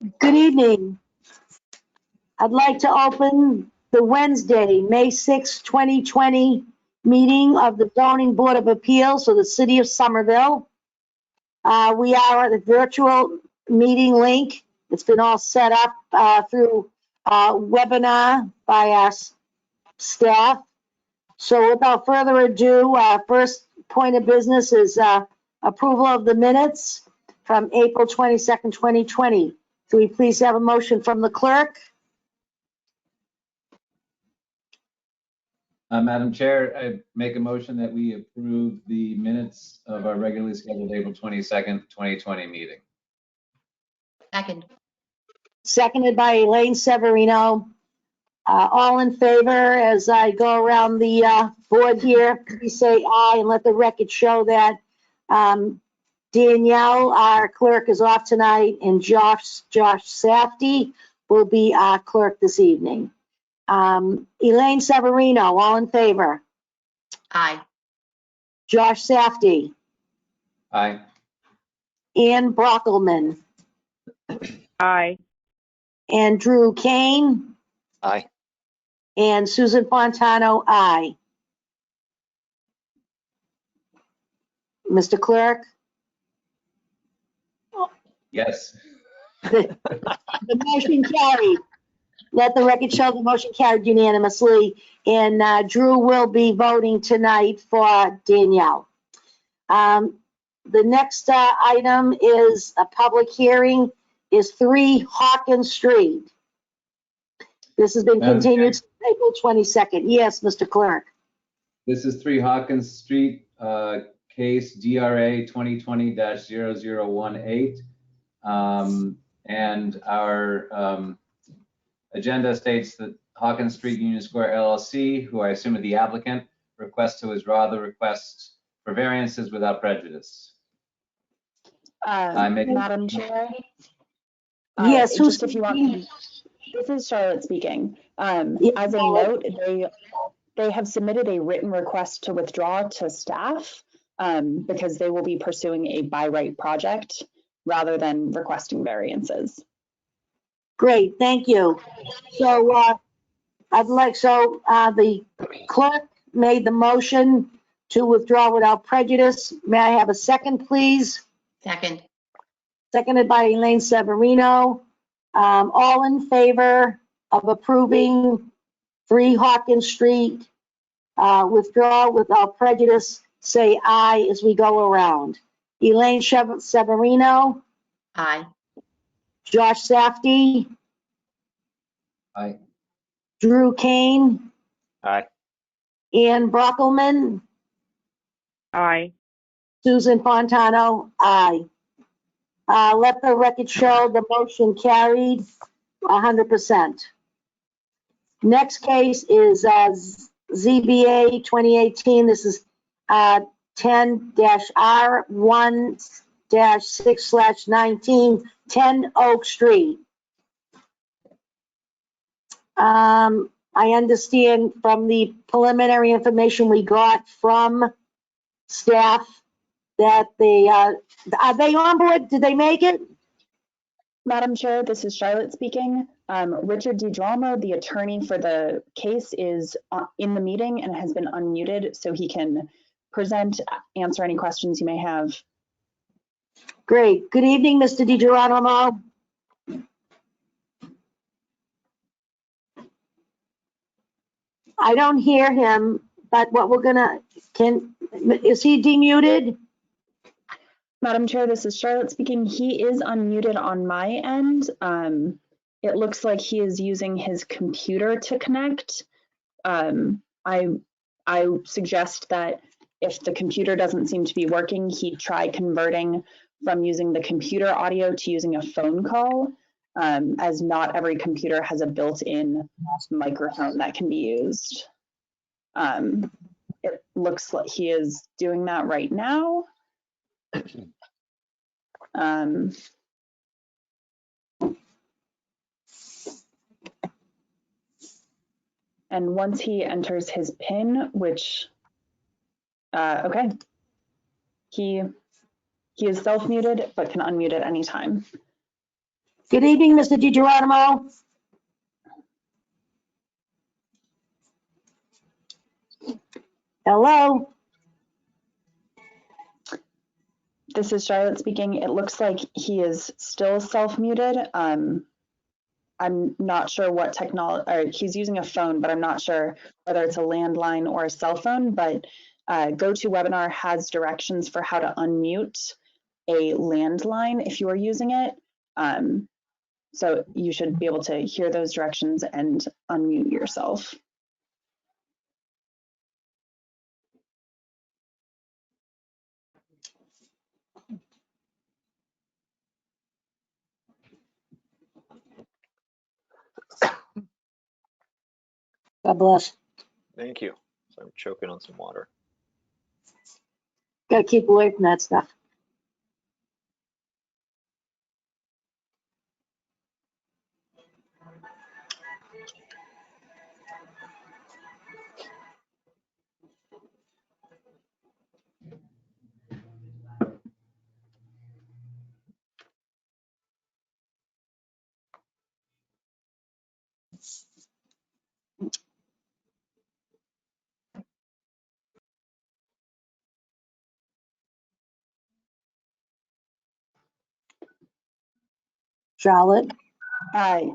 Good evening. I'd like to open the Wednesday, May 6, 2020 meeting of the Zoning Board of Appeals for the City of Somerville. We are at a virtual meeting link. It's been all set up through webinar by our staff. So without further ado, first point of business is approval of the minutes from April 22nd, 2020. Do we please have a motion from the clerk? Madam Chair, I make a motion that we approve the minutes of our regularly scheduled April 22nd, 2020 meeting. Second. Seconded by Elaine Severino. All in favor, as I go around the board here, please say aye and let the record show that Danielle, our clerk, is off tonight, and Josh Safdie will be our clerk this evening. Elaine Severino, all in favor? Aye. Josh Safdie. Aye. Ann Brockelman. Aye. And Drew Kane. Aye. And Susan Fontano, aye. Mr. Clerk? Yes. The motion carried. Let the record show the motion carried unanimously, and Drew will be voting tonight for Danielle. The next item is a public hearing, is 3 Hawkins Street. This has been Madam continued to April 22nd. Yes, Mr. Clerk. This is 3 Hawkins Street, case DRA 2020-0018. And our agenda states that Hawkins Street Union Square LLC, who I assume is the applicant, requests to withdraw the request for variances without prejudice. Madam Chair? Yes, who's just if you want, this is Charlotte speaking. As a Yeah. note, they have submitted a written request to withdraw to staff because they will be pursuing a by right project rather than requesting variances. Great, thank you. So the clerk made the motion to withdraw without prejudice. May I have a second, please? Second. Seconded by Elaine Severino. All in favor of approving 3 Hawkins Street, withdraw without prejudice, say aye as we go around. Elaine Severino, Aye. Josh Safdie, Aye. Drew Kane, Aye. Ann Brockelman, Aye. Susan Fontano, aye. Let the record show the motion carried 100%. Next case is ZBA 2018. This is 10-R1-6/19, 10 Oak Street. I understand from the preliminary information we got from staff that they, are they on board? Did they make it? Madam Chair, this is Charlotte speaking. Richard DiGiorno, the attorney for the case, is in the meeting and has been unmuted so he can present, answer any questions you may have. Great. Good evening, Mr. DiGiorno. I don't hear him, but what we're gonna, is he demuted? Madam Chair, this is Charlotte speaking. He is unmuted on my end. It looks like he is using his computer to connect. I suggest that if the computer doesn't seem to be working, he try converting from using the computer audio to using a phone call, as not every computer has a built-in microphone that can be used. It looks like he is doing that right now. And once he enters his PIN, which, okay, he is self-muted but can unmute at any time. Good evening, Mr. DiGeronimo. Hello? This is Charlotte speaking. It looks like he is still self-muted. I'm not sure what technology, or he's using a phone, but I'm not sure whether it's a landline or a cell phone, but GoToWebinar has directions for how to unmute a landline if you are using it. So you should be able to hear those directions and unmute yourself. God bless. Thank you. So I'm choking on some water. Gotta keep away from that stuff. Charlotte?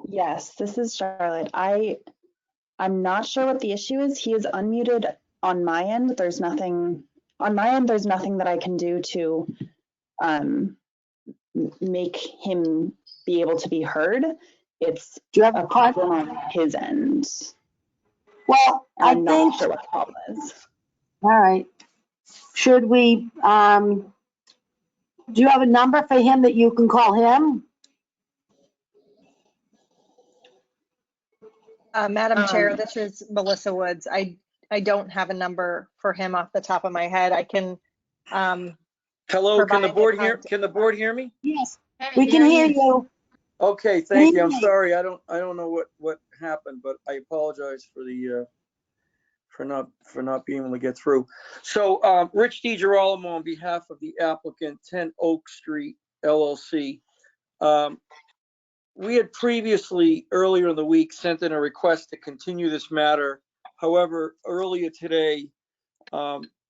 Yes, this is Charlotte. I'm not sure what the issue is. He is unmuted on my end. There's nothing on my end. There's nothing that I can do to make him be able to be heard. It's Do you have a a card? problem on his end. Well, I I'm think, not sure what the problem is. all right. Should we, do you have a number for him that you can call him? Madam Chair, this is Melissa Woods. I don't have a number for him off the top of my head. I can Hello, can the provide board the hear, contact. can the board hear me? Yes, we can hear you. Okay, thank you. I'm evening. sorry. I don't know what happened, but I apologize for the, for not being able to get through. So, Rich DiGirolamo on behalf of the applicant 10 Oak Street LLC. We had previously, earlier in the week, sent in a request to continue this matter. However, earlier today,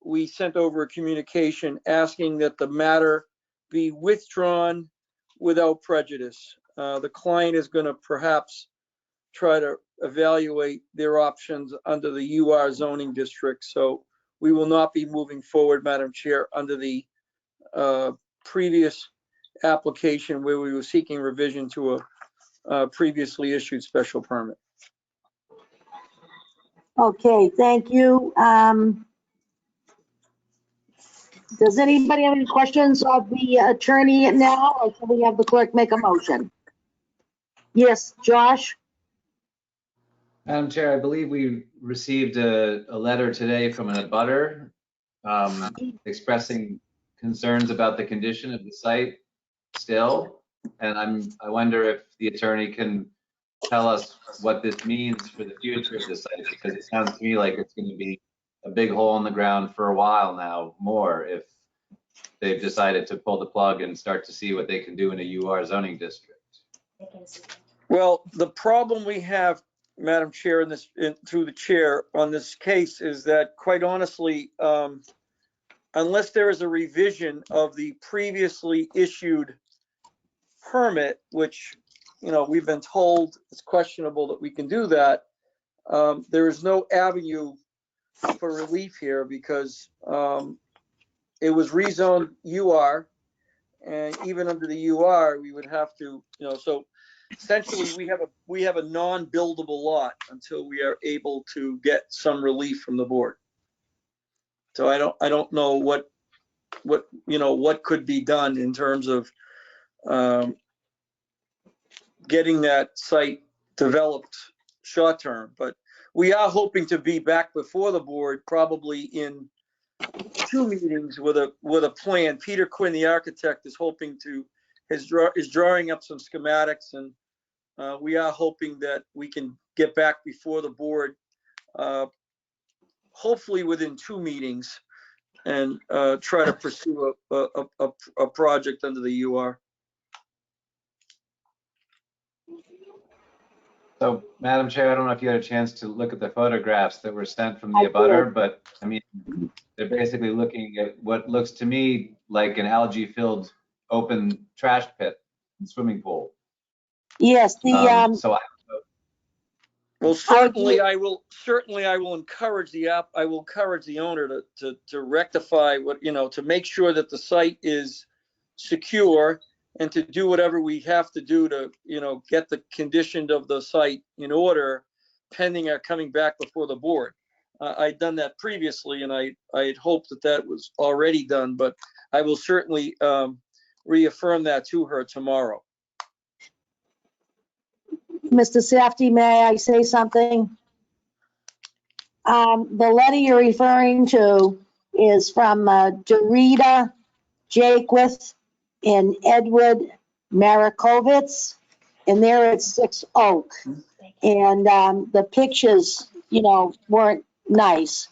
we sent over a communication asking that the matter be withdrawn without prejudice. The client is going to perhaps try to evaluate their options under the UR zoning district. So we will not be moving forward, Madam Chair, under the previous application where we were seeking revision to a previously issued special permit. Okay, thank you. Does anybody have any questions of the attorney now, or can we have the clerk make a motion? Yes, Josh? Madam Chair, I believe we received a letter today from an abutter expressing concerns about the condition of the site still. And I wonder if the attorney can tell us what this means for the future of the site, because it sounds to me like it's going to be a big hole in the ground for a while now, more if they've decided to pull the plug and start to see what they can do in a UR zoning district. Well, the problem we have, Madam Chair, through the chair on this case is that, quite honestly, unless there is a revision of the previously issued permit, which, you know, we've been told it's questionable that we can do that, there is no avenue for relief here because it was rezoned UR, and even under the UR, we would have to, you know, so essentially we have a non-buildable lot until we are able to get some relief from the board. So I don't know what you know, what could be done in terms of getting that site developed short term, but we are hoping to be back before the board probably in 2 meetings with a plan. Peter Quinn, the architect, is hoping to, is drawing up some schematics, and we are hoping that we can get back before the board, hopefully within 2 meetings, and try to pursue a project under the UR. So, Madam Chair, I don't know if you had a chance to look at the photographs that were sent from I the abutter, but I mean, they're basically looking at what looks to me like an algae-filled open trash pit and swimming pool. Yes, So Well, certainly I will encourage I will encourage the owner to rectify what, to make sure that the site is secure and to do whatever we have to do to, get the condition of the site in order pending our coming back before the board. I'd done that previously and I had hoped that was already done, but I will certainly reaffirm that to her tomorrow. Mr. Safdie, may I say something? The letter you're referring to is from Dorita Jaquith and Edward Marikovitz, and they're at 6 Oak. And the pictures, weren't nice.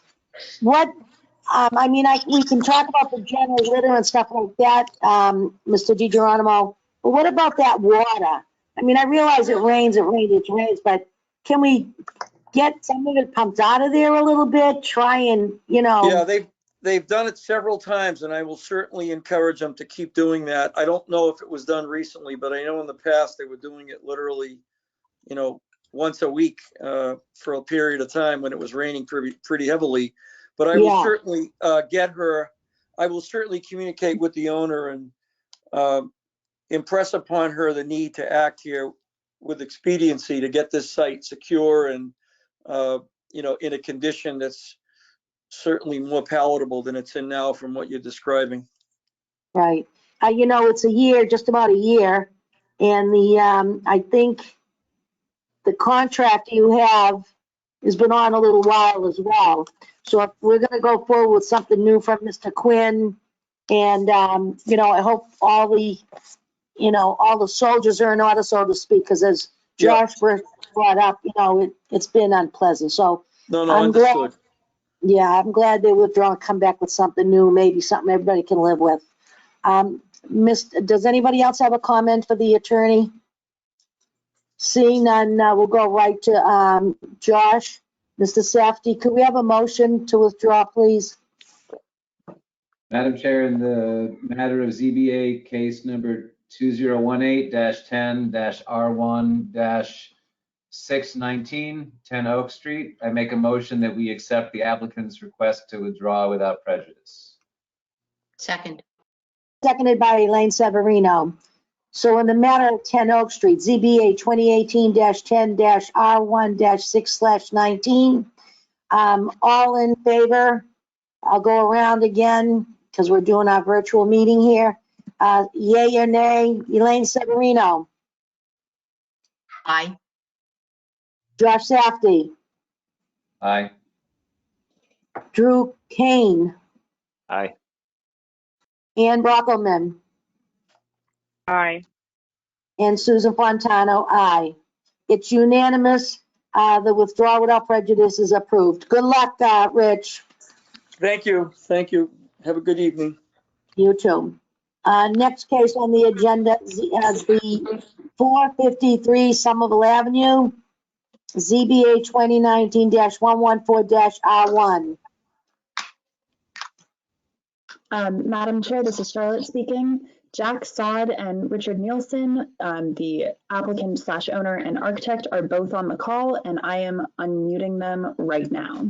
What, we can talk about the general litter and stuff like that, Mr. DiGeronimo, but what about that water? I realize it rains, but can we get some of it pumped out of there a little bit? Try and, Yeah, they've done it several times and I will certainly encourage them to keep doing that. I don't know if it was done recently, but I know in the past they were doing it literally, once a week for a period of time when it was raining pretty heavily. But I will certainly I will certainly communicate with the owner and impress upon her the need to act here with expediency to get this site secure and, in a condition that's certainly more palatable than it's in now from what you're describing. Right. It's a year, just about a year. And I think the contract you have has been on a little while as well. So if we're going to go forward with something new from Mr. Quinn, and, I hope all the soldiers are in order, so to speak, because as Josh brought up, it's been unpleasant. So No, I'm glad. understood. Yeah, I'm glad they withdraw and come back with something new, maybe something everybody can live with. Does anybody else have a comment for the attorney? Seeing none, we'll go right to Josh. Mr. Safdie, could we have a motion to withdraw, please? Madam Chair, in the matter of ZBA case number 2018-10-R1-619, 10 Oak Street, I make a motion that we accept the applicant's request to withdraw without prejudice. Second. Seconded by Elaine Severino. So in the matter of 10 Oak Street, ZBA 2018-10-R1-6/19, all in favor? I'll go around again because we're doing our virtual meeting here. Yay or nay? Elaine Severino, Aye. Josh Safdie, Aye. Drew Kane, Aye. Ann Brockelman, Aye. and Susan Fontano, aye. It's unanimous. The withdrawal without prejudice is approved. Good luck, Rich. Thank you. Thank you. Have a good evening. You too. Next case on the agenda is the 453 Somerville Avenue, ZBA 2019-114-R1. Madam Chair, this is Charlotte speaking. Jack Sod and Richard Nielsen, the applicant / owner and architect, are both on the call, and I am unmuting them right now.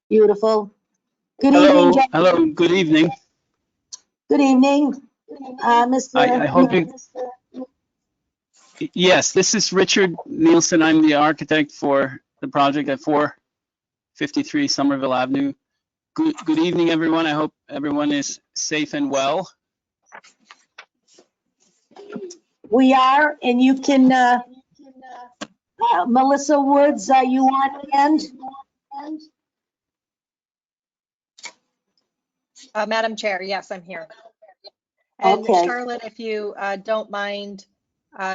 Beautiful. Good Hello, evening, Jack. hello, good evening. Good evening. Mr. I hope you, yes, this is Richard Nielsen. I'm the architect for the project at 453 Somerville Avenue. Good evening, everyone. I hope everyone is safe and well. We are, and you can, Melissa Woods, are you on hand? Madam Chair, yes, I'm here. And Okay. Charlotte, if you don't mind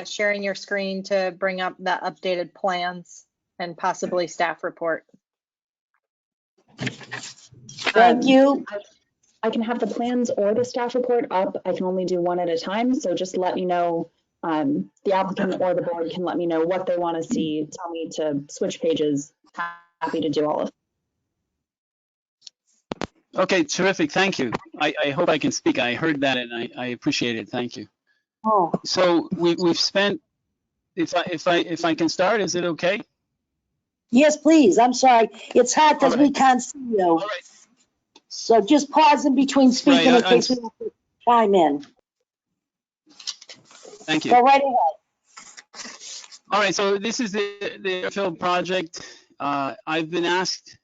sharing your screen to bring up the updated plans and possibly staff report. Thank you. I can have the plans or the staff report up. I can only do one at a time, so just let me know the applicant or the board can let me know what they want to see, tell me to switch pages. Happy to do all of it. Okay, terrific. Thank you. I hope I can speak. I heard that and I appreciate it. Thank you. Oh, So we've spent, if I can start, is it okay? yes, please. I'm sorry. It's hard because All we right. can't see you. All right. So just pause in between speaking in Right, case we have to chime in. Thank you. Go right ahead. All right, so this is the airfield project. I've been asked,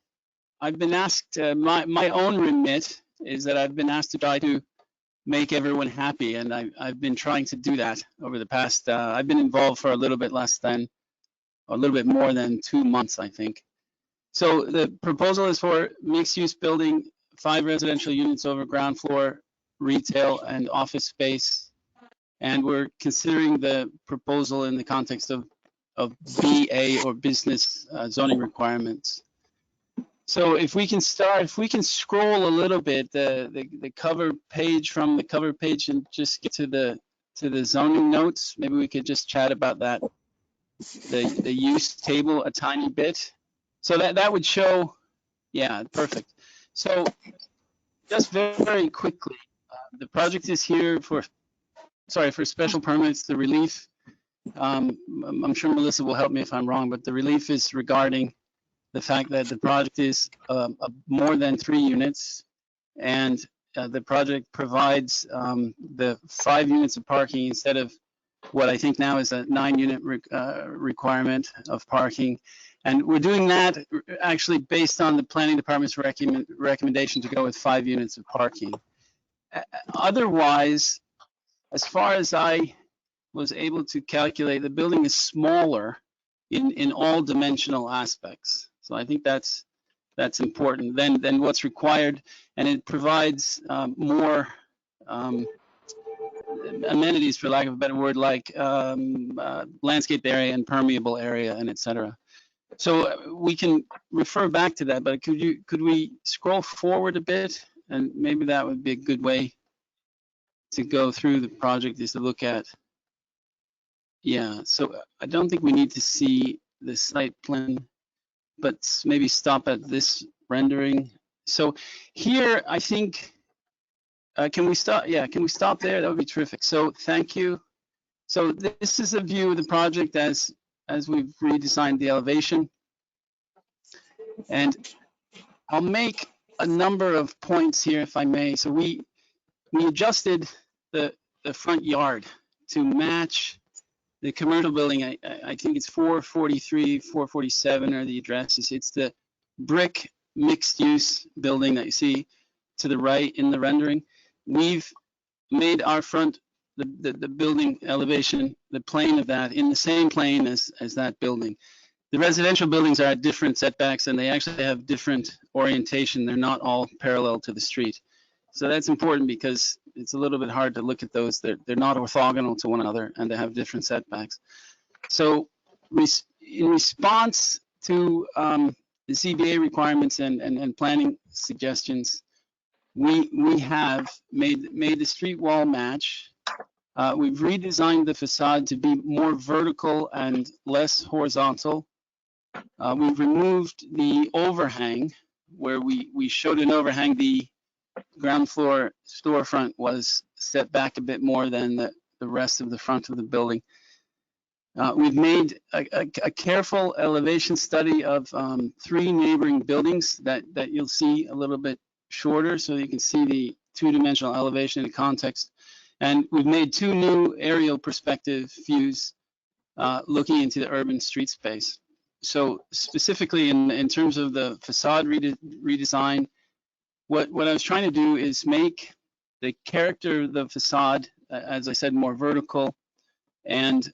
my own remit is that I've been asked to try to make everyone happy, and I've been trying to do that over the past, I've been involved for a little bit more than 2 months, I think. So the proposal is for mixed-use building, 5 residential units over ground floor, retail and office space. And we're considering the proposal in the context of BA or business zoning requirements. So if we can scroll a little bit, the cover page from the cover page and just get to the zoning notes, maybe we could just chat about that, the use table a tiny bit. So that would show, yeah, perfect. So just very quickly, the project is here for special permits. The relief, I'm sure Melissa will help me if I'm wrong, but the relief is regarding the fact that the project is more than 3 units, and the project provides the 5 units of parking instead of what I think now is a 9-unit requirement of parking. And we're doing that actually based on the planning department's recommendation to go with 5 units of parking. Otherwise, as far as I was able to calculate, the building is smaller in all dimensional aspects. So I think that's important than what's required, and it provides more amenities, for lack of a better word, like landscape area and permeable area and etc. So we can refer back to that, but could we scroll forward a bit, and maybe that would be a good way to go through the project, is to look at, yeah, so I don't think we need to see the site plan, but maybe stop at this rendering. So here, I think, can we stop? Yeah, can we stop there? That would be terrific. So thank you. So this is a view of the project as we've redesigned the elevation. And I'll make a number of points here, if I may. So we adjusted the front yard to match the commercial building. I think it's 443, 447 are the addresses. It's the brick mixed-use building that you see to the right in the rendering. We've made our front, the building elevation, the plane of that, in the same plane as that building. The residential buildings are at different setbacks, and they actually have different orientation. They're not all parallel to the street. So that's important because it's a little bit hard to look at those. They're not orthogonal to one another, and they have different setbacks. So in response to the ZBA requirements and planning suggestions, we have made the street wall match. We've redesigned the facade to be more vertical and less horizontal. We've removed the overhang where we showed an overhang. The ground floor storefront was set back a bit more than the rest of the front of the building. We've made a careful elevation study of 3 neighboring buildings that you'll see a little bit shorter, so you can see the 2-dimensional elevation in context. And we've made 2 new aerial perspective views looking into the urban street space. So specifically in terms of the facade redesign, what I was trying to do is make the character of the facade, as I said, more vertical, and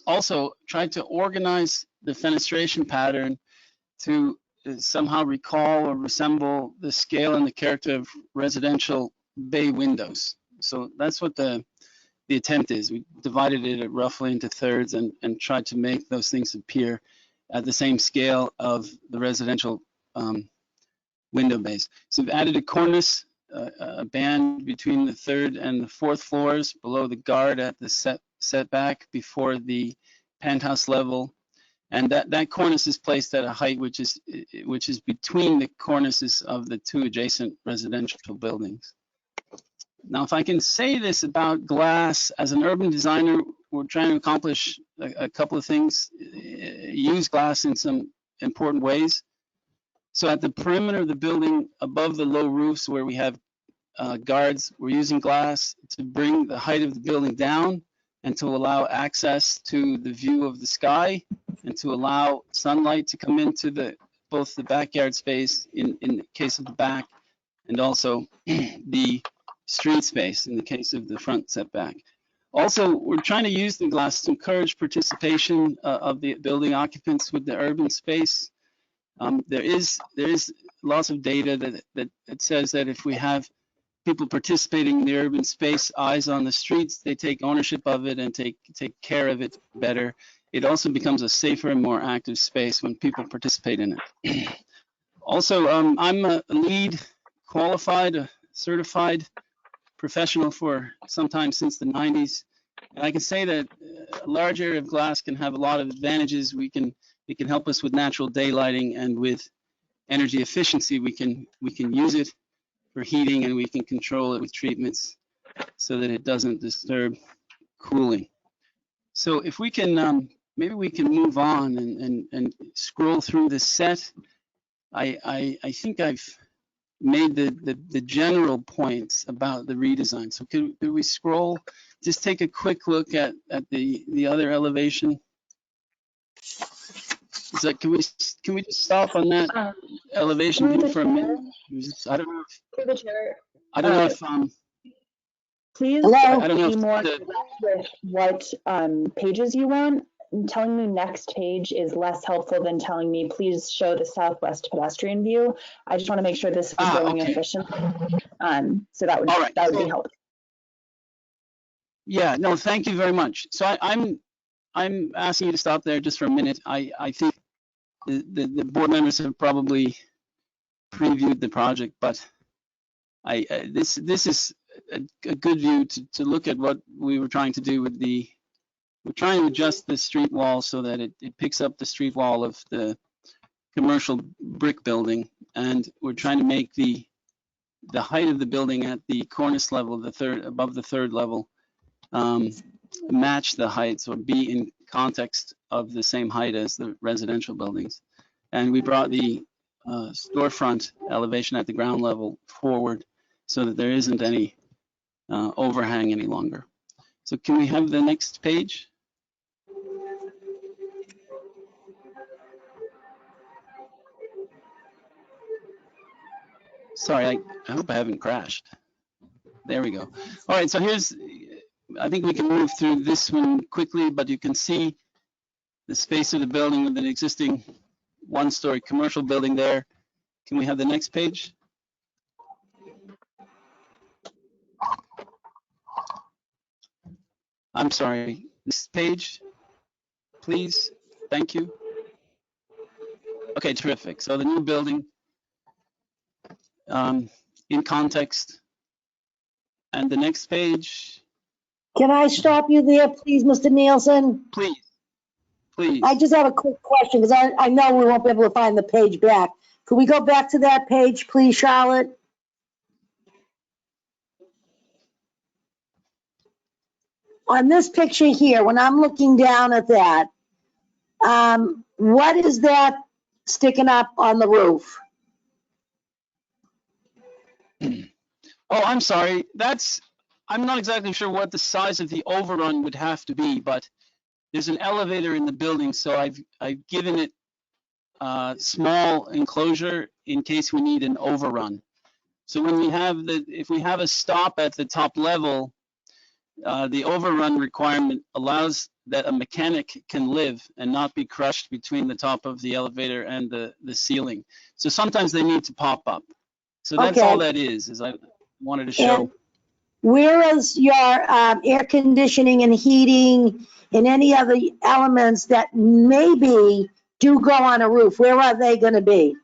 also tried to organize the fenestration pattern to somehow recall or resemble the scale and the character of residential bay windows. So that's what the attempt is. We divided it roughly into thirds and tried to make those things appear at the same scale of the residential window base. So we've added a cornice a band between the 3rd and the 4th floors below the guard at the setback before the penthouse level. And that cornice is placed at a height which is between the cornices of the 2 adjacent residential buildings. Now, if I can say this about glass, as an urban designer, we're trying to accomplish a couple of things, use glass in some important ways. So at the perimeter of the building, above the low roofs where we have guards, we're using glass to bring the height of the building down and to allow access to the view of the sky and to allow sunlight to come into both the backyard space in the case of the back and also the street space in the case of the front setback. Also, we're trying to use the glass to encourage participation of the building occupants with the urban space. There is lots of data that says that if we have people participating in the urban space, eyes on the streets, they take ownership of it and take care of it better. It also becomes a safer and more active space when people participate in it. Also, I'm a LEED qualified, certified professional for some time since the 90s. And I can say that a large area of glass can have a lot of advantages. It can help us with natural daylighting, and with energy efficiency, we can use it for heating, and we can control it with treatments so that it doesn't disturb cooling. So if we can, maybe we can move on and scroll through the set. I think I've made the general points about the redesign. So could we scroll, just take a quick look at the other elevation? So can we just stop on that elevation view for a minute? I don't know if, Through the chair. I don't know if Please Hello? I don't know be if more the- direct with what pages you want. Telling me next page is less helpful than telling me please show the southwest pedestrian view. I just want to make sure this is going okay. efficiently. So that would All right, that would so- be helpful. Yeah, no, thank you very much. So I'm asking you to stop there just for a minute. I think the board members have probably previewed the project, but this is a good view to look at what we were trying to do with we're trying to adjust the street wall so that it picks up the street wall of the commercial brick building, and we're trying to make the height of the building at the cornice level, above the 3rd level, match the heights or be in context of the same height as the residential buildings. And we brought the storefront elevation at the ground level forward so that there isn't any overhang any longer. So can we have the next page? Sorry, I hope I haven't crashed. There we go. All right, so I think we can move through this one quickly, but you can see the space of the building with an existing 1-story commercial building there. Can we have the next page? I'm sorry, this page, please. Thank you. Okay, terrific. So the new building in context. And the next page, Can I stop you there, please, Mr. Nielsen? please. Please. I just have a quick question, because I know we won't be able to find the page back. Could we go back to that page, please, Charlotte? On this picture here, when I'm looking down at that, what is that sticking up on the roof? Oh, I'm sorry. I'm not exactly sure what the size of the overrun would have to be, but there's an elevator in the building, so I've given it a small enclosure in case we need an overrun. So when if we have a stop at the top level, the overrun requirement allows that a mechanic can live and not be crushed between the top of the elevator and the ceiling. So sometimes they need to pop up. So that's all that is I wanted to show. And where is your air conditioning and heating and any other elements that maybe do go on a roof? Where are they going to be?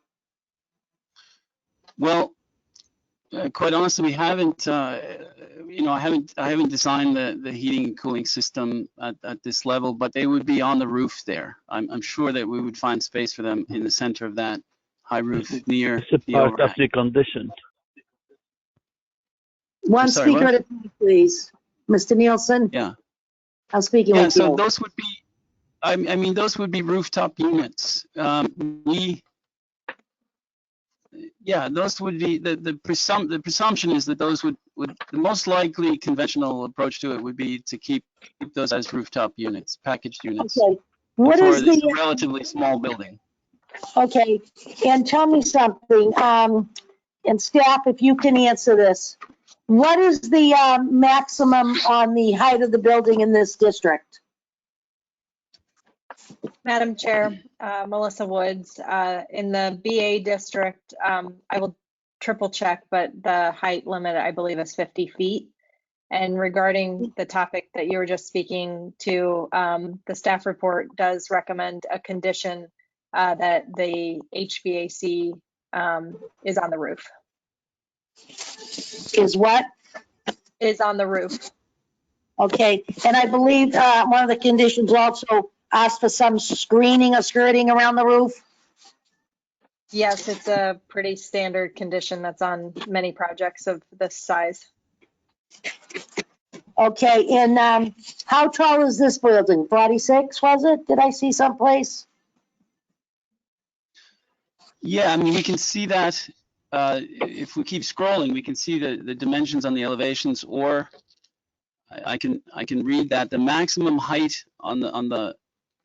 Well, quite honestly, we haven't, I haven't designed the heating and cooling system at this level, but they would be on the roof there. I'm sure that we would find space for them in the center of that high roof near It's a the part of overhang. the condition. One sorry, speaker what? at a time, please. Mr. Nielsen? Yeah. I'm speaking Yeah, with so you. those would be, I mean, those would be rooftop units. Those would be, the presumption is that those would, the most likely conventional approach to it would be to keep those as rooftop units, packaged units. Okay. What For is this the, relatively small building. okay, and tell me something, and staff, if you can answer this. What is the maximum on the height of the building in this district? Madam Chair, Melissa Woods, in the BA district, I will triple check, but the height limit, I believe, is 50 feet. And regarding the topic that you were just speaking to, the staff report does recommend a condition that the HVAC is on the roof. Is what? Is on the roof. Okay, and I believe one of the conditions also asked for some screening or skirting around the roof. Yes, it's a pretty standard condition that's on many projects of this size. Okay, and how tall is this building? 46, was it? Did I see someplace? Yeah, I mean, we can see that, if we keep scrolling, we can see the dimensions on the elevations, or I can read that the maximum height on the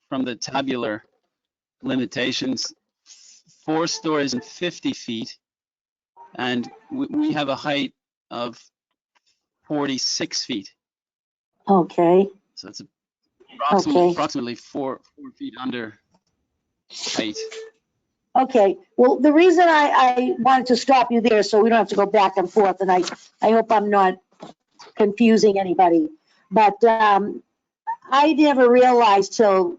from the tabular limitations, 4 stories and 50 feet, and we have a height of 46 feet. Okay, So it's Okay. approximately 4 feet under height. okay. Well, the reason I wanted to stop you there, so we don't have to go back and forth, and I hope I'm not confusing anybody. But I never realized till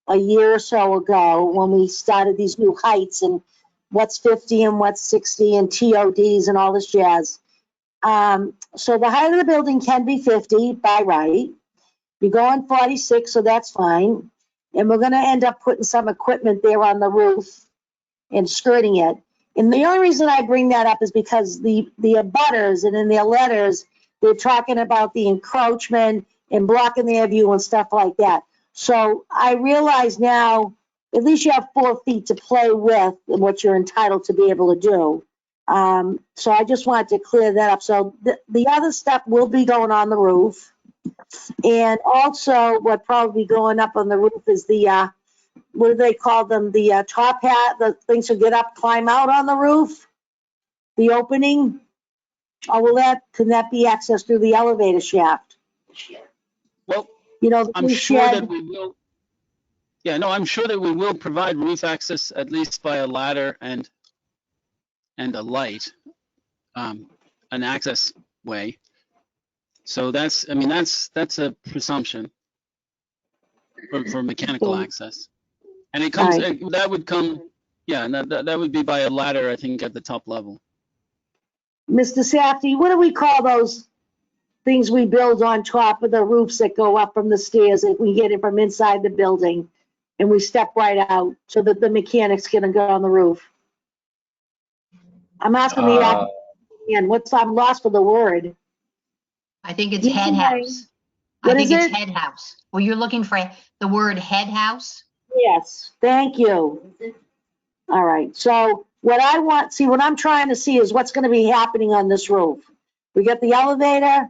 a year or so ago, when we started these new heights and what's 50 and what's 60 and TODs and all this jazz. So the height of the building can be 50 by right. You're going 46, so that's fine. And we're gonna end up putting some equipment there on the roof and skirting it. And the only reason I bring that up is because the abutters and in their letters, they're talking about the encroachment and blocking their view and stuff like that. So I realize now, at least you have 4 feet to play with and what you're entitled to be able to do. So I just wanted to clear that up. So the other stuff will be going on the roof. And also what probably going up on the roof is the, what do they call them? The top hat, the things to get up, climb out on the roof? The opening? Or can that be accessed through the elevator shaft? Well, You know, the I'm new sure that shed? we will. Yeah, no, I'm sure that we will provide roof access at least by a ladder and a light, an access way. So that's, I mean, that's a presumption for mechanical access. And it comes, Right. that would come, yeah, and that would be by a ladder, I think, at the top level. Mr. Safdie, what do we call those things we build on top of the roofs that go up from the stairs if we get it from inside the building and we step right out so that the mechanics can go on the roof? I'm asking the applicant, I'm lost for the word. I think it's You head can- house. What I think is it's it? head house. Well, you're looking for the word head house? Yes, thank you. All right, so what I want, see, what I'm trying to see is what's gonna be happening on this roof. We got the elevator,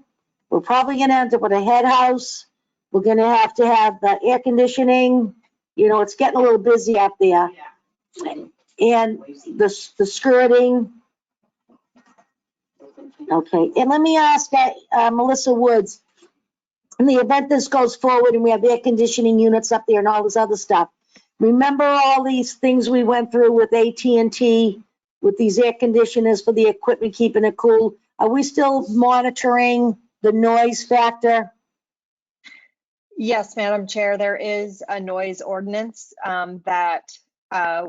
we're probably gonna end up with a head house. We're gonna have to have the air conditioning, you know, it's getting a little busy up there. And the skirting. Okay, and let me ask Melissa Woods, in the event this goes forward and we have air conditioning units up there and all this other stuff, remember all these things we went through with AT&T, with these air conditioners for the equipment, keeping it cool? Are we still monitoring the noise factor? Yes, Madam Chair, there is a noise ordinance that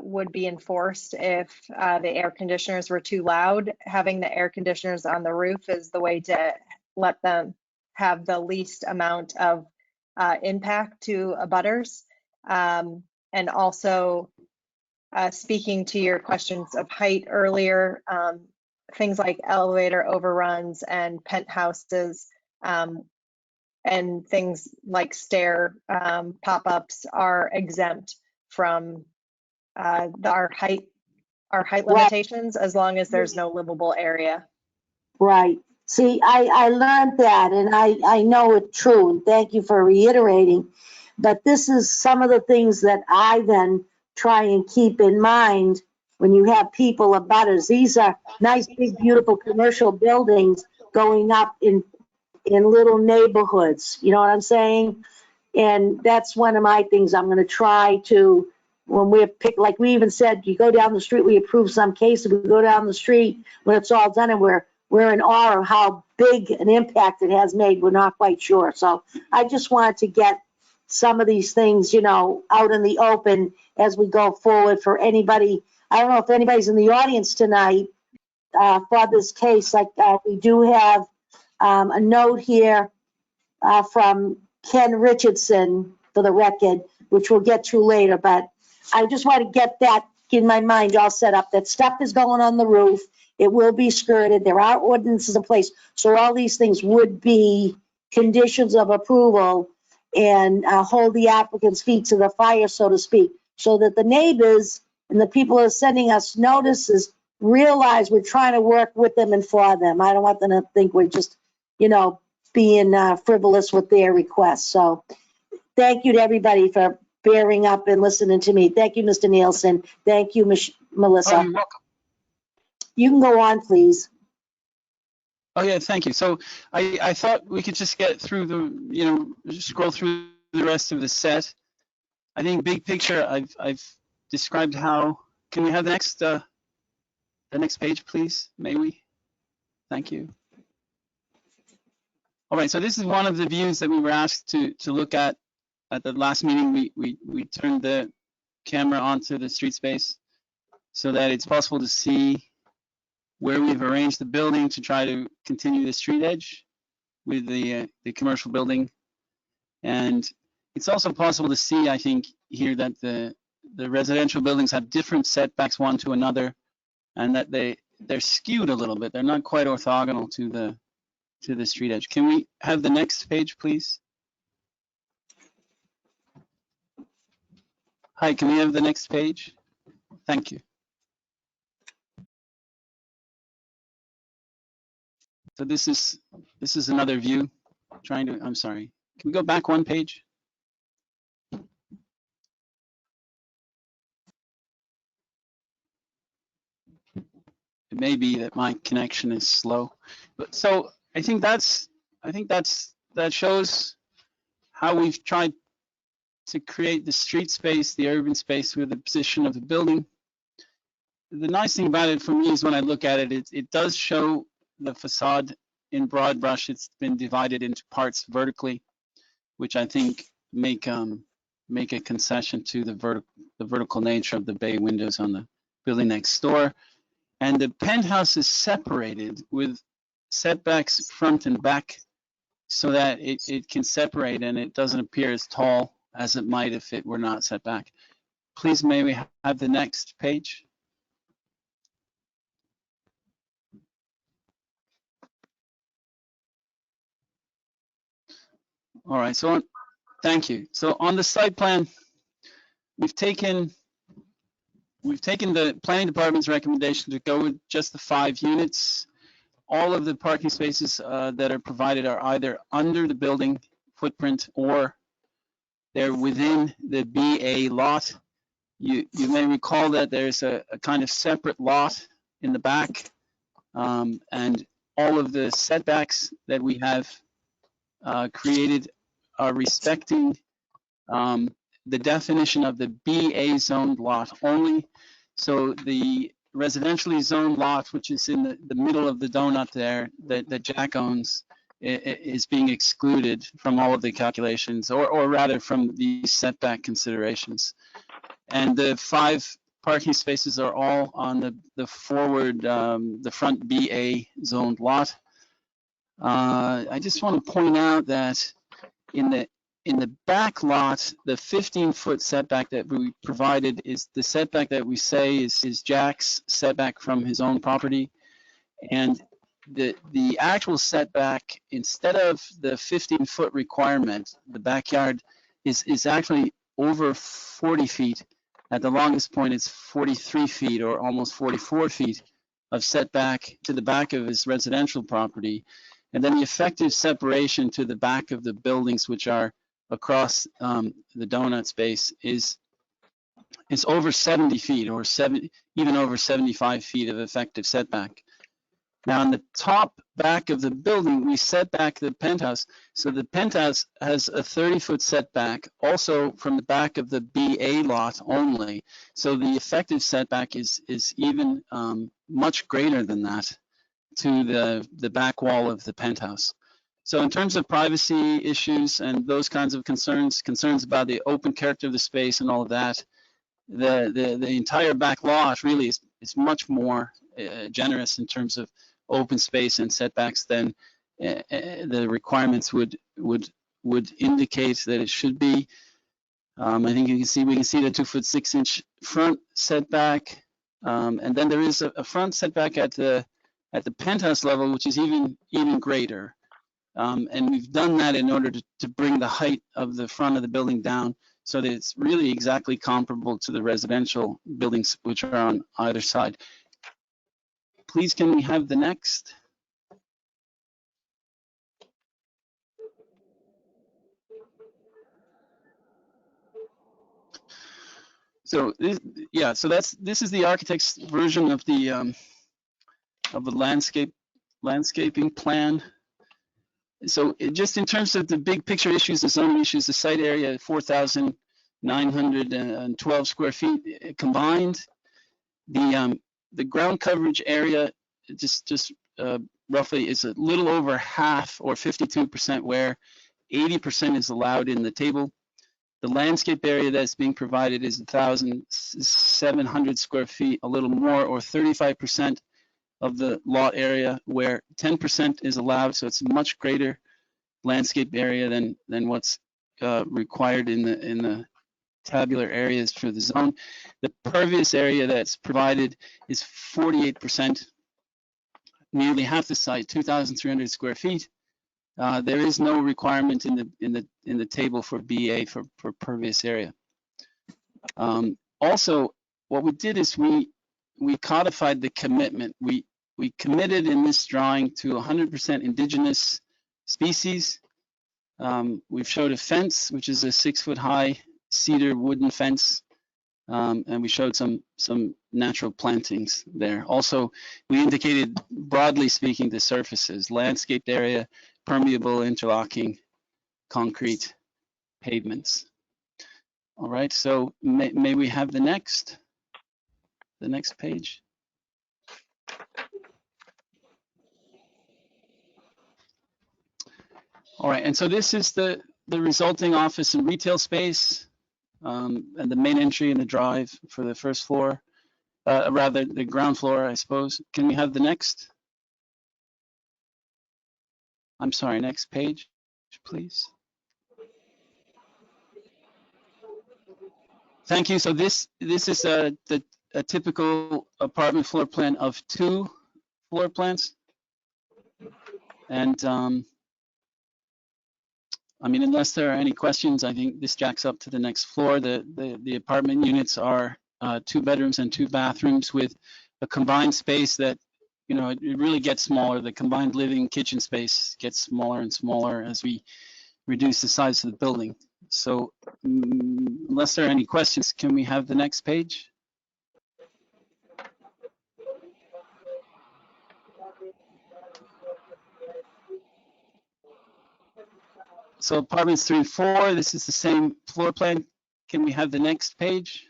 would be enforced if the air conditioners were too loud. Having the air conditioners on the roof is the way to let them have the least amount of impact to abutters. And also, speaking to your questions of height earlier, things like elevator overruns and penthouses, and things like stair pop-ups are exempt from our height limitations, as long as there's no livable area. Right. See, I learned that, and I know it's true, and thank you for reiterating. But this is some of the things that I then try and keep in mind when you have people abutters. These are nice, big, beautiful commercial buildings going up in little neighborhoods. You know what I'm saying? And that's one of my things I'm going to try to, when we're like we even said, you go down the street, we approve some cases, we go down the street when it's all done and we're in awe of how big an impact it has made. We're not quite sure. So I just wanted to get some of these things, out in the open as we go forward for anybody. I don't know if anybody's in the audience tonight for this case. Like we do have a note here from Ken Richardson for the record, which we'll get to later, but I just want to get that in my mind all set up. That stuff is going on the roof. It will be skirted. There are ordinances in place. So all these things would be conditions of approval and hold the applicant's feet to the fire, so to speak, so that the neighbors and the people who are sending us notices realize we're trying to work with them and for them. I don't want them to think we're just, being frivolous with their requests. So thank you to everybody for bearing up and listening to me. Thank you, Mr. Nielsen. Thank you, Melissa. Oh, you're welcome. You can go on, please. Oh yeah, thank you. So I thought we could just get through scroll through the rest of the set. I think big picture, I've described how. Can we have the next page, please? May we? Thank you. All right, so this is one of the views that we were asked to look at the last meeting. We turned the camera onto the street space so that it's possible to see where we've arranged the building to try to continue the street edge with the commercial building. And it's also possible to see, I think, here that the residential buildings have different setbacks one to another, and that they're skewed a little bit. They're not quite orthogonal to the street edge. Can we have the next page, please? Hi, can we have the next page? Thank you. So this is another view. I'm sorry. Can we go back one page? It may be that my connection is slow, but so I think that shows how we've tried to create the street space, the urban space with the position of the building. The nice thing about it for me is when I look at it, it does show the facade in broad brush. It's been divided into parts vertically, which I think make a concession to the vertical nature of the bay windows on the building next door. And the penthouse is separated with setbacks front and back so that it can separate and it doesn't appear as tall as it might if it were not set back. Please, may we have the next page? All right, so thank you. So on the site plan, we've taken the planning department's recommendation to go with just the 5 units. All of the parking spaces that are provided are either under the building footprint or they're within the BA lot. You may recall that there's a kind of separate lot in the back, and all of the setbacks that we have created are respecting the definition of the BA zoned lot only. So the residentially zoned lot, which is in the middle of the donut there, that Jack owns, is being excluded from all of the calculations, or rather from the setback considerations. And the 5 parking spaces are all on the forward, the front BA zoned lot. I just want to point out that in the back lot, the 15-foot setback that we provided is the setback that we say is Jack's setback from his own property. And the actual setback, instead of the 15-foot requirement, the backyard is actually over 40 feet. At the longest point, it's 43 feet or almost 44 feet of setback to the back of his residential property. And then the effective separation to the back of the buildings, which are across the donut space, is over 70 feet or even over 75 feet of effective setback. Now, on the top back of the building, we set back the penthouse. So the penthouse has a 30-foot setback also from the back of the BA lot only. So the effective setback is even much greater than that to the back wall of the penthouse. So in terms of privacy issues and those kinds of concerns about the open character of the space and all of that, the entire back lot really is much more generous in terms of open space and setbacks than the requirements would indicate that it should be. I think we can see the 2-foot 6-inch front setback, and then there is a front setback at the penthouse level, which is even greater. And we've done that in order to bring the height of the front of the building down so that it's really exactly comparable to the residential buildings which are on either side. Please, can we have the next? So this is the architect's version of the landscaping plan. So just in terms of the big picture issues, the zoning issues, the site area 4,912 square feet combined. The ground coverage area just roughly is a little over half, or 52%, where 80% is allowed in the table. The landscape area that's being provided is 1,700 square feet, a little more, or 35% of the lot area, where 10% is allowed. So it's a much greater landscape area than what's required in the tabular areas for the zone. The pervious area that's provided is 48%, nearly half the site, 2,300 square feet. There is no requirement in the table for BA for pervious area. Also, what we did is we codified the commitment. We committed in this drawing to 100% indigenous species. We've showed a fence, which is a 6-foot high cedar wooden fence, and we showed some natural plantings there. Also, we indicated, broadly speaking, the surfaces: landscaped area, permeable interlocking concrete pavements. All right, so may we have the next page? All right, and so this is the resulting office and retail space, and the main entry and the drive for the first floor, rather the ground floor, I suppose. Can we have the next? I'm sorry, next page, please. Thank you. So this is a typical apartment floor plan of 2 floor plans, and I mean, unless there are any questions, I think this jacks up to the next floor. The apartment units are 2 bedrooms and 2 bathrooms with a combined space that, you know, it really gets smaller. The combined living kitchen space gets smaller and smaller as we reduce the size of the building. So unless there are any questions, can we have the next page? So apartments 3 and 4, this is the same floor plan. Can we have the next page?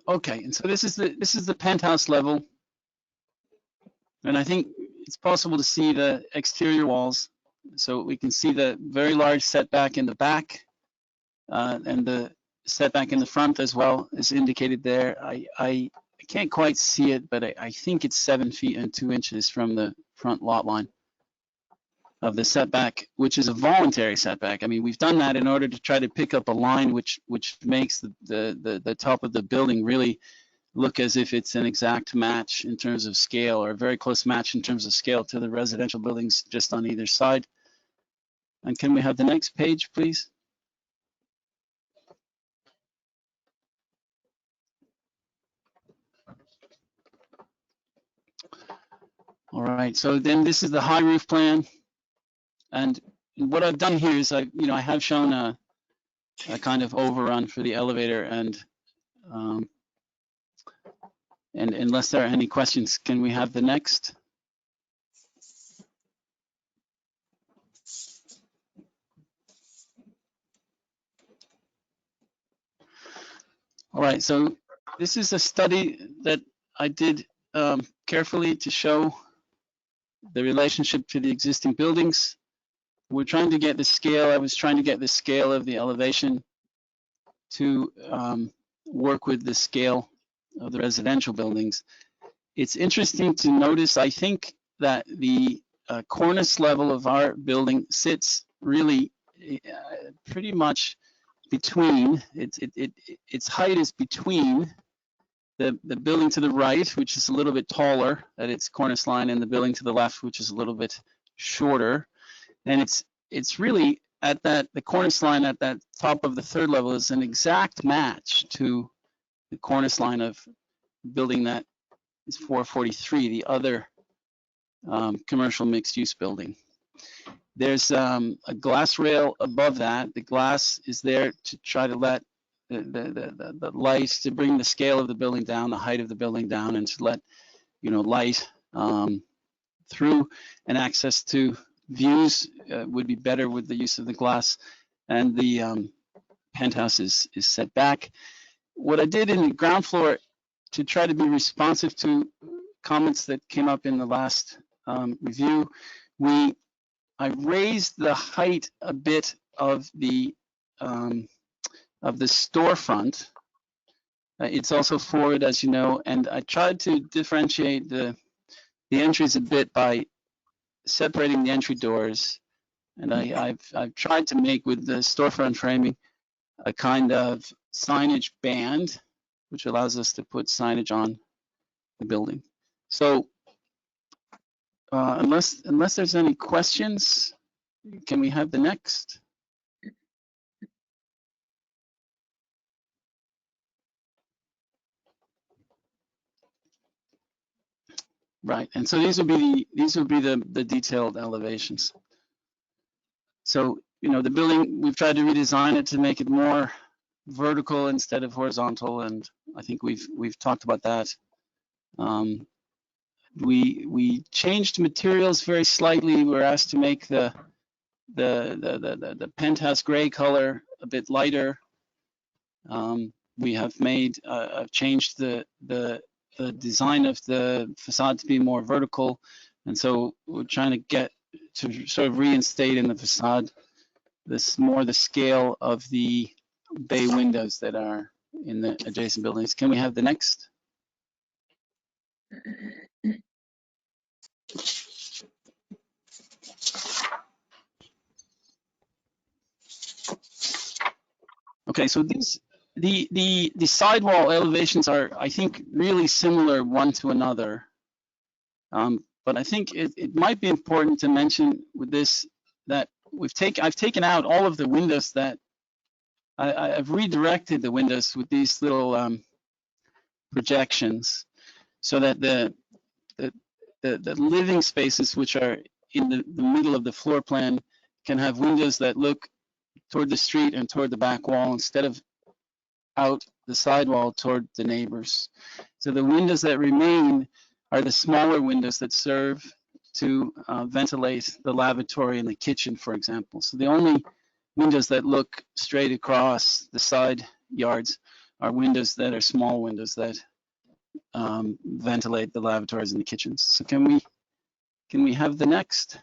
Okay, and so this is the penthouse level, and I think it's possible to see the exterior walls. So we can see the very large setback in the back and the setback in the front as well is indicated there. I can't quite see it, but I think it's 7 feet and 2 inches from the front lot line of the setback, which is a voluntary setback. I mean, we've done that in order to try to pick up a line which makes the top of the building really look as if it's an exact match in terms of scale, or a very close match in terms of scale to the residential buildings just on either side. And can we have the next page, please? All right, so then this is the high roof plan. And what I've done here is I have shown a kind of overrun for the elevator, and unless there are any questions, can we have the next? All right, so this is a study that I did carefully to show the relationship to the existing buildings. We're trying to get the scale. I was trying to get the scale of the elevation to work with the scale of the residential buildings. It's interesting to notice, I think, that the cornice level of our building sits really pretty much between, its height is between the building to the right, which is a little bit taller at its cornice line, and the building to the left, which is a little bit shorter. And it's really at the cornice line at that top of the third level is an exact match to the cornice line of building that is 443, the other commercial mixed use building. There's a glass rail above that. The glass is there to try to let the light, to bring the scale of the building down, the height of the building down, and to let light through, and access to views would be better with the use of the glass. And the penthouse is set back. What I did in the ground floor to try to be responsive to comments that came up in the last review, I raised the height a bit of the storefront. It's also forward, as you know, and I tried to differentiate the entries a bit by separating the entry doors. And I've tried to make with the storefront framing a kind of signage band, which allows us to put signage on the building. So unless there's any questions, can we have the next? Right, and so these will be the detailed elevations. So the building, we've tried to redesign it to make it more vertical instead of horizontal, and I think we've talked about that. We changed materials very slightly. We're asked to make the penthouse gray color a bit lighter. We have changed the design of the facade to be more vertical, and so we're trying to get to sort of reinstate in the facade the scale of the bay windows that are in the adjacent buildings. Can we have the next? Okay, so the sidewall elevations are, I think, really similar one to another. But I think it might be important to mention with this that I've taken out all of the windows that I've redirected the windows with these little projections, so that the living spaces, which are in the middle of the floor plan, can have windows that look toward the street and toward the back wall instead of out the sidewall toward the neighbors. So the windows that remain are the smaller windows that serve to ventilate the lavatory and the kitchen, for example. So the only windows that look straight across the side yards are windows that are small windows that ventilate the lavatories and the kitchens. So can we Can we have the next?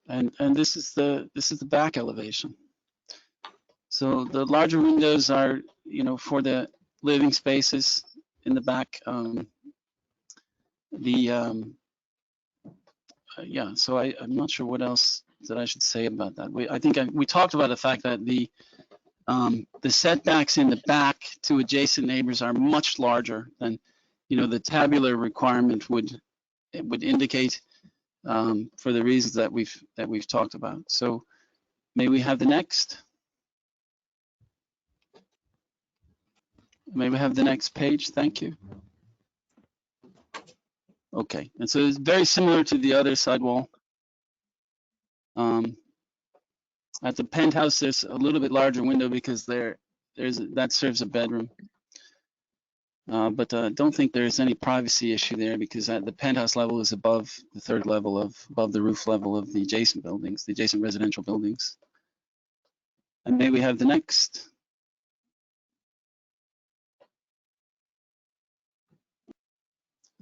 And this is the back elevation. So the larger windows are, you know, for the living spaces in the back. Yeah, so I'm not sure what else that I should say about that. I think we talked about the fact that the setbacks in the back to adjacent neighbors are much larger than, you know, the tabular requirement would indicate, for the reasons that we've talked about. So may we have the next? May we have the next page? Thank you. Okay, and so it's very similar to the other sidewall. At the penthouse, there's a little bit larger window because that serves a bedroom. But don't think there's any privacy issue there because the penthouse level is above the third level above the roof level of the adjacent buildings, the adjacent residential buildings. And may we have the next?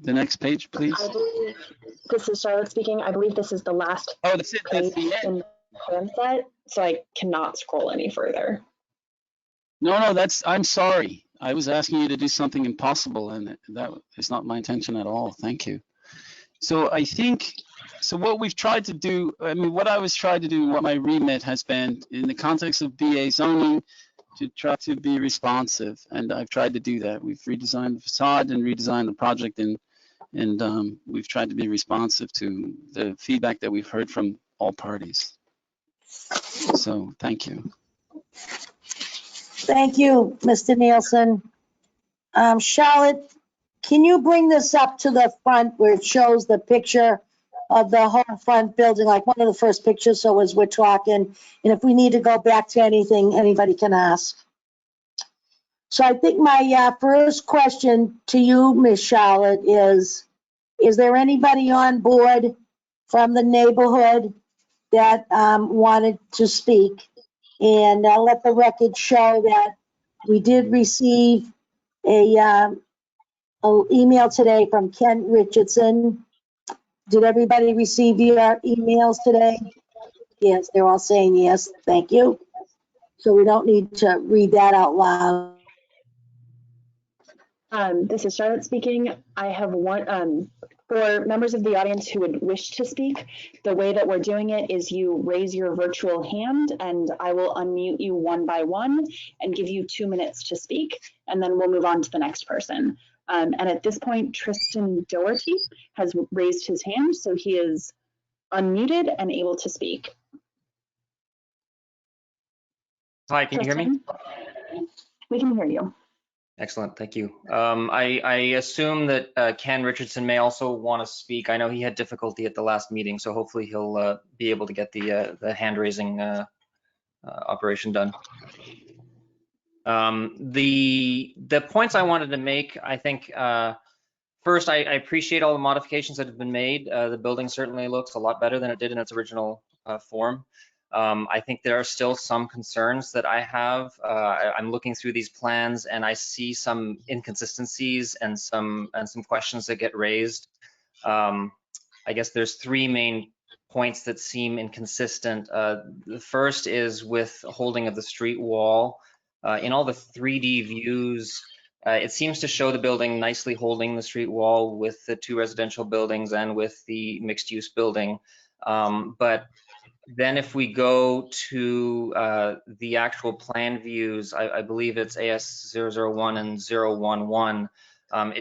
The next page, please. This is Charlotte speaking. I believe this is the last Oh, that's it. That's page the end. in the plan set, so I cannot scroll any further. No, I'm sorry. I was asking you to do something impossible, and that is not my intention at all. Thank you. So I think, so what we've tried to do, I mean, what I was trying to do, what my remit has been in the context of BA zoning, to try to be responsive, and I've tried to do that. We've redesigned the facade and redesigned the project, and we've tried to be responsive to the feedback that we've heard from all parties. So thank you. Thank you, Mr. Nielsen. Charlotte, can you bring this up to the front where it shows the picture of the whole front building, like one of the first pictures, so as we're talking, and if we need to go back to anything, anybody can ask. So I think my first question to you, Ms. Charlotte, is there anybody on board from the neighborhood that wanted to speak? And I'll let the record show that we did receive a email today from Ken Richardson. Did everybody receive your emails today? Yes, they're all saying yes. Thank you. So we don't need to read that out loud. This is Charlotte speaking. I have one, for members of the audience who would wish to speak, the way that we're doing it is you raise your virtual hand and I will unmute you one by one and give you 2 minutes to speak, and then we'll move on to the next person. And at this point, Tristan Doherty has raised his hand, so he is unmuted and able to speak. Hi, can you hear me? We can hear you. Excellent, thank you. I assume that Ken Richardson may also want to speak. I know he had difficulty at the last meeting, so hopefully he'll be able to get the hand raising operation done. The points I wanted to make, I think, first, I appreciate all the modifications that have been made. The building certainly looks a lot better than it did in its original form. I think there are still some concerns that I have. I'm looking through these plans and I see some inconsistencies and some questions that get raised. I guess there's 3 main points that seem inconsistent. The first is with holding of the street wall. In all the 3D views, it seems to show the building nicely holding the street wall with the 2 residential buildings and with the mixed-use building. But then if we go to the actual plan views, I believe it's AS001 and 011,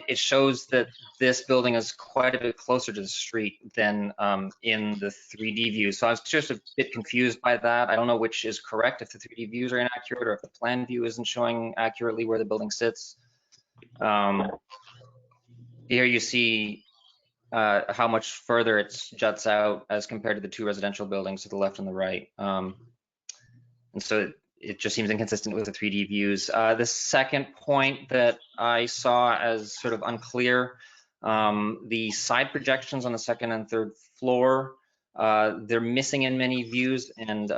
it shows that this building is quite a bit closer to the street than in the 3D view. So I was just a bit confused by that. I don't know which is correct, if the 3D views are inaccurate or if the plan view isn't showing accurately where the building sits. Here you see how much further it juts out as compared to the 2 residential buildings to the left and the right. And so it just seems inconsistent with the 3D views. The second point that I saw as sort of unclear, the side projections on the 2nd and 3rd floor They're missing in many views, and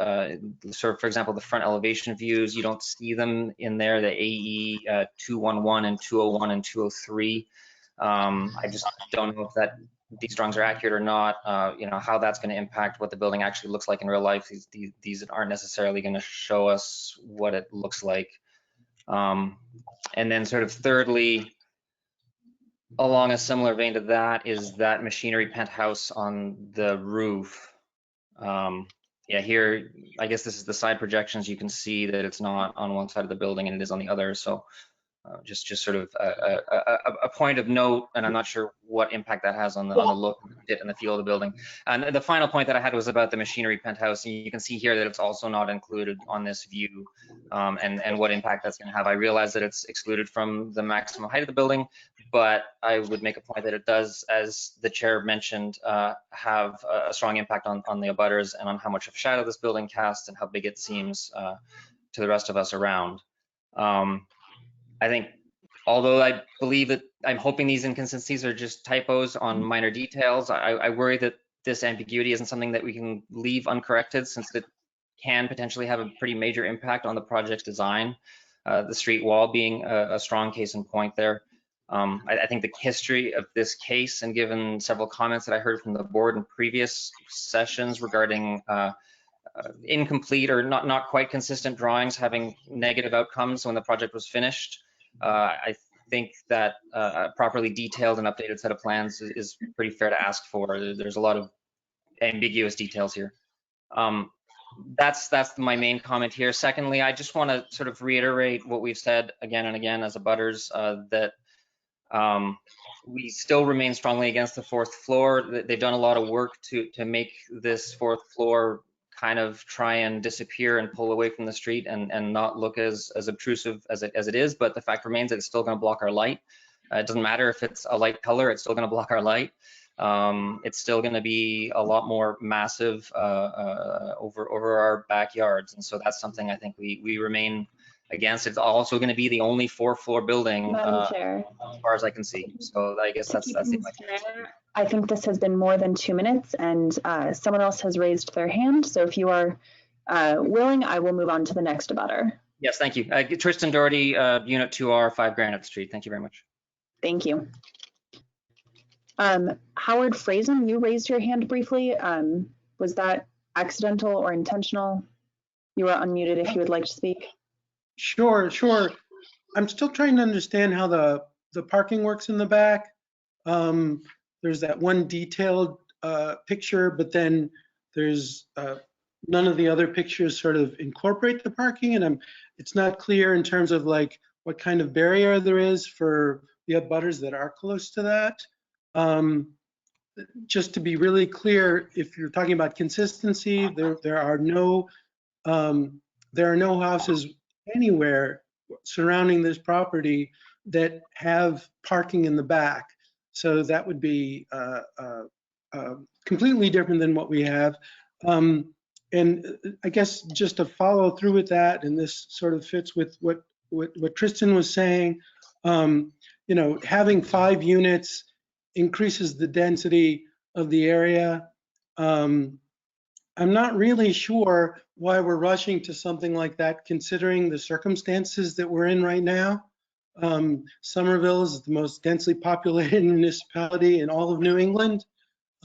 sort of, for example, the front elevation views, you don't see them in there, the AE 211 and 201 and 203. I just don't know if these drawings are accurate or not, how that's going to impact what the building actually looks like in real life. These aren't necessarily going to show us what it looks like. And then sort of thirdly, along a similar vein to that, is that machinery penthouse on the roof. Yeah, here, I guess this is the side projections. You can see that it's not on one side of the building and it is on the other. So just sort of a point of note, and I'm not sure what impact that has on the look and the feel of the building. And the final point that I had was about the machinery penthouse, and you can see here that it's also not included on this view, and what impact that's going to have. I realize that it's excluded from the maximum height of the building, but I would make a point that it does, as the chair mentioned, have a strong impact on the abutters and on how much of shadow this building casts and how big it seems to the rest of us around. I think, although I believe that, I'm hoping these inconsistencies are just typos on minor details, I worry that this ambiguity isn't something that we can leave uncorrected, since it can potentially have a pretty major impact on the project's design, the street wall being a strong case in point there. I think the history of this case, and given several comments that I heard from the board in previous sessions regarding incomplete or not quite consistent drawings having negative outcomes when the project was finished, I think that a properly detailed and updated set of plans is pretty fair to ask for. There's a lot of ambiguous details here. That's my main comment here. Secondly, I just want to sort of reiterate what we've said again and again as abutters, that we still remain strongly against the fourth floor. They've done a lot of work to make this fourth floor kind of try and disappear and pull away from the street and not look as obtrusive as it is, but the fact remains that it's still going to block our light. It doesn't matter if it's a light color, it's still going to block our light. It's still going to be a lot more massive over our backyards, and so that's something I think we remain against. It's also going to be the only fourth-floor building as far as I can see. So I guess that's the I think this has been more than 2 minutes, and someone else has raised their hand. So if you are willing, I will move on to the next abutter. Yes, thank you. Tristan Doherty, Unit 2R, 5 Granite Street. Thank you very much. Thank you. Howard Frazen, you raised your hand briefly. Was that accidental or intentional? You are unmuted if you would like to speak. Sure. I'm still trying to understand how the parking works in the back. There's that one detailed picture, but then there's none of the other pictures sort of incorporate the parking, and it's not clear in terms of like what kind of barrier there is for the abutters that are close to that. Just to be really clear, if you're talking about consistency, there are no houses anywhere surrounding this property that have parking in the back. So that would be completely different than what we have. And I guess just to follow through with that, and this sort of fits with what Tristan was saying, having 5 units increases the density of the area. I'm not really sure why we're rushing to something like that, considering the circumstances that we're in right now. Somerville is the most densely populated municipality in all of New England.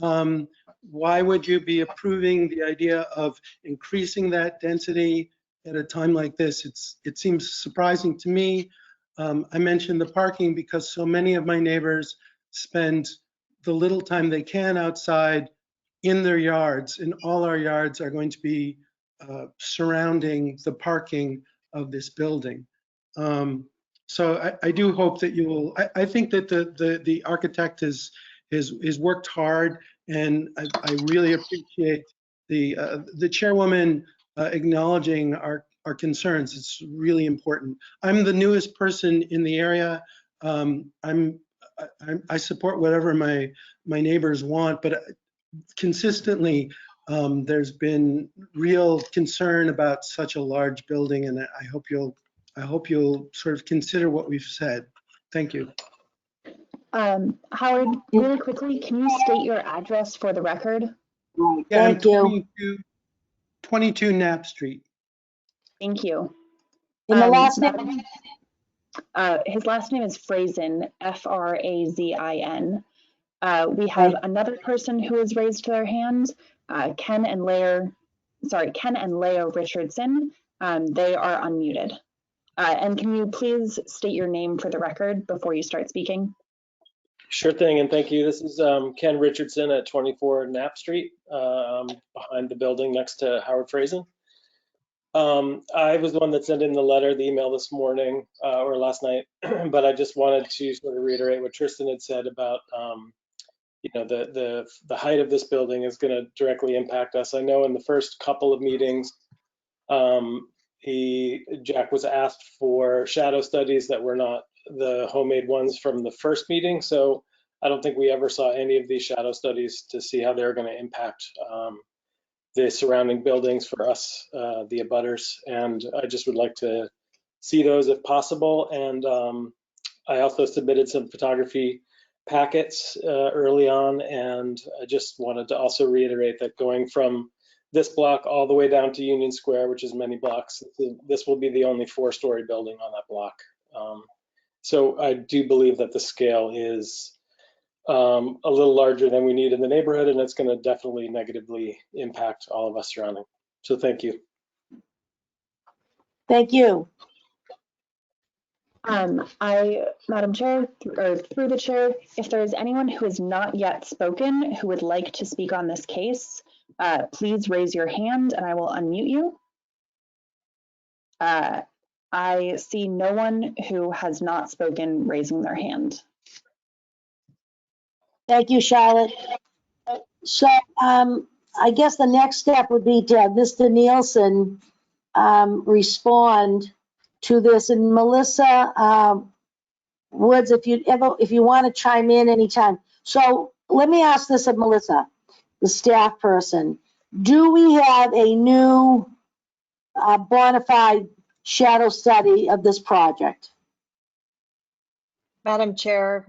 Why would you be approving the idea of increasing that density at a time like this? It seems surprising to me. I mentioned the parking because so many of my neighbors spend the little time they can outside in their yards, and all our yards are going to be surrounding the parking of this building. So I do hope that you will. I think that the architect has worked hard, and I really appreciate the chairwoman acknowledging our concerns. It's really important. I'm the newest person in the area. I support whatever my neighbors want, but consistently there's been real concern about such a large building, and I hope you'll sort of consider what we've said. Thank you. Howard, really quickly, can you state your address for the record? Right, Yeah, I'm thank you. 22 Knapp Street. Thank you. And the Um, last Madam- name, His last name is Frazin, Frazin. We have Okay. another person who has raised their hand, Ken and Leah Richardson. They are unmuted. And can you please state your name for the record before you start speaking? Sure thing, and thank you. This is Ken Richardson at 24 Knapp Street, behind the building next to Howard Frazin. I was the one that sent in the email this morning or last night, but I just wanted to sort of reiterate what Tristan had said about, you know, the height of this building is going to directly impact us. I know in the first couple of meetings, Jack was asked for shadow studies that were not the homemade ones from the first meeting. So I don't think we ever saw any of these shadow studies to see how they're going to impact the surrounding buildings for us, the abutters. And I just would like to see those if possible. And I also submitted some photography packets early on. And I just wanted to also reiterate that going from this block all the way down to Union Square, which is many blocks, this will be the only 4-story building on that block. So I do believe that the scale is a little larger than we need in the neighborhood, and it's going to definitely negatively impact all of us surrounding. So thank you. thank you. Madam Chair, or through the chair, if there is anyone who has not yet spoken who would like to speak on this case, please raise your hand and I will unmute you. I see no one who has not spoken raising their hand. Thank you, Charlotte. So, I guess the next step would be to have Mr. Nielsen, respond to this. And Melissa, Woods, if you want to chime in anytime. So let me ask this of Melissa, the staff person. Do we have a new, bona fide shadow study of this project? Madam Chair,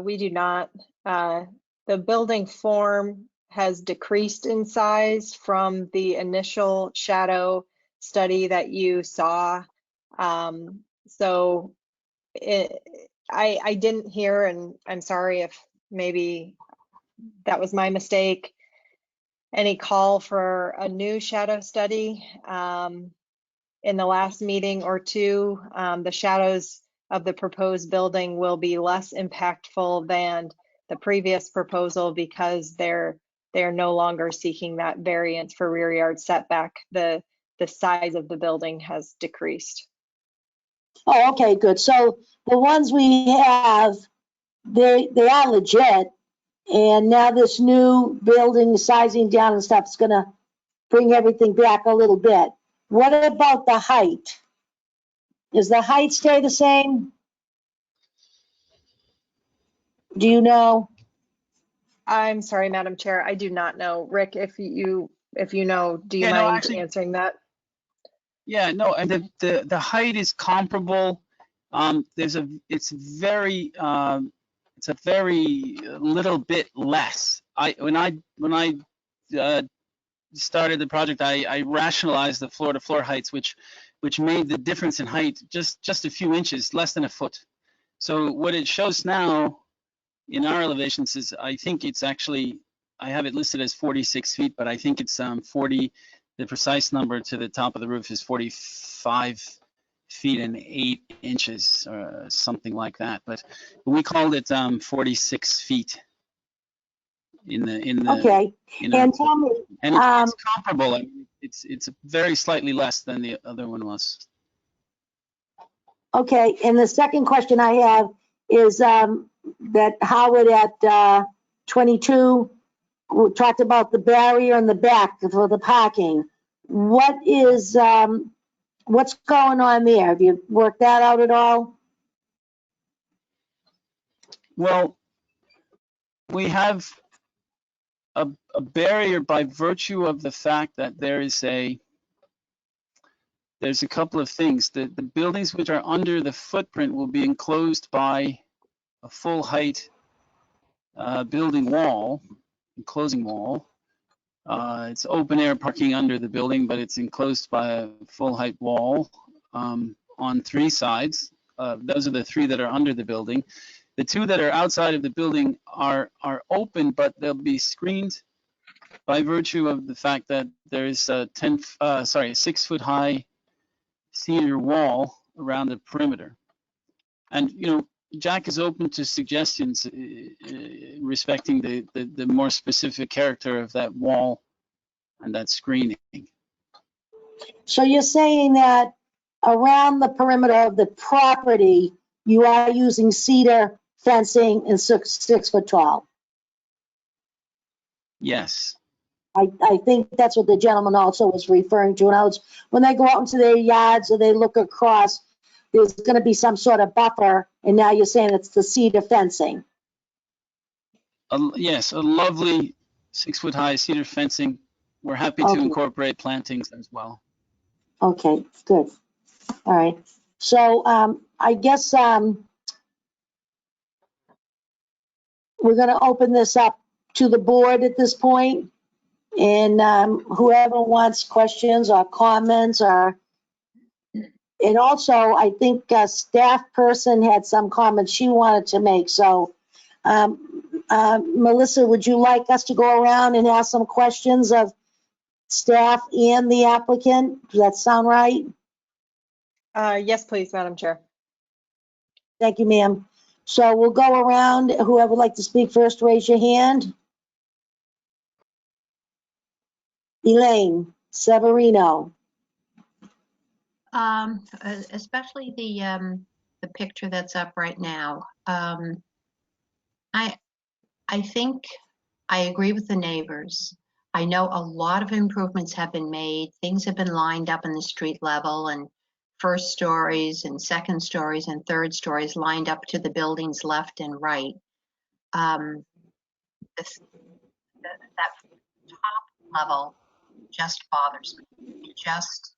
we do not. The building form has decreased in size from the initial shadow study that you saw. So I didn't hear, and I'm sorry if maybe that was my mistake, any call for a new shadow study. In the last meeting or two, the shadows of the proposed building will be less impactful than the previous proposal because they're no longer seeking that variance for rear yard setback. The size of the building has decreased. Oh, okay, good. So the ones we have, they are legit. And now this new building sizing down and stuff is gonna bring everything back a little bit. What about the height? Does the height stay the same? Do you know? I'm sorry, Madam Chair, I do not know. Rick, if you know, do you Yeah, no, mind actually- answering that? Yeah, no, and the height is comparable. It's a very little bit less. When I started the project, I rationalized the floor to floor heights, which made the difference in height just a few inches, less than a foot. So what it shows now in our elevations is, I think it's actually, I have it listed as 46 feet, but I think it's 40. The precise number to the top of the roof is 45 feet and 8 inches, or something like that. But we called it 46 feet in the Okay, in our, and tell me, and it's comparable. I mean, it's very slightly less than the other one was. okay, and the second question I have is that Howard at 22 talked about the barrier in the back for the parking. What is, what's going on there? Have you worked that out at all? Well, we have a barrier by virtue of the fact that there's a couple of things. The buildings which are under the footprint will be enclosed by a full height building wall, enclosing wall. It's open air parking under the building, but it's enclosed by a full height wall on 3 sides. Those are the 3 that are under the building. The 2 that are outside of the building are open, but they'll be screened by virtue of the fact that there's a 6-foot high cedar wall around the perimeter. And, you know, Jack is open to suggestions respecting the more specific character of that wall and that screening. So you're saying that around the perimeter of the property, you are using cedar fencing and 6 foot tall? Yes. I think that's what the gentleman also was referring to. And when they go out into their yards or they look across, there's going to be some sort of buffer. And now you're saying it's the cedar fencing. Yes, a lovely 6-foot high cedar fencing. We're happy to incorporate plantings as well. Okay, good. All right. So I guess we're going to open this up to the board at this point. And whoever wants questions or comments and also I think a staff person had some comments she wanted to make. So Melissa, would you like us to go around and ask some questions of staff and the applicant? Does that sound right? Yes, please, Madam Chair. Thank you, ma'am. So we'll go around. Whoever would like to speak first, raise your hand. Elaine Severino. Especially the picture that's up right now. I think I agree with the neighbors. I know a lot of improvements have been made. Things have been lined up in the street level, and first stories and second stories and third stories lined up to the buildings left and right. That top level just bothers me. It just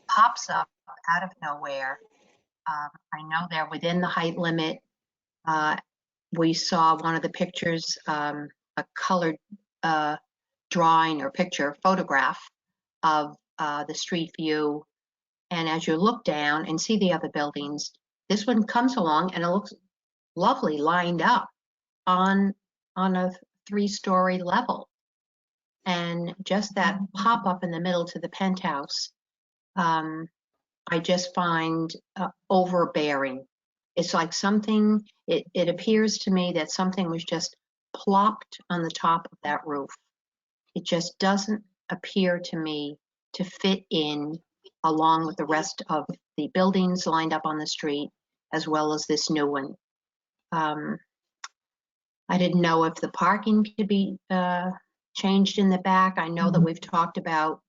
pops up out of nowhere. I know they're within the height limit. We saw one of the pictures, a colored drawing or picture photograph of the street view. And as you look down and see the other buildings, this one comes along and it looks lovely lined up on a 3-story level. And just that pop up in the middle to the penthouse, I just find overbearing. It's like something, it appears to me that something was just plopped on the top of that roof. It just doesn't appear to me to fit in along with the rest of the buildings lined up on the street, as well as this new one. I didn't know if the parking could be changed in the back. I know that we've talked about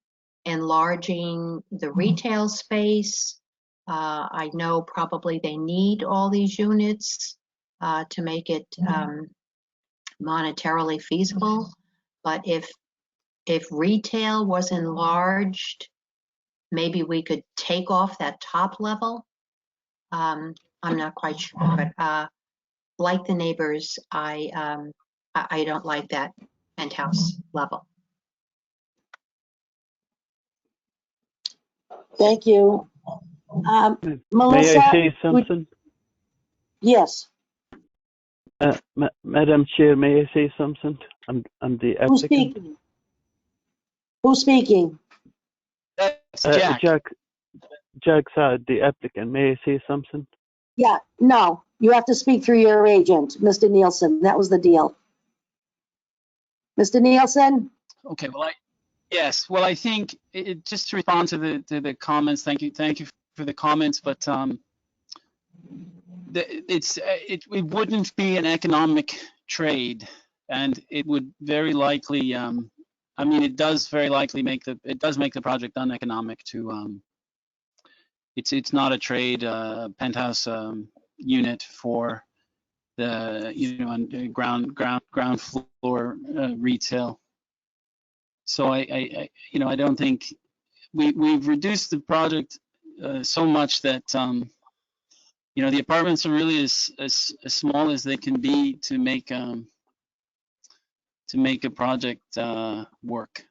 enlarging the retail space. I know probably they need all these units to make it monetarily feasible. But if retail was enlarged, maybe we could take off that top level. I'm not quite sure, but like the neighbors, I don't like that penthouse level. Thank you. Melissa? May I say something? Yes. Madam Chair, may I say something? I'm the applicant. Who's speaking? Who's speaking? Jack. Jack Saad, the applicant. May I say something? Yeah, no, you have to speak through your agent, Mr. Nielsen. That was the deal. Mr. Nielsen? Okay, well, I think just to respond to the comments, thank you for the comments, but it wouldn't be an economic trade, and it would very likely, I mean, it does very likely make the project uneconomic to, it's not a trade penthouse unit for the ground floor retail. So I don't think we've reduced the project so much that the apartments are really as small as they can be to make a project work.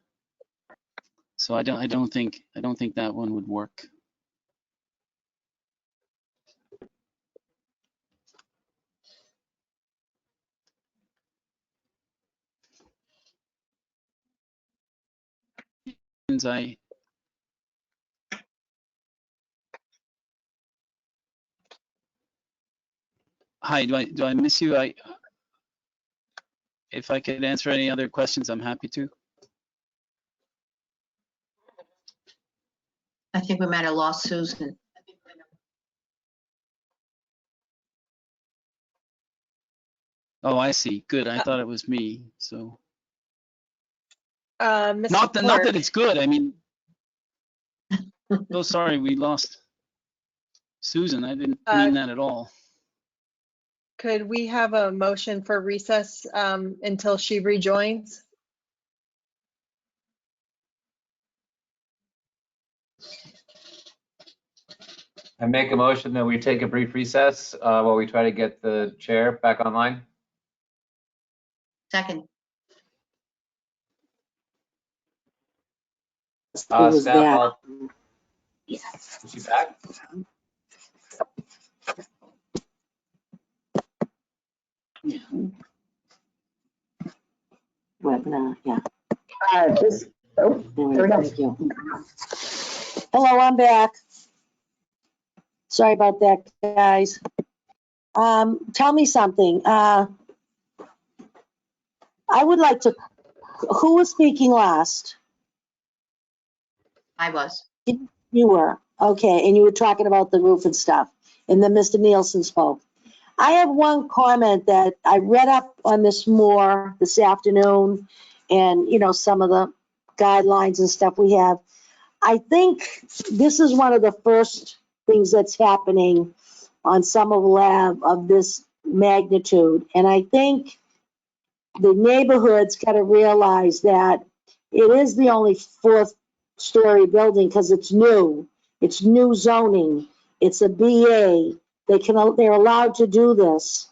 So I don't think that one would work. I Hi, do I miss you? If I could answer any other questions, I'm happy to. I think we might have lost Susan. Oh, I see. Good. I thought it was me. So Mr. not Clerk, that it's good. I mean, so sorry we lost Susan. I didn't mean that at all. could we have a motion for recess until she rejoins? I make a motion that we take a brief recess while we try to get the chair back online. Second. Who was Staff, that? is she back? Webinar, yeah. There we go. Thank you. Hello, I'm back. Sorry about that, guys. Tell me something. I would like to, who was speaking last? I was. You were, okay, and you were talking about the roof and stuff, and then Mr. Nielsen spoke. I have one comment that I read up on this more this afternoon, and, you know, some of the guidelines and stuff we have. I think this is one of the first things that's happening on Summer Lab of this magnitude, and I think the neighborhood's got to realize that it is the only fourth-story building because it's new. It's new zoning. It's a BA. They're allowed to do this.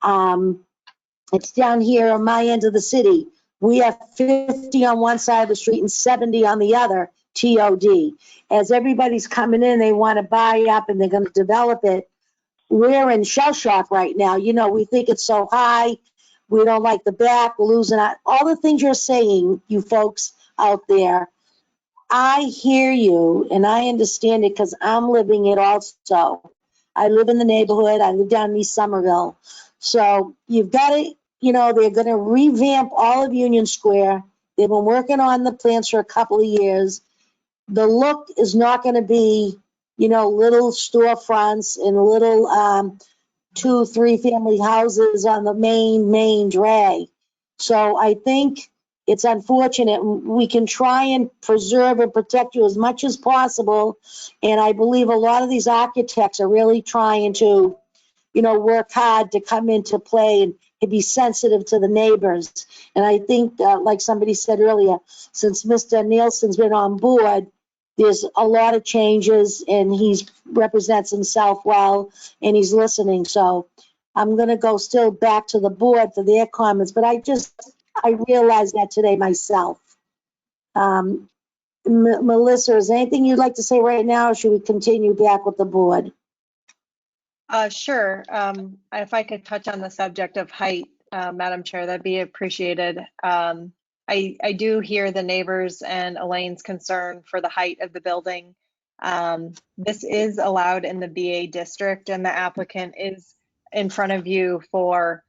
It's down here on my end of the city. We have 50 on one side of the street and 70 on the other, TOD. As everybody's coming in, they want to buy up and they're going to develop it. We're in shell shock right now. You know, we think it's so high. We don't like the back. We're losing out. All the things you're saying, you folks out there, I hear you and I understand it because I'm living it also. I live in the neighborhood. I live down in East Somerville. So you've got to, you know, they're going to revamp all of Union Square. They've been working on the plans for a couple of years. The look is not going to be, you know, little storefronts and little 2-3 family houses on the main drag. So I think it's unfortunate. We can try and preserve and protect you as much as possible. And I believe a lot of these architects are really trying to, you know, work hard to come into play and be sensitive to the neighbors. And I think, like somebody said earlier, since Mr. Nielsen's been on board, there's a lot of changes and he represents himself well and he's listening. So I'm going to go still back to the board for their comments, but I realized that today myself. Melissa, is there anything you'd like to say right now, or should we continue back with the board? Sure. If I could touch on the subject of height, Madam Chair, that'd be appreciated. I do hear the neighbors and Elaine's concern for the height of the building. This is allowed in the BA district and the applicant is in front of you for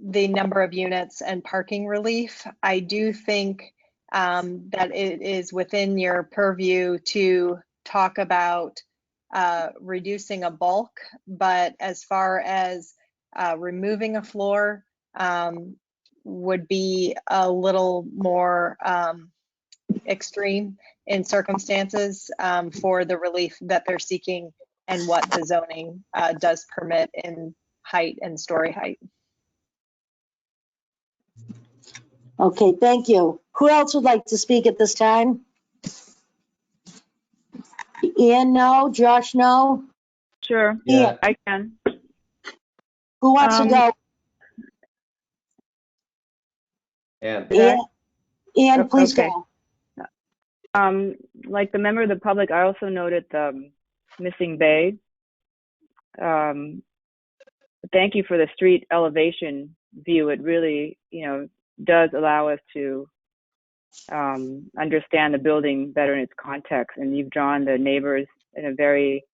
the number of units and parking relief. I do think that it is within your purview to talk about reducing a bulk, but as far as removing a floor would be a little more extreme in circumstances for the relief that they're seeking and what the zoning does permit in height and story height. Okay, thank you. Who else would like to speak at this time? Ian, no? Josh, no? Sure. Yeah. I can. Who wants to go? And Ian? Ann, please Okay. go. Like the member of the public, I also noted the missing bay. Thank you for the street elevation view. It really, does allow us to understand the building better in its context. And you've drawn the neighbors in a very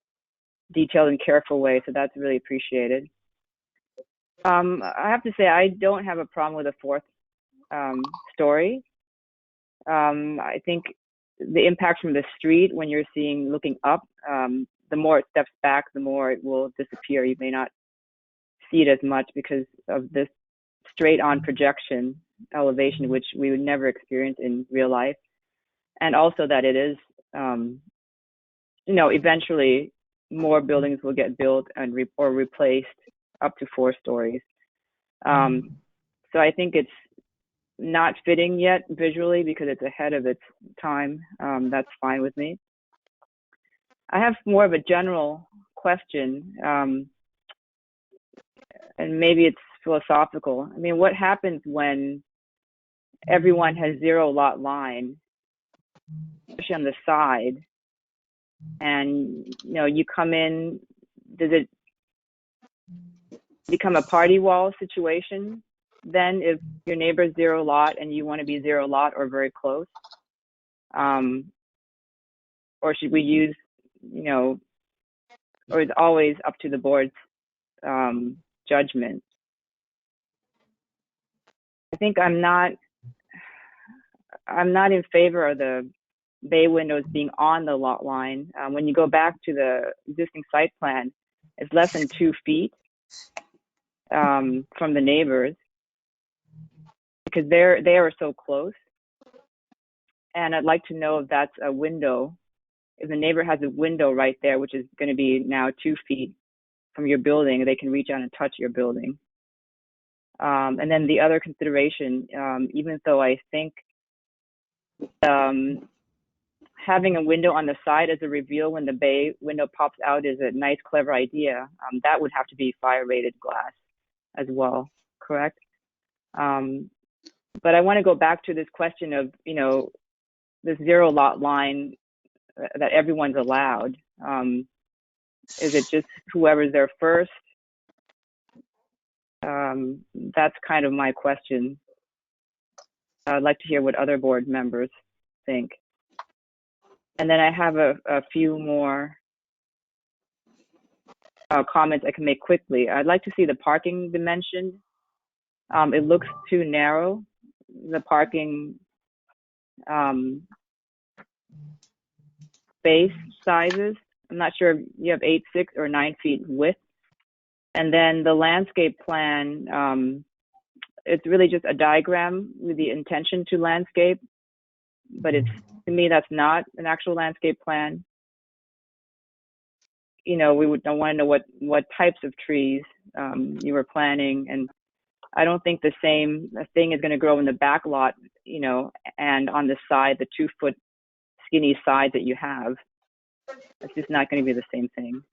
detailed and careful way, so that's really appreciated. I have to say, I don't have a problem with a fourth story. I think the impact from the street when you're looking up, the more it steps back, the more it will disappear. You may not see it as much because of this straight on projection elevation, which we would never experience in real life. And also that it is, eventually more buildings will get built and or replaced up to 4 stories. So I think it's not fitting yet visually because it's ahead of its time. That's fine with me. I have more of a general question, and maybe it's philosophical. I mean, what happens when everyone has 0 lot line, especially on the side, and you come in? Does it become a party wall situation then if your neighbor's 0 lot and you want to be 0 lot or very close? Or should we use, or it's always up to the board's judgment? I think I'm not in favor of the bay windows being on the lot line. When you go back to the existing site plan, it's less than 2 feet from the neighbors because they are so close. And I'd like to know if that's a window, if the neighbor has a window right there, which is going to be now 2 feet from your building, they can reach out and touch your building. And then the other consideration, even though I think having a window on the side as a reveal when the bay window pops out is a nice, clever idea, that would have to be fire-rated glass as well, correct? But I want to go back to this question of, this 0 lot line that everyone's allowed. Is it just whoever's there first? That's kind of my question. I'd like to hear what other board members think. And then I have a few more comments I can make quickly. I'd like to see the parking dimension. It looks too narrow, the parking space sizes. I'm not sure if you have 8, 6, or 9 feet width. And then the landscape plan, it's really just a diagram with the intention to landscape, but to me, that's not an actual landscape plan. We would want to know what types of trees you were planning, and I don't think the same thing is going to grow in the back lot, and on the side, the 2-foot skinny side that you have. It's just not going to be the same thing.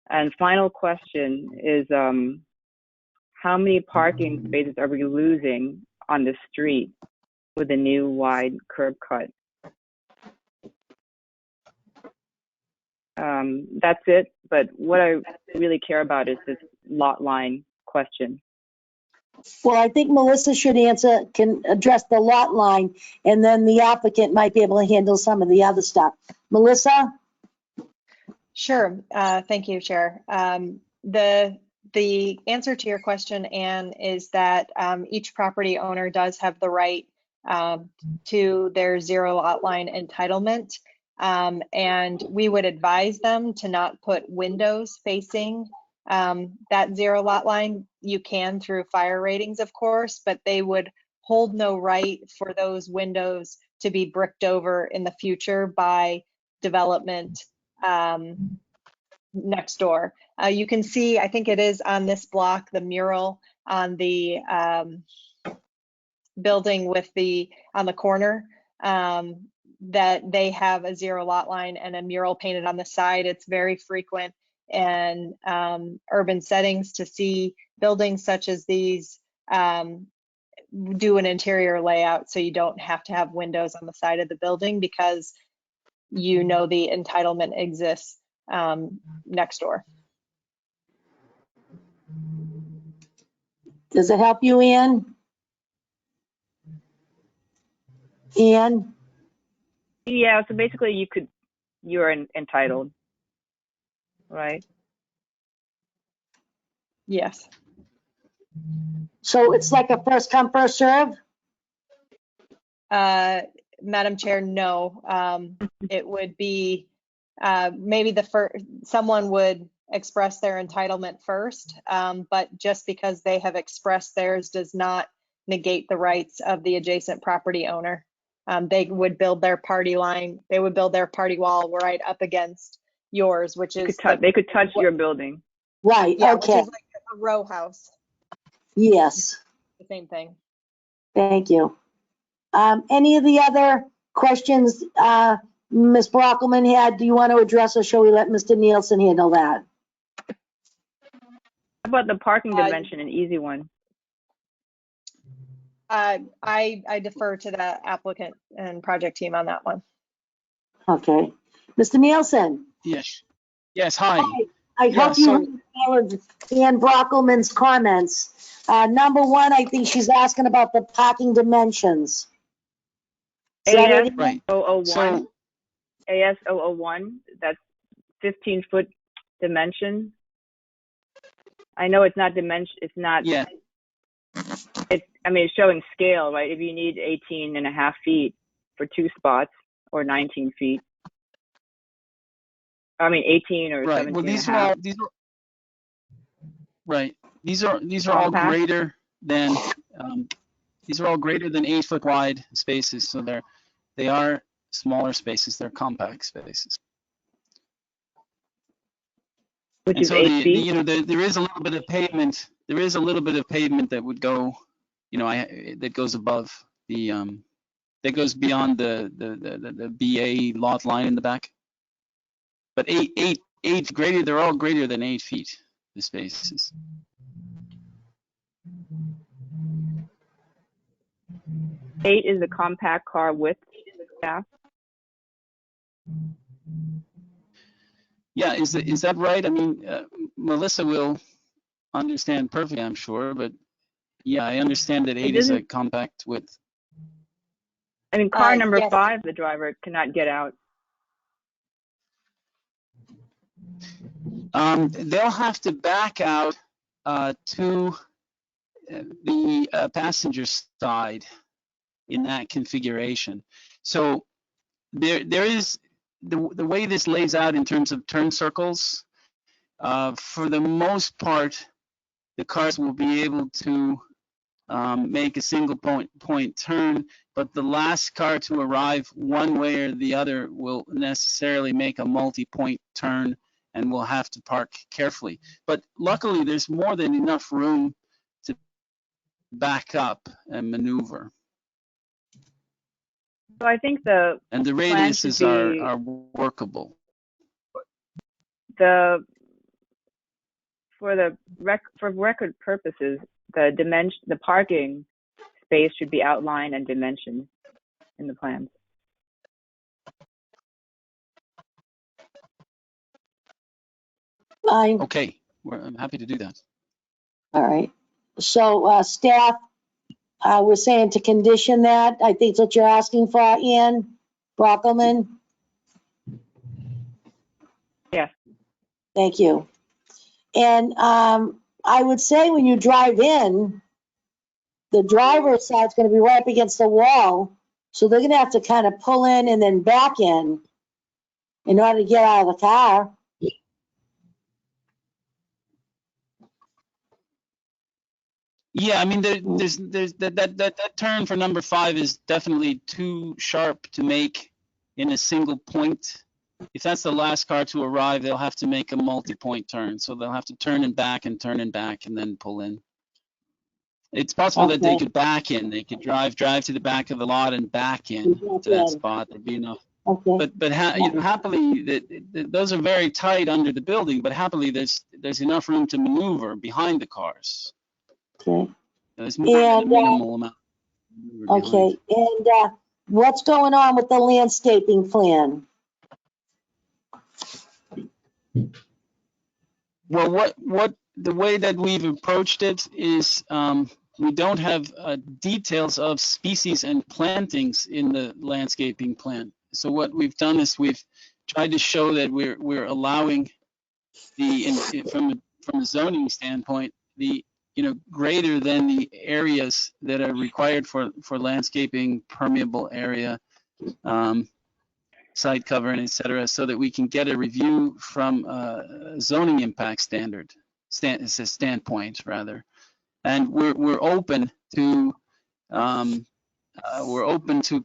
And final question is, how many parking spaces are we losing on the street with a new wide curb cut? That's it, but what I really care about is this lot line question. Well, I think Melissa can address the lot line, and then the applicant might be able to handle some of the other stuff. Melissa? Sure. Thank you, Chair. The answer to your question, Anne, is that each property owner does have the right to their 0 lot line entitlement. And we would advise them to not put windows facing that 0 lot line. You can through fire ratings, of course, but they would hold no right for those windows to be bricked over in the future by development next door. You can see, I think it is on this block, the mural on the building on the corner, that they have a 0 lot line and a mural painted on the side. It's very frequent in urban settings to see buildings such as these do an interior layout so you don't have to have windows on the side of the building because you know the entitlement exists next door. Does it help you, Ann? Ann? Yeah, so basically you're entitled, right? Yes. So it's like a first come, first serve? Madam Chair, no. It would be maybe someone would express their entitlement first, but just because they have expressed theirs does not negate the rights of the adjacent property owner. They would build their party line, they would build their party wall right up against yours, which is They could touch your building. Right, yeah, which okay, is like a row house, yes, the same thing. thank you. Any of the other questions Ms. Brockelman had, do you want to address, or shall we let Mr. Nielsen handle that? How about the parking dimension, an easy one? I defer to the applicant and project team on that one. Okay. Mr. Nielsen? Yes. Yes, hi. I Yeah, hope you so- heard all of Ann Brockelman's comments. Number one, I think she's asking about the parking dimensions. Is that it? Right. AS001, So, AS001, that's 15-foot dimension. I know it's not dimension, it's not, yeah, I mean, it's showing scale, right? If you need 18.5 feet for 2 spots or 19 feet. I mean, 18 or right. 17 Well, and a half. right. These are all Compact. greater than 8 foot wide spaces. So they are smaller spaces. They're compact spaces. Which And is so 8 feet? there is a little bit of pavement. There is a little bit of pavement that would go, that goes above that goes beyond the BA lot line in the back. But eight greater. They're all greater than 8 feet. The spaces. 8 is the compact car width. Yeah. Yeah, is that right? I mean, Melissa will understand perfectly, I'm sure, but yeah, I understand that 8 is a compact width. I mean, car number yes. 5, the driver cannot get out. They'll have to back out to the passenger side in that configuration. So there is the way this lays out in terms of turn circles. For the most part, the cars will be able to make a single point turn, but the last car to arrive one way or the other will necessarily make a multi-point turn and will have to park carefully. But luckily, there's more than enough room to back up and maneuver. So I think the And the plan should radiuses be are workable. for record purposes, the parking space should be outlined and dimensioned in the plans. Fine, Okay, I'm happy to do that. all right. So, staff, we're saying to condition that, I think that's what you're asking for, Ann Brockelman? Yes. Thank you. And I would say when you drive in, the driver's side's gonna be right up against the wall, so they're gonna have to kind of pull in and then back in order to get out of the car. Yeah, I mean, there's that turn for number 5 is definitely too sharp to make in a single point. If that's the last car to arrive, they'll have to make a multi-point turn. So they'll have to turn and back and then pull in. It's possible that they Okay. could back in. They could drive to the back of the lot and back in Back to that in. spot. There'd be enough. Okay, But happily, those are very tight under the building. But happily, there's enough room to maneuver behind the cars. okay. There's more than a And, minimal amount We're behind. Okay, and what's going on with the landscaping plan? Well, the way that we've approached it is we don't have details of species and plantings in the landscaping plan. So what we've done is we've tried to show that we're allowing from a zoning standpoint, greater than the areas that are required for landscaping, permeable area, site cover, and et cetera, so that we can get a review from a zoning impact standpoint rather. And we're open to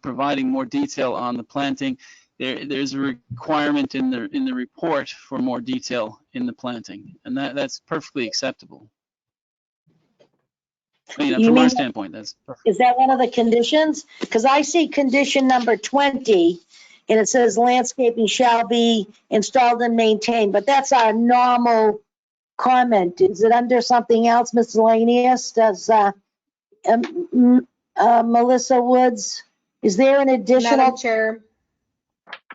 providing more detail on the planting. There's a requirement in the report for more detail in the planting, and that's perfectly acceptable. From our standpoint, that's perfect. Is that one of the conditions? Because I see condition number 20, and it says landscaping shall be installed and maintained, but that's our normal comment. Is it under something else, miscellaneous? Does Melissa Woods, is there an additional? Madam Chair,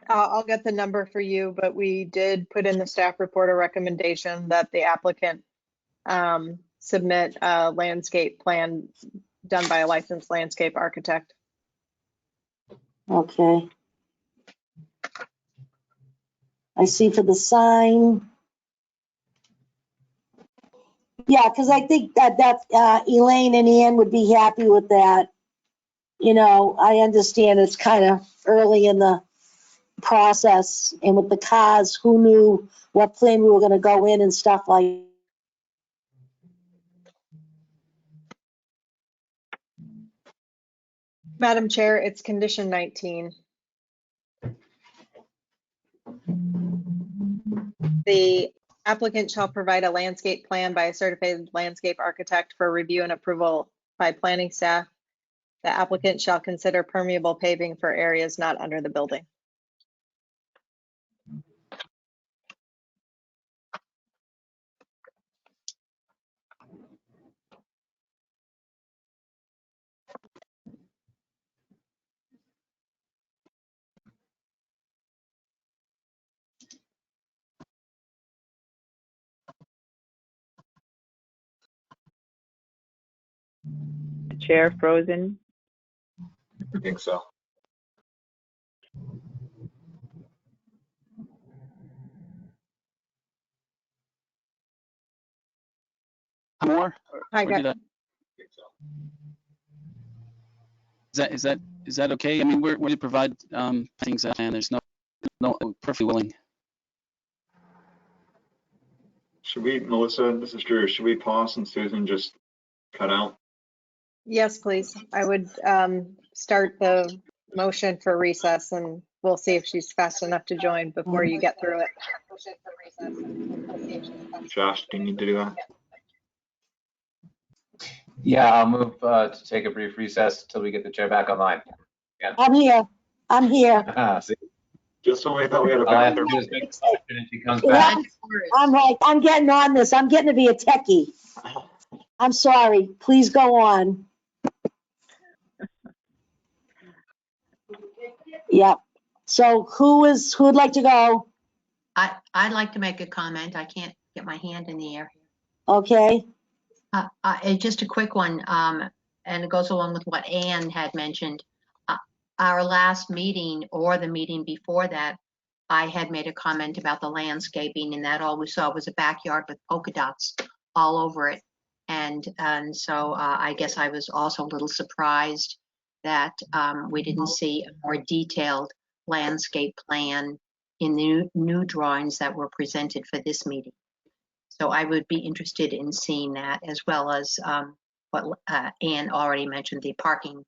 I'll get the number for you, but we did put in the staff report a recommendation that the applicant submit a landscape plan done by a licensed landscape architect. Okay. I see for the sign. Yeah, because I think that Elaine and Ann would be happy with that. I understand it's kind of early in the process, and with the cars, who knew what plan we were going to go in and stuff like. Madam Chair, it's condition 19. The applicant shall provide a landscape plan by a certified landscape architect for review and approval by planning staff. The applicant shall consider permeable paving for areas not under the building. The chair frozen. I think so. More? I got. Is that okay? I mean, we provide things and there's no perfectly willing. Should we, Melissa, this is Drew, should we pause and Susan just cut out? Yes, please. I would start the motion for recess and we'll see if she's fast enough to join before you get through it. Josh, do you need to do that? Yeah, I'll move to take a brief recess until we get the chair back online. Yeah. I'm here. See, Just when we thought we had a all I have to bathroom. do is make a motion and she comes back. I'm getting on this. I'm getting to be a techie. I'm sorry. Please go on. Yep. So who'd like to go? I'd like to make a comment. I can't get my hand in the air. Okay. Just a quick one, and it goes along with what Ann had mentioned. Our last meeting or the meeting before that, I had made a comment about the landscaping, and that all we saw was a backyard with polka dots all over it. And so I guess I was also a little surprised that we didn't see a more detailed landscape plan in the new drawings that were presented for this meeting. So I would be interested in seeing that, as well as what Ann already mentioned, the parking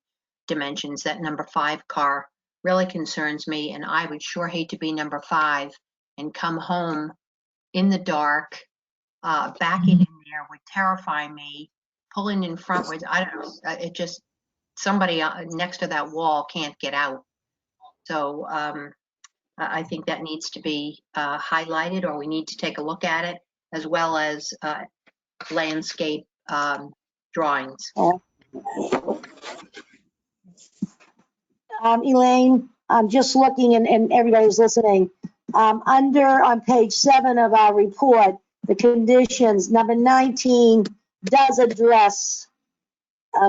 dimensions. That number 5 car really concerns me, and I would sure hate to be number 5 and come home in the dark. Backing in there would terrify me. Pulling in frontwards, I don't know. It just, somebody next to that wall can't get out. So I think that needs to be highlighted, or we need to take a look at it, as well as landscape drawings. Elaine, I'm just looking and everybody's listening. On page 7 of our report, the conditions, number 19 does address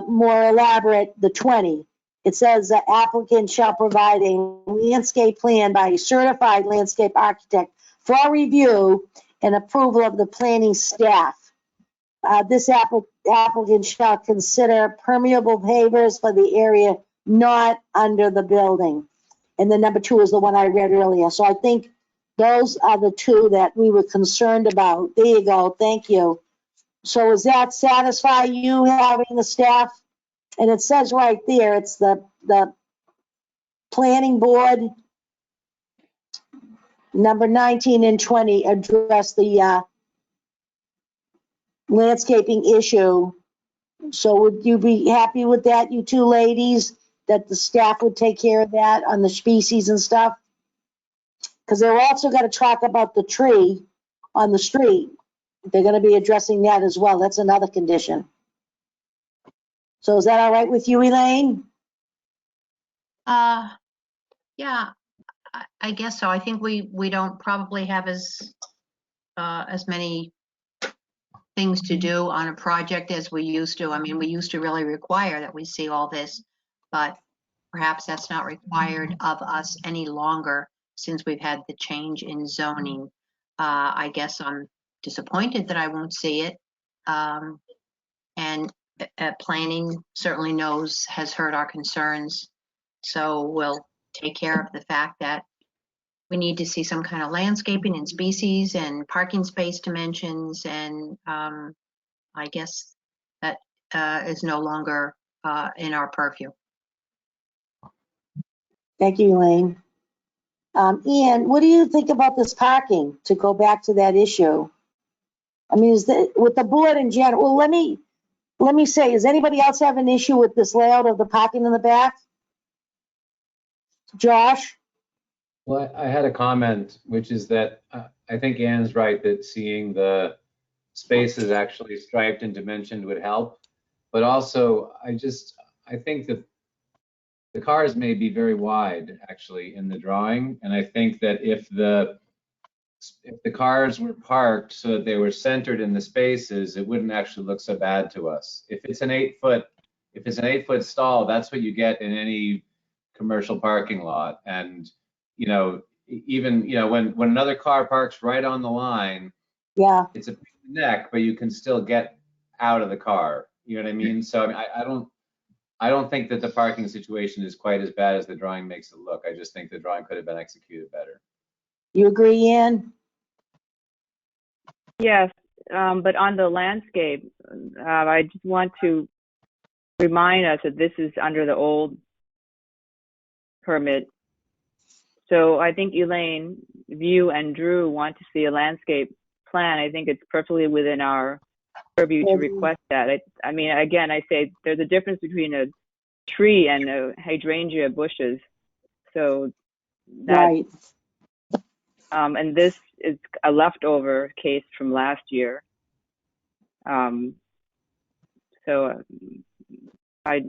more elaborate, the 20. It says the applicant shall provide a landscape plan by a certified landscape architect for review and approval of the planning staff. This applicant shall consider permeable pavers for the area not under the building. And then number 2 is the one I read earlier. So I think those are the 2 that we were concerned about. There you go. Thank you. So does that satisfy you having the staff? And it says right there, it's the planning board, number 19 and 20 address the landscaping issue. So would you be happy with that, you 2 ladies, that the staff would take care of that on the species and stuff? Because they're also got to talk about the tree on the street. They're going to be addressing that as well. That's another condition. So is that all right with you, Elaine? Yeah, I guess so. I think we don't probably have as many things to do on a project as we used to. I mean, we used to really require that we see all this, but perhaps that's not required of us any longer since we've had the change in zoning. I guess I'm disappointed that I won't see it. And planning certainly has heard our concerns. So we'll take care of the fact that we need to see some kind of landscaping and species and parking space dimensions. And I guess that is no longer in our purview. Thank you, Elaine. Ian, what do you think about this parking, to go back to that issue? I mean, with the board in general, well, let me say, does anybody else have an issue with this layout of the parking in the back? Josh? Well, I had a comment, which is that I think Ann's right that seeing the spaces actually striped and dimensioned would help. But also, I think that the cars may be very wide actually in the drawing. And I think that if the cars were parked so that they were centered in the spaces, it wouldn't actually look so bad to us. If it's an 8-foot stall, that's what you get in any commercial parking lot. And even when another car parks right on the line, yeah, it's a neck, but you can still get out of the car. You know what I mean? So I mean, I don't think that the parking situation is quite as bad as the drawing makes it look. I just think the drawing could have been executed better. You agree, Ann? Yes, but on the landscape, I just want to remind us that this is under the old permit. So I think Elaine, if you and Drew want to see a landscape plan, I think it's perfectly within our purview to request that. I mean, again, I say there's a difference between a tree and a hydrangea bushes. So that, right. And this is a leftover case from last year. So I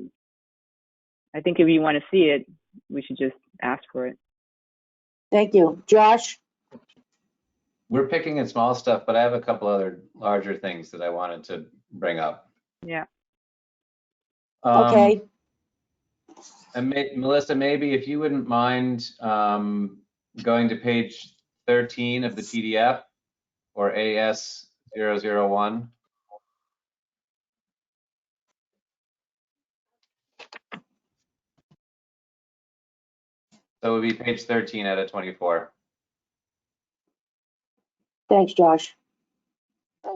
think if you want to see it, we should just ask for it. Thank you. Josh? We're picking at small stuff, but I have a couple other larger things that I wanted to bring up. Yeah. Okay. And Melissa, maybe if you wouldn't mind going to page 13 of the PDF, or AS001. So it would be page 13 out of 24. Thanks, Josh.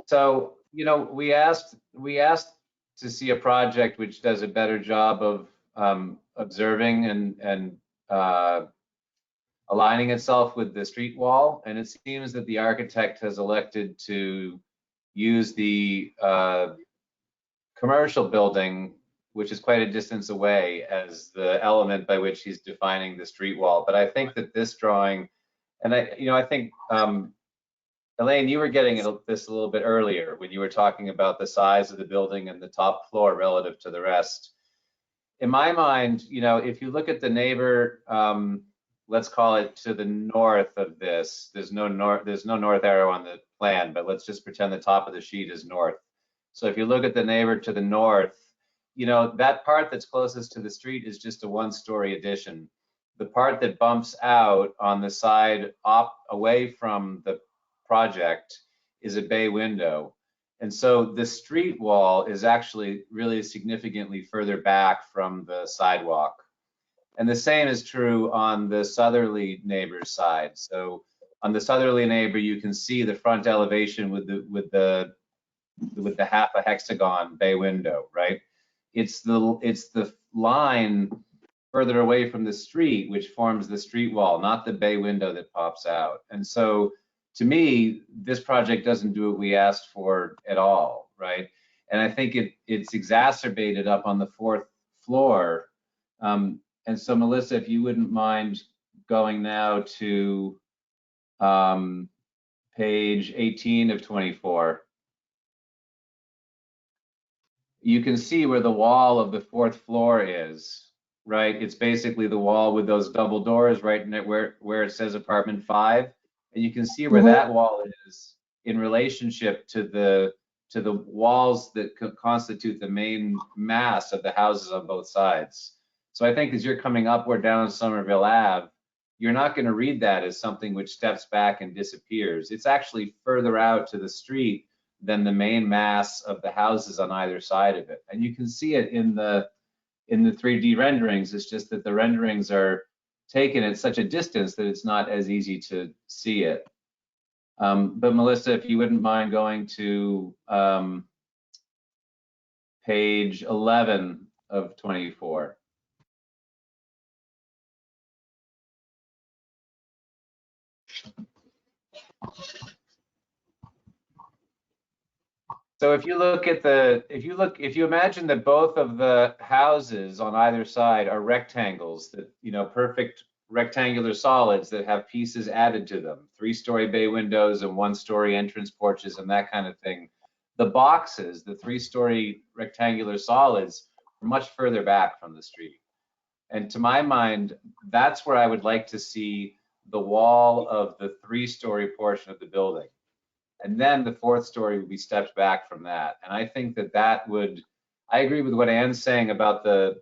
So, we asked to see a project which does a better job of observing and aligning itself with the street wall. And it seems that the architect has elected to use the commercial building, which is quite a distance away, as the element by which he's defining the street wall. But I think that this drawing, and I think, Elaine, you were getting at this a little bit earlier when you were talking about the size of the building and the top floor relative to the rest. in my mind, you know, if you look at the neighbor, let's call it to the north of this, there's no north arrow on the plan, but let's just pretend the top of the sheet is north. So if you look at the neighbor to the north, you know, that part that's closest to the street is just a one-story addition. The part that bumps out on the side away from the project is a bay window. And so the street wall is actually really significantly further back from the sidewalk. And the same is true on the southerly neighbor's side. So on the southerly neighbor, you can see the front elevation with the half a hexagon bay window, right? It's the line further away from the street which forms the street wall, not the bay window that pops out. And so to me, this project doesn't do what we asked for at all, right? And I think it's exacerbated up on the 4th floor. And so Melissa, if you wouldn't mind going now to page 18 of 24. You can see where the wall of the 4th floor is, right? It's basically the wall with those double doors right in it where it says apartment 5. And you can see where that wall is in relationship to the walls that constitute the main mass of the houses on both sides. So I think as you're coming upward down Somerville Ave, you're not going to read that as something which steps back and disappears. It's actually further out to the street than the main mass of the houses on either side of it. And you can see it in the 3D renderings. It's just that the renderings are taken at such a distance that it's not as easy to see it. But Melissa, if you wouldn't mind going to page 11 of 24. So if you look at if you imagine that both of the houses on either side are rectangles, that, you know, perfect rectangular solids that have pieces added to them, 3-story bay windows and 1-story entrance porches and that kind of thing. The boxes, the 3-story rectangular solids, are much further back from the street. And to my mind, that's where I would like to see the wall of the 3-story portion of the building. And then the 4th story would be stepped back from that. And I think that would, I agree with what Ann's saying about the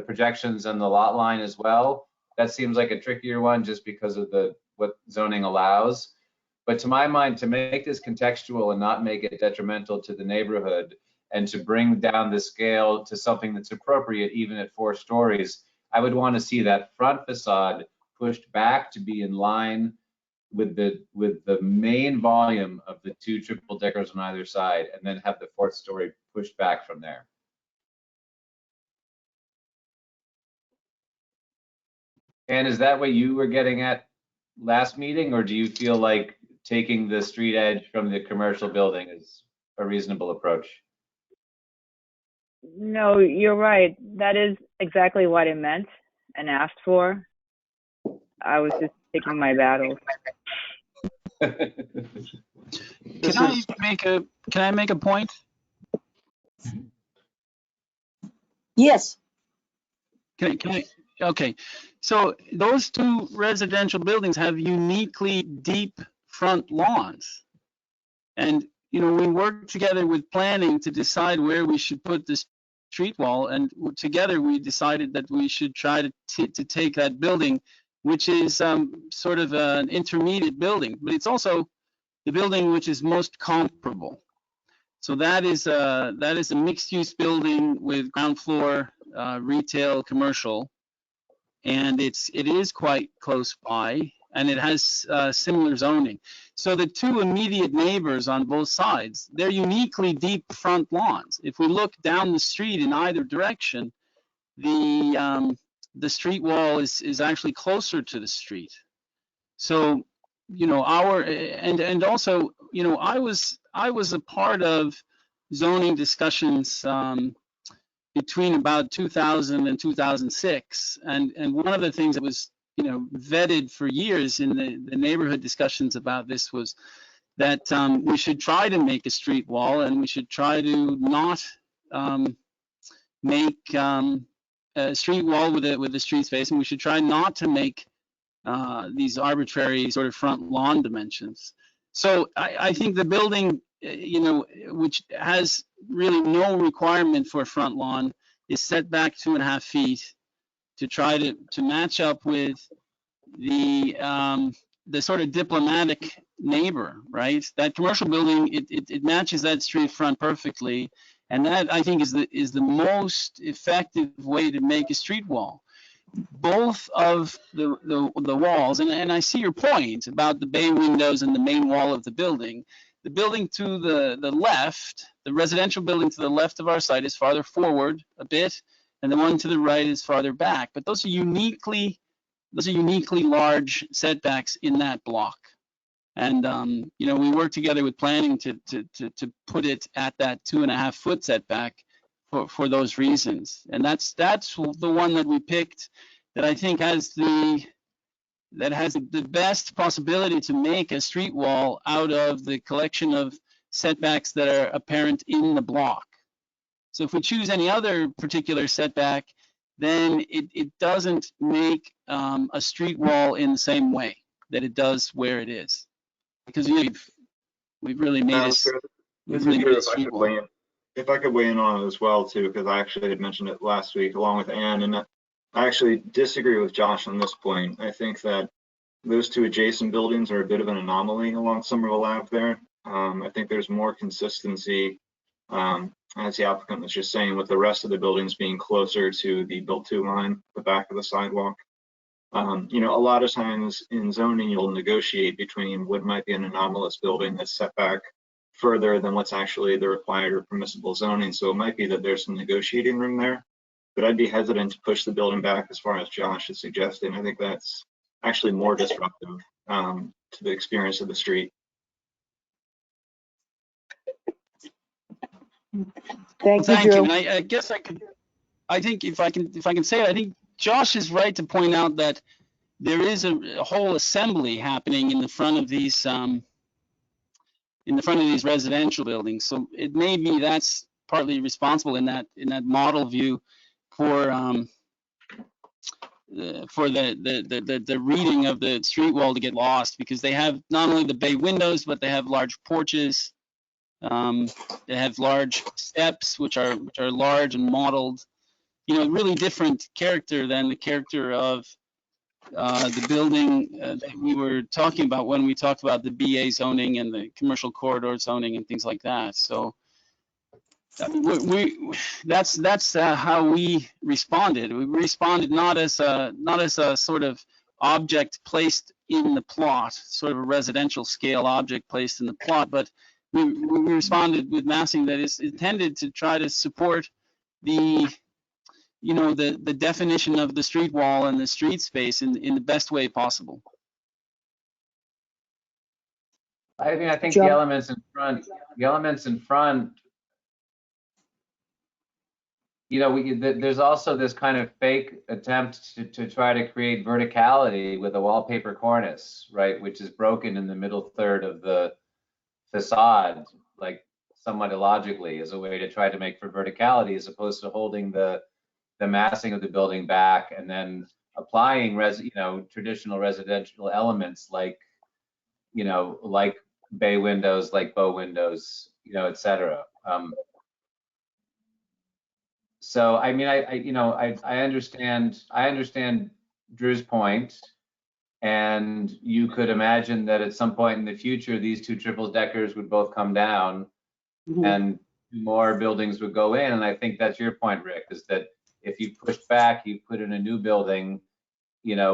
projections and the lot line as well. That seems like a trickier one just because of what zoning allows. But to my mind, to make this contextual and not make it detrimental to the neighborhood, and to bring down the scale to something that's appropriate even at 4 stories, I would want to see that front facade pushed back to be in line with the main volume of the 2 triple deckers on either side, and then have the 4th story pushed back from there. And is that what you were getting at last meeting, or do you feel like taking the street edge from the commercial building is a reasonable approach? No, you're right. That is exactly what I meant and asked for. I was just picking my battles. Can I make a point? Yes. Can I? Okay. So those 2 residential buildings have uniquely deep front lawns. And, you know, we worked together with planning to decide where we should put this street wall. And together we decided that we should try to take that building, which is sort of an intermediate building, but it's also the building which is most comparable. So that is a mixed-use building with ground floor, retail, commercial, and it is quite close by, and it has similar zoning. So the 2 immediate neighbors on both sides, they're uniquely deep front lawns. If we look down the street in either direction, the street wall is actually closer to the street. So, you know, and also, you know, I was a part of zoning discussions between about 2000 and 2006, and one of the things that was, you know, vetted for years in the neighborhood discussions about this was that we should try to make a street wall, and we should try to not make street wall with the street space, and we should try not to make these arbitrary sort of front lawn dimensions. So I think the building, which has really no requirement for a front lawn, is set back 2.5 feet to try to match up with the sort of diplomatic neighbor, right? That commercial building, it matches that street front perfectly, and that I think is the most effective way to make a street wall. Both of the walls, and I see your point about the bay windows and the main wall of the building. The building to the left, the residential building to the left of our site is farther forward a bit, and the one to the right is farther back. But those are uniquely large setbacks in that block. And we work together with planning to put it at that 2.5 foot setback for those reasons. And that's the one that we picked that I think has the best possibility to make a street wall out of the collection of setbacks that are apparent in the block. So if we choose any other particular setback, then it doesn't make a street wall in the same way that it does where it is, because we've really made it. If I could weigh in on it as well too, because I actually had mentioned it last week along with Ann, and I actually disagree with Josh on this point. I think that those two adjacent buildings are a bit of an anomaly along Somerville Ave there. I think there's more consistency, as the applicant was just saying, with the rest of the buildings being closer to the built-to line, the back of the sidewalk. A lot of times in zoning, you'll negotiate between what might be an anomalous building that's set back further than what's actually the required or permissible zoning. So it might be that there's some negotiating room there, but I'd be hesitant to push the building back as far as Josh is suggesting. I think that's actually more disruptive to the experience of the street. Thank you, Drew. And I guess I think if I can say it, I think Josh is right to point out that there is a whole assembly happening in the front of these residential buildings. So it may be that's partly responsible in that model view for the reading of the street wall to get lost, because they have not only the bay windows, but they have large porches. They have large steps, which are large and modeled. Really different character than the character of the building that we were talking about when we talked about the BA zoning and the commercial corridor zoning and things like that. So that's how we responded. We responded not as a sort of object placed in the plot, sort of a residential scale object placed in the plot, but we responded with massing that is intended to try to support the definition of the street wall and the street space in the best way possible. I think the elements in front, there's also this kind of fake attempt to try to create verticality with a wallpaper cornice, right, which is broken in the middle third of the facade, like somewhat illogically, as a way to try to make for verticality, as opposed to holding the massing of the building back and then applying traditional residential elements like bay windows, like bow windows, et cetera. So I mean, I understand Drew's point, and you could imagine that at some point in the future, these two triple deckers would both come down, and more buildings would go in. And I think that's your point, Rick, is that if you push back, you put in a new building,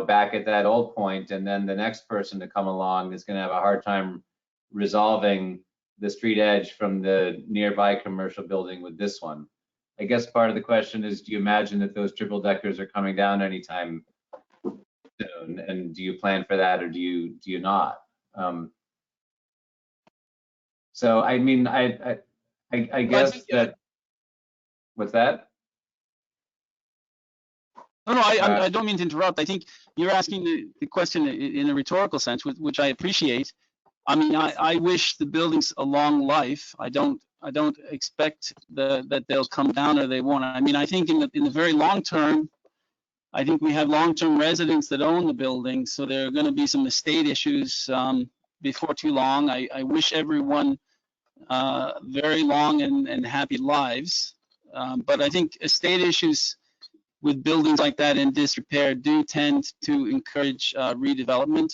back at that old point, and then the next person to come along is going to have a hard time resolving the street edge from the nearby commercial building with this one. I guess part of the question is, do you imagine that those triple deckers are coming down anytime soon? And do you plan for that, or do you not? So I mean, I guess that. What's that? No, I don't mean to interrupt. I think you're asking the question in a rhetorical sense, which I appreciate. I mean, I wish the buildings a long life. I don't expect that they'll come down or they won't. I mean, I think in the very long term, I think we have long-term residents that own the building, so there are going to be some estate issues before too long. I wish everyone very long and happy lives, but I think estate issues with buildings like that in disrepair do tend to encourage redevelopment.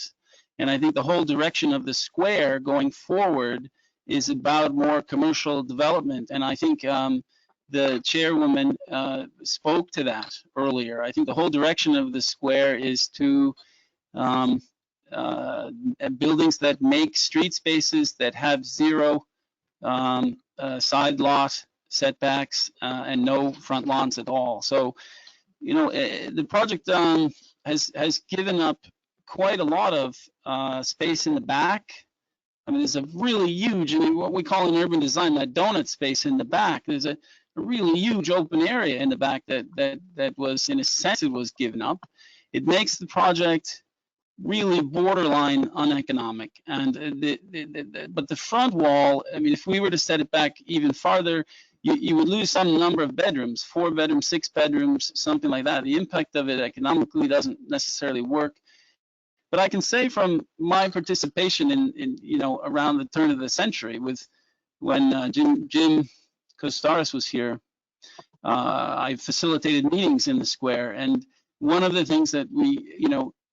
And I think the whole direction of the square going forward is about more commercial development. And I think the chairwoman spoke to that earlier. I think the whole direction of the square is to buildings that make street spaces that have zero side lot setbacks and no front lawns at all. So, you know, the project has given up quite a lot of space in the back. I mean, there's a really huge, I mean, what we call in urban design, that donut space in the back. There's a really huge open area in the back that was, in a sense, it was given up. It makes the project really borderline uneconomic. And but the front wall, I mean, if we were to set it back even farther, you would lose some number of bedrooms, 4 bedrooms, 6 bedrooms, something like that. The impact of it economically doesn't necessarily work. But I can say from my participation in you know, around the turn of the century, with when Jim Kostaris was here, I facilitated meetings in the square, and one of the things that we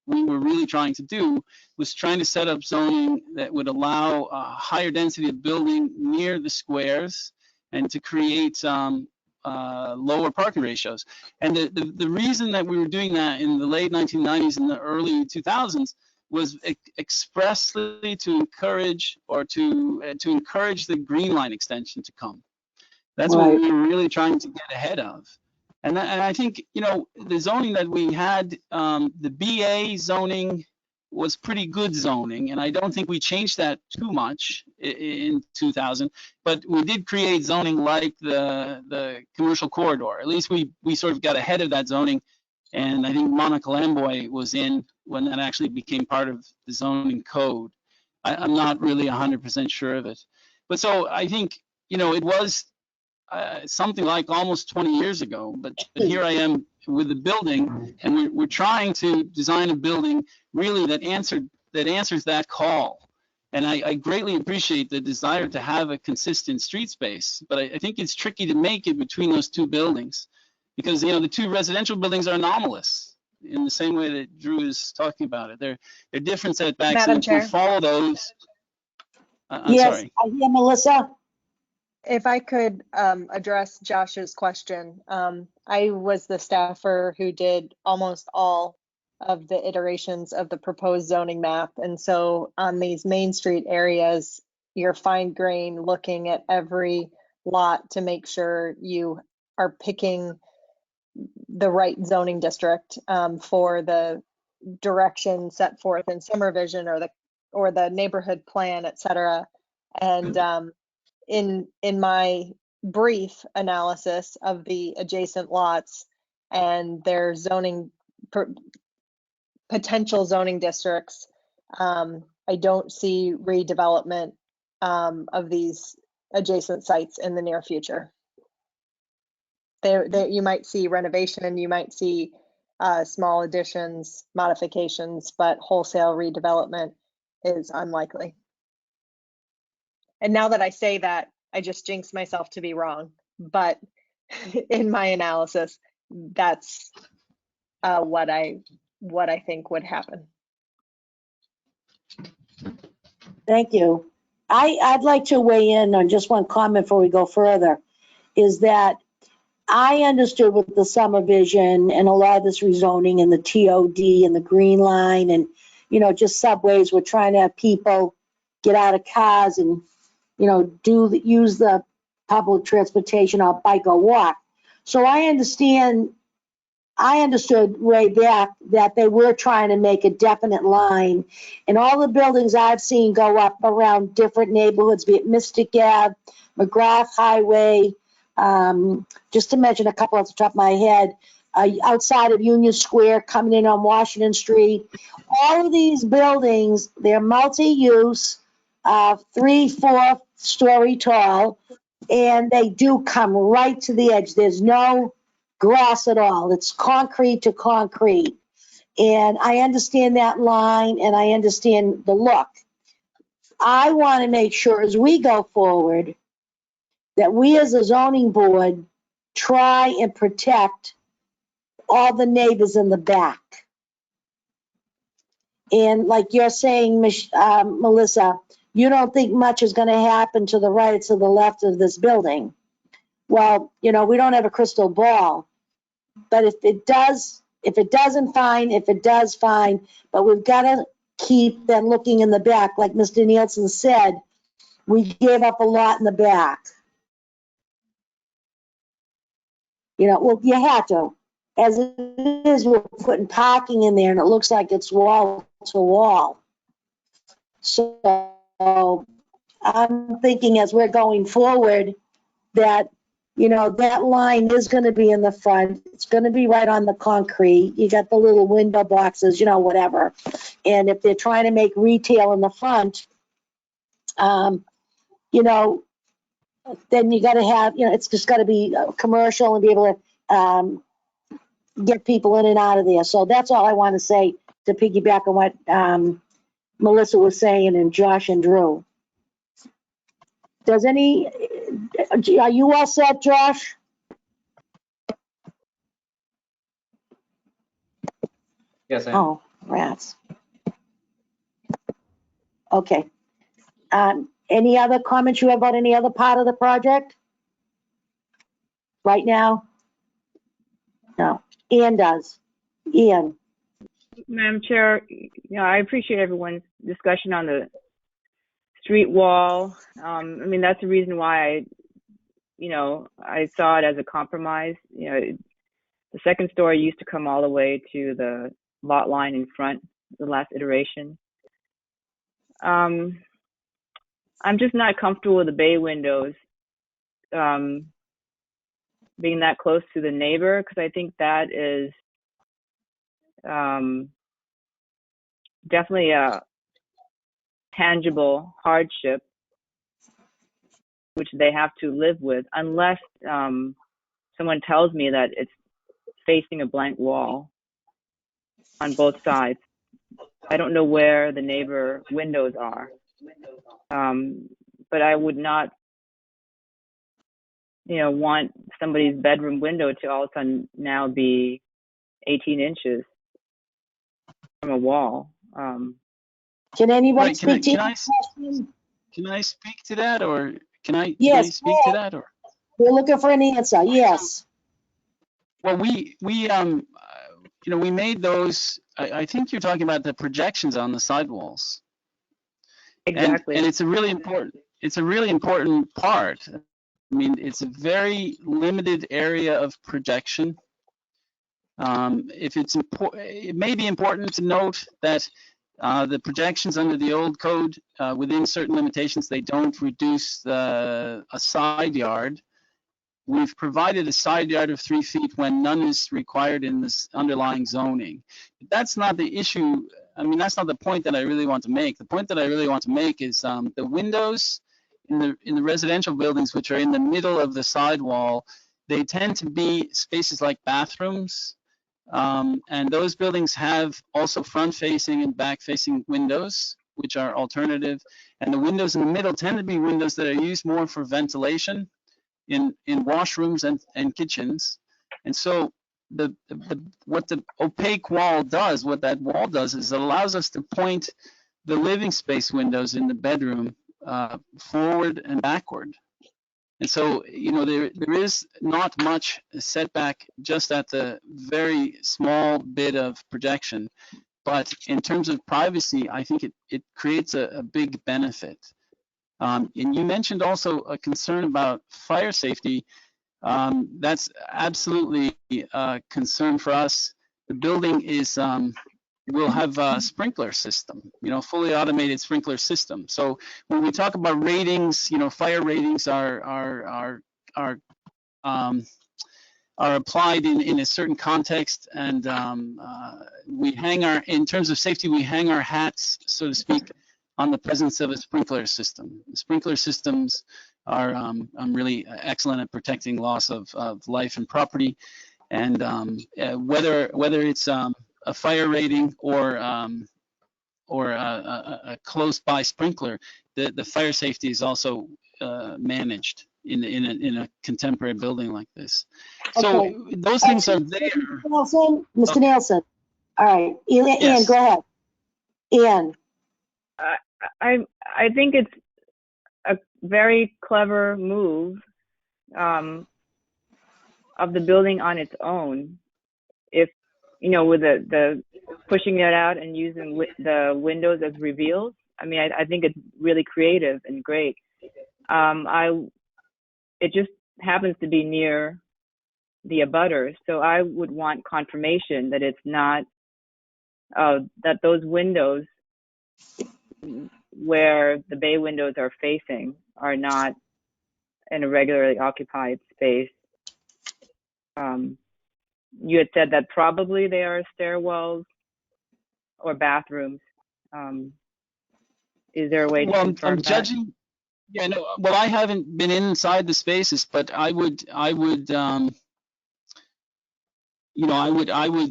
were really trying to do was trying to set up zoning that would allow a higher density of building near the squares and to create lower parking ratios. And the reason that we were doing that in the late 1990s and the early 2000s was expressly to encourage encourage the Green Line extension to come. That's what we were really trying to get ahead of. And I think, you know, the zoning that we had, the BA zoning was pretty good zoning, and I don't think we changed that too much in 2000, but we did create zoning like the commercial corridor. At least we sort of got ahead of that zoning, and I think Monica Lamboy was in when that actually became part of the zoning code. I'm not really 100% sure of it. But so I think, you know, it was something like almost 20 years ago, but here I am with the building, and we're trying to design a building really that answers that call. And I greatly appreciate the desire to have a consistent street space, but I think it's tricky to make it between those two buildings, because, you know, the two residential buildings are anomalous in the same way that Drew is talking about it. They're different setbacks. Madam and Chair. if we follow those, I'm Yes, sorry. I hear Melissa. If I could address Josh's question, I was the staffer who did almost all of the iterations of the proposed zoning map. And so on these Main Street areas, you're fine grain looking at every lot to make sure you are picking the right zoning district for the direction set forth in Summer Vision or the neighborhood plan, et cetera. And in my brief analysis of the adjacent lots and their zoning potential zoning districts, I don't see redevelopment of these adjacent sites in the near future. You might see renovation, you might see small additions, modifications, but wholesale redevelopment is unlikely. And now that I say that, I just jinx myself to be wrong. But in my analysis, that's what I think would happen. Thank you. I'd like to weigh in on just one comment before we go further, is that I understood with the Summer Vision and a lot of this rezoning and the TOD and the Green Line and, you know, just subways, we're trying to have people get out of cars and, you know, use the public transportation or bike or walk. So I understood way back that they were trying to make a definite line, and all the buildings I've seen go up around different neighborhoods, be it Mystic Ave, McGrath Highway, just to mention a couple off the top of my head, outside of Union Square, coming in on Washington Street. All of these buildings, they're multi-use, 3-4 story tall, and they do come right to the edge. There's no grass at all. It's concrete to concrete. And I understand that line and I understand the look. I want to make sure as we go forward that we as a zoning board try and protect all the neighbors in the back. And like you're saying, Melissa, you don't think much is going to happen to the right, to the left of this building. Well, you know, we don't have a crystal ball, but if it does, if it doesn't, fine. If it does, fine. But we've got to keep them looking in the back. Like Mr. Nielsen said, we gave up a lot in the back. You know, well, you had to. As it is, we're putting parking in there and it looks like it's wall to wall. So I'm thinking as we're going forward that, you know, that line is going to be in the front. It's going to be right on the concrete. You got the little window boxes, you know, whatever. And if they're trying to make retail in the front, you know, then you got to have, you know, it's just got to be commercial and be able to get people in and out of there. So that's all I want to say to piggyback on what Melissa was saying and Josh and Drew. Are you all set, Josh? Yes, I am. Oh, rats. Okay. Any other comments you have about any other part of the project? Right now? No. Ian does. Ian. Madam Chair, you know, I appreciate everyone's discussion on the street wall. I mean, that's the reason why I saw it as a compromise. You know, the second story used to come all the way to the lot line in front, the last iteration. I'm just not comfortable with the bay windows being that close to the neighbor, because I think that is definitely a tangible hardship which they have to live with, unless someone tells me that it's facing a blank wall on both sides. I don't know where the neighbor windows are, but I would not, want somebody's bedroom window to all of a sudden now be 18 inches from a wall. Can anybody Right, speak to can I speak to that, or can I speak to that, or? We're looking for an answer. Yes. Well, we made those. I think you're talking about the projections on the sidewalls. Exactly. And it's a really important. It's a really important part. I mean, it's a very limited area of projection. If it's important, it may be important to note that the projections under the old code, within certain limitations, they don't reduce a side yard. We've provided a side yard of 3 feet when none is required in this underlying zoning. But that's not the issue. I mean, that's not the point that I really want to make. The point that I really want to make is the windows in the residential buildings, which are in the middle of the sidewall, they tend to be spaces like bathrooms. And those buildings have also front-facing and back-facing windows, which are alternative. And the windows in the middle tend to be windows that are used more for ventilation in washrooms and kitchens. And so what the opaque wall does, what that wall does, is it allows us to point the living space windows in the bedroom forward and backward. And so, there is not much setback just at the very small bit of projection. But in terms of privacy, I think it creates a big benefit. And you mentioned also a concern about fire safety. That's absolutely a concern for us. The building will have a sprinkler system, fully automated sprinkler system. So when we talk about ratings, fire ratings are applied in a certain context, and in terms of safety, we hang our hats, so to speak, on the presence of a sprinkler system. The sprinkler systems are really excellent at protecting loss of life and property. And whether it's a fire rating or a close by sprinkler, the fire safety is also managed in a contemporary building like this. So Okay. those things are there. Mr. Okay. Nielsen. All right. Ian, Yes. go ahead. Ian. I think it's a very clever move of the building on its own. If, you know, with the pushing it out and using the windows as reveals, I mean, I think it's really creative and great. It just happens to be near the abutters, so I would want confirmation that it's not, that those windows where the bay windows are facing are not in a regularly occupied space. You had said that probably they are stairwells or bathrooms. Is there a way to confirm I'm that? judging. Yeah, no. Well, I haven't been inside the spaces, but I would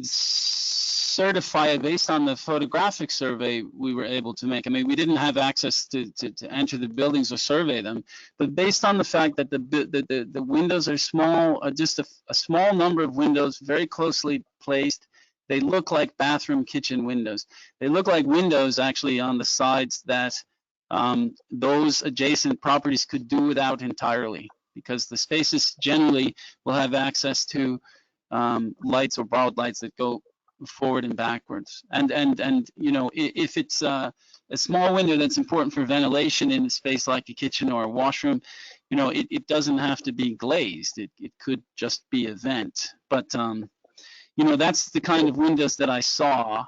certify it based on the photographic survey we were able to make. I mean, we didn't have access to enter the buildings or survey them, but based on the fact that the windows are small, just a small number of windows, very closely placed, they look like bathroom kitchen windows. They look like windows actually on the sides that those adjacent properties could do without entirely, because the spaces generally will have access to lights or borrowed lights that go forward and backwards. And you know, if it's a small window that's important for ventilation in a space like a kitchen or a washroom, you know, it doesn't have to be glazed. It could just be a vent. But you know, that's the kind of windows that I saw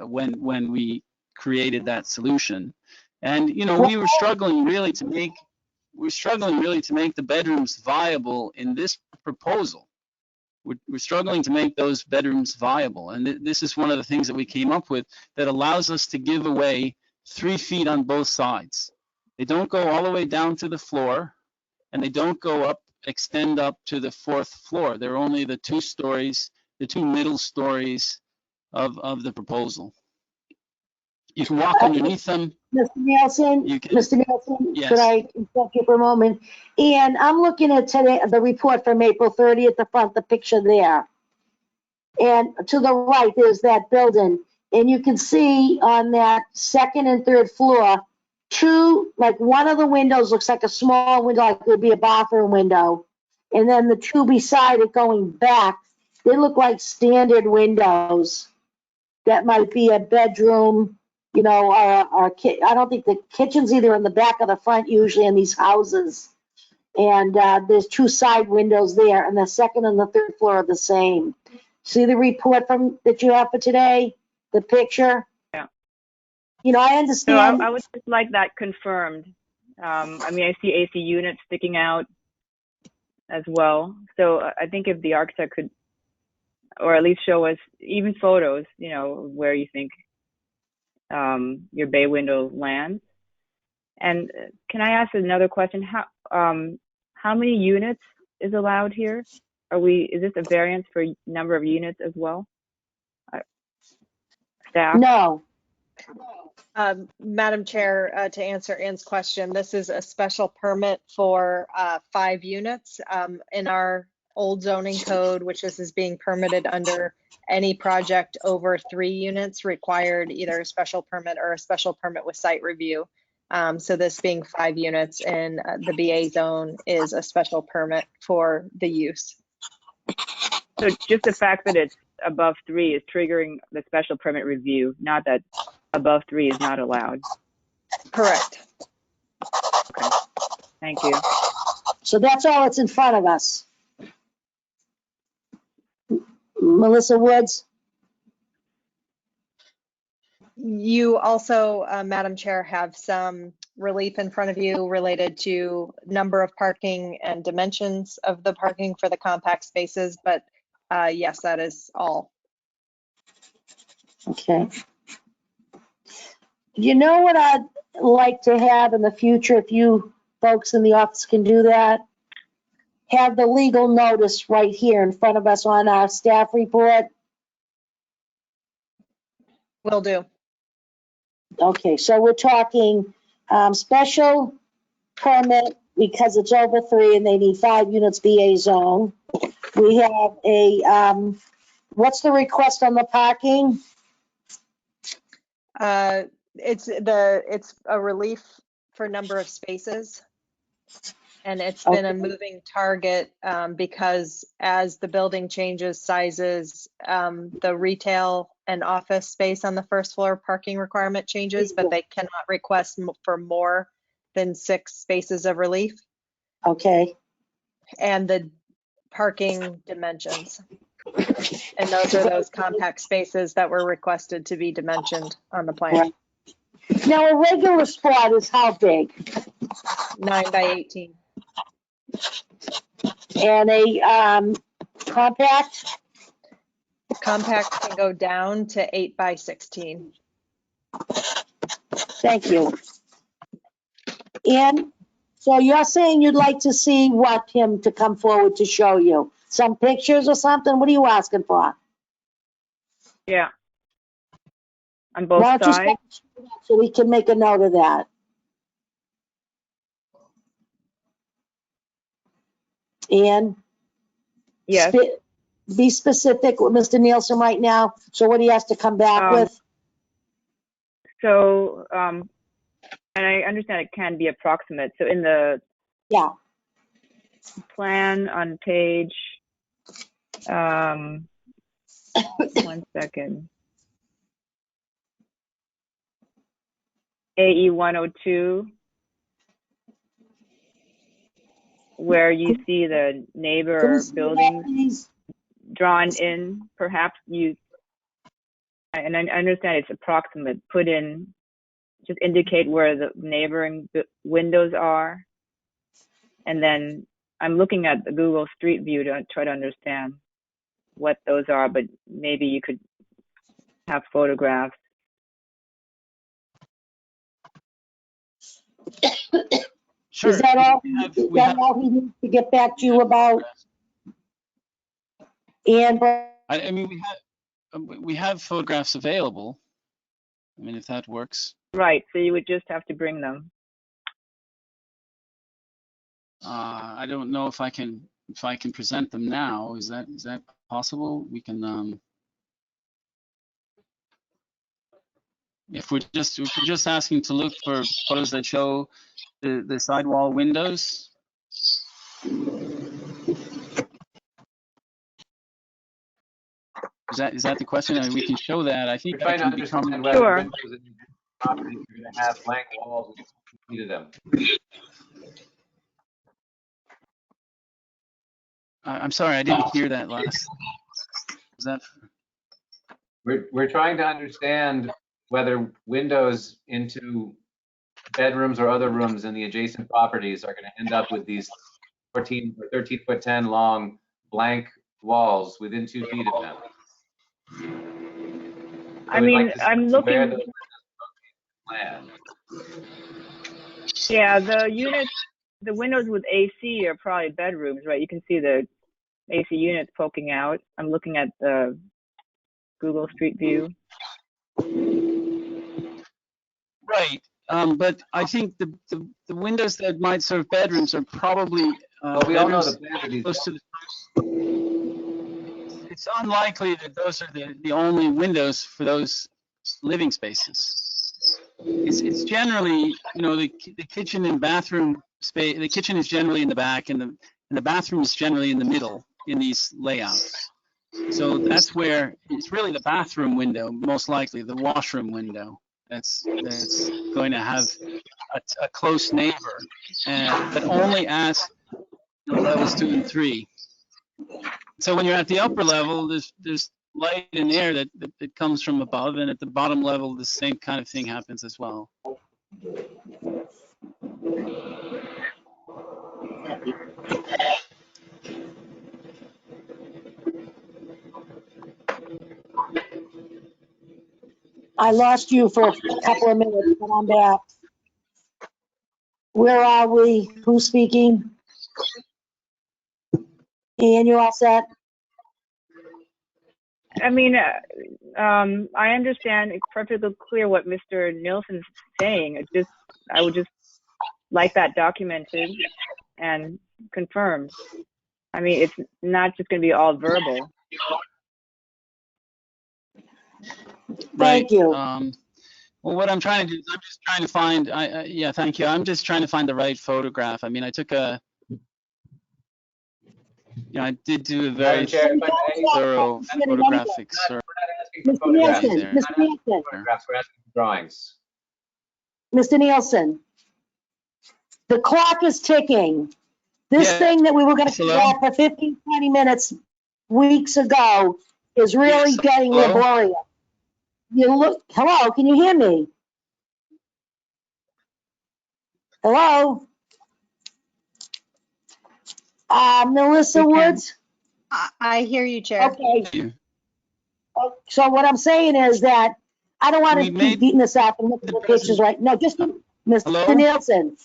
when we created that solution. And you know, we were struggling really to make the bedrooms viable in this proposal. We're struggling to make those bedrooms viable. And this is one of the things that we came up with that allows us to give away 3 feet on both sides. They don't go all the way down to the floor, and they don't extend up to the 4th floor. They're only the 2 stories, the 2 middle stories of the proposal. You can walk underneath them. Mr. Nielsen, Yes. could I interrupt you for a moment? Ian, I'm looking at today, the report from April 30th, the front, the picture there. And to the right, there's that building. And you can see on that 2nd and 3rd floor, 2, like one of the windows looks like a small window, like it would be a bathroom window. And then the 2 beside it going back, they look like standard windows. That might be a bedroom, you know, I don't think the kitchen's either in the back or the front usually in these houses. And there's 2 side windows there, and the 2nd and the 3rd floor are the same. See the report that you have for today, the picture? Yeah. You know, I understand. So I would just like that confirmed. I mean, I see AC units sticking out as well. So I think if the architect could, or at least show us even photos, you know, where you think your bay window lands. And can I ask another question? How many units is allowed here? Is this a variance for number of units as well? Staff? No. Madam Chair, to answer Ann's question, this is a special permit for 5 units. In our old zoning code, which this is being permitted under, any project over 3 units required either a special permit or a special permit with site review. So this being 5 units in the BA zone is a special permit for the use. So just the fact that it's above 3 is triggering the special permit review, not that above 3 is not allowed. Correct. Okay, thank you. So that's all that's in front of us. Melissa Woods? You also, Madam Chair, have some relief in front of you related to number of parking and dimensions of the parking for the compact spaces, but yes, that is all. Okay. You know what I'd like to have in the future, if you folks in the office can do that? have the legal notice right here in front of us on our staff report? Will do. Okay, so we're talking, special permit because it's over 3 and they need 5 units BA zone. We have a, what's the request on the parking? It's a relief for number of spaces. And it's been a moving target because as the building changes sizes, the retail and office space on the first floor parking requirement changes, but they cannot request for more than 6 spaces of relief. Okay, And the parking dimensions. And those are those compact spaces that were requested to be dimensioned on the plan. Right. Now a regular spot is how big? 9 by 18. And a, compact? Compact can go down to 8 by 16. Thank you. And so you're saying you'd like to see what, him to come forward to show you? Some pictures or something? What are you asking for? Yeah. On both Why don't you sides. start so we can make a note of that? And Yes. be specific with Mr. Nielsen right now. So what he has to come back with? So, and I understand it can be approximate. So in the Yeah. plan on page, 1 second. AE 102, where you see the neighbor buildings drawn in, perhaps you, and I understand it's approximate, put in, just indicate where the neighboring windows are. And then I'm looking at the Google Street View to try to understand what those are, but maybe you could have photographs. Sure. Is that all? We Is that have- all he needs to get back to you about? And I mean, we have photographs available. I mean, if that works. Right, so you would just have to bring them. I don't know if I can present them now. Is that possible? We can. If we're just asking to look for photos that show the sidewall windows. Is that the question? I mean, we can show that. I think We're trying to that can become. understand whether Sure. windows in your property are going to have blank walls to them. I'm sorry, I didn't hear that last. Was that? We're trying to understand whether windows into bedrooms or other rooms in the adjacent properties are going to end up with these 14 or 13 foot 10 long blank walls within 2 feet of them. I mean, I'm looking. Where those land. Yeah, the units, the windows with AC are probably bedrooms, right? You can see the AC units poking out. I'm looking at the Google Street View. Right, but I think the windows that might serve bedrooms are probably Well, we all know bedrooms the plan of these. close to the. It's unlikely that those are the only windows for those living spaces. It's generally, the kitchen and bathroom space. The kitchen is generally in the back, and the bathroom is generally in the middle in these layouts. So that's where it's really the bathroom window, most likely the washroom window. That's going to have a close neighbor, but only as levels 2 and 3. So when you're at the upper level, there's light and air that comes from above, and at the bottom level, the same kind of thing happens as well. I lost you for a couple of minutes, but I'm back. Where are we? Who's speaking? Ian, you all set? I mean, I understand it's perfectly clear what Mr. Nielsen's saying. I would just like that documented and confirmed. I mean, it's not just going to be all verbal. Thank you. Well, what I'm trying to do is I'm just trying to find, yeah, thank you. I'm just trying to find the right photograph. I mean, I took I did do a very Madam Chair, if I may, thorough photographic we're search. not asking for Mr. photographs Nielsen, here. Mr. We're not asking Nielsen, for photographs, we're asking for drawings. Mr. Nielsen. The clock is ticking. This Yeah. thing that we were gonna Hello? do for 15, 20 minutes weeks ago is really Yes, getting hello? laborious. Hello, can you hear me? Hello? Melissa We can. Woods? I hear you, Chair. Okay. So what I'm saying is that I don't want to We keep made beating this up and looking at the pictures right. No, just Mr. Hello? Nielsen.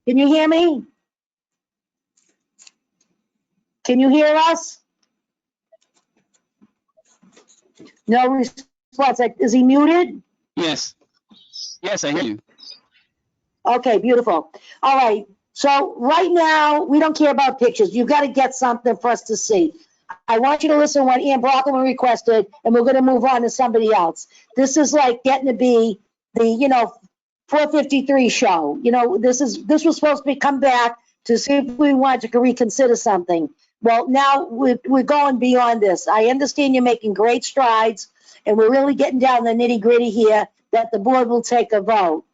Can you hear me? Can you hear us? No response. Is he muted? Yes. Yes, I hear you. Okay, beautiful. All right. So right now, we don't care about pictures. You've got to get something for us to see. I want you to listen to what Ian Brockman requested, and we're going to move on to somebody else. This is like getting to be the, 453 show. This was supposed to come back to see if we wanted to reconsider something. Well, now we're going beyond this. I understand you're making great strides, and we're really getting down the nitty gritty here that the board will take a vote.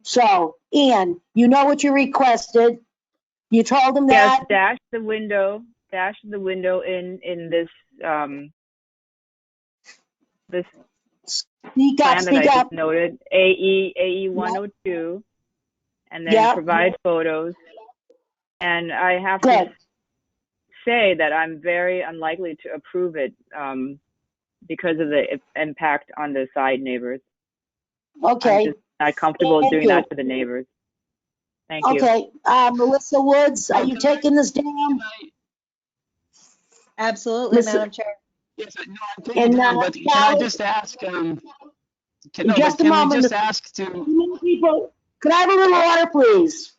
So, Ian, you know what you requested. You told them Yes, that. dash the window in this this Speak up, plan that speak I up. just noted, AE 102, and then provide photos. And I have to say that I'm very unlikely to approve it because of the impact on the side neighbors. Okay. I'm just not comfortable Thank doing you. that to the neighbors. Thank you. Okay, Melissa Woods, are you taking this down? Absolutely, Listen- Madam Chair. Yes, no, I'm taking And it down, but can I Charlie, just ask, can just a we moment. just ask to, People, could I have a little order, please?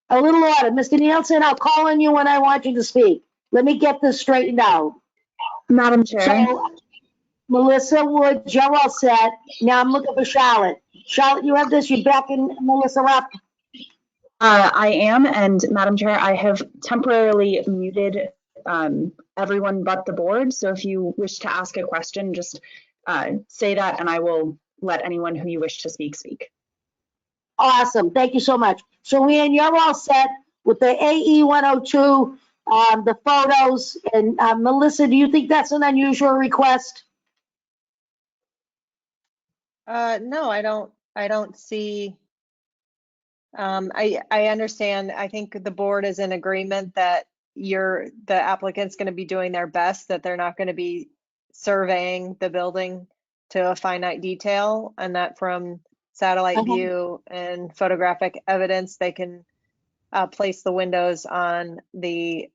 A little order. Mr. Nielsen, I'll call on you when I want you to speak. Let me get this straightened out. Madam Chair. So, Melissa Woods, you're all set. Now I'm looking for Charlotte. Charlotte, you have this, you're backing Melissa up? I am, and Madam Chair, I have temporarily muted everyone but the board. So if you wish to ask a question, just say that and I will let anyone who you wish to speak. Awesome, thank you so much. So Ian, you're all set with the AE 102, the photos, and Melissa, do you think that's an unusual request? No, I don't see. I understand. I think the board is in agreement that the applicant's going to be doing their best, that they're not going to be surveying the building to a finite detail, and that from satellite view and photographic evidence, they can place the windows on the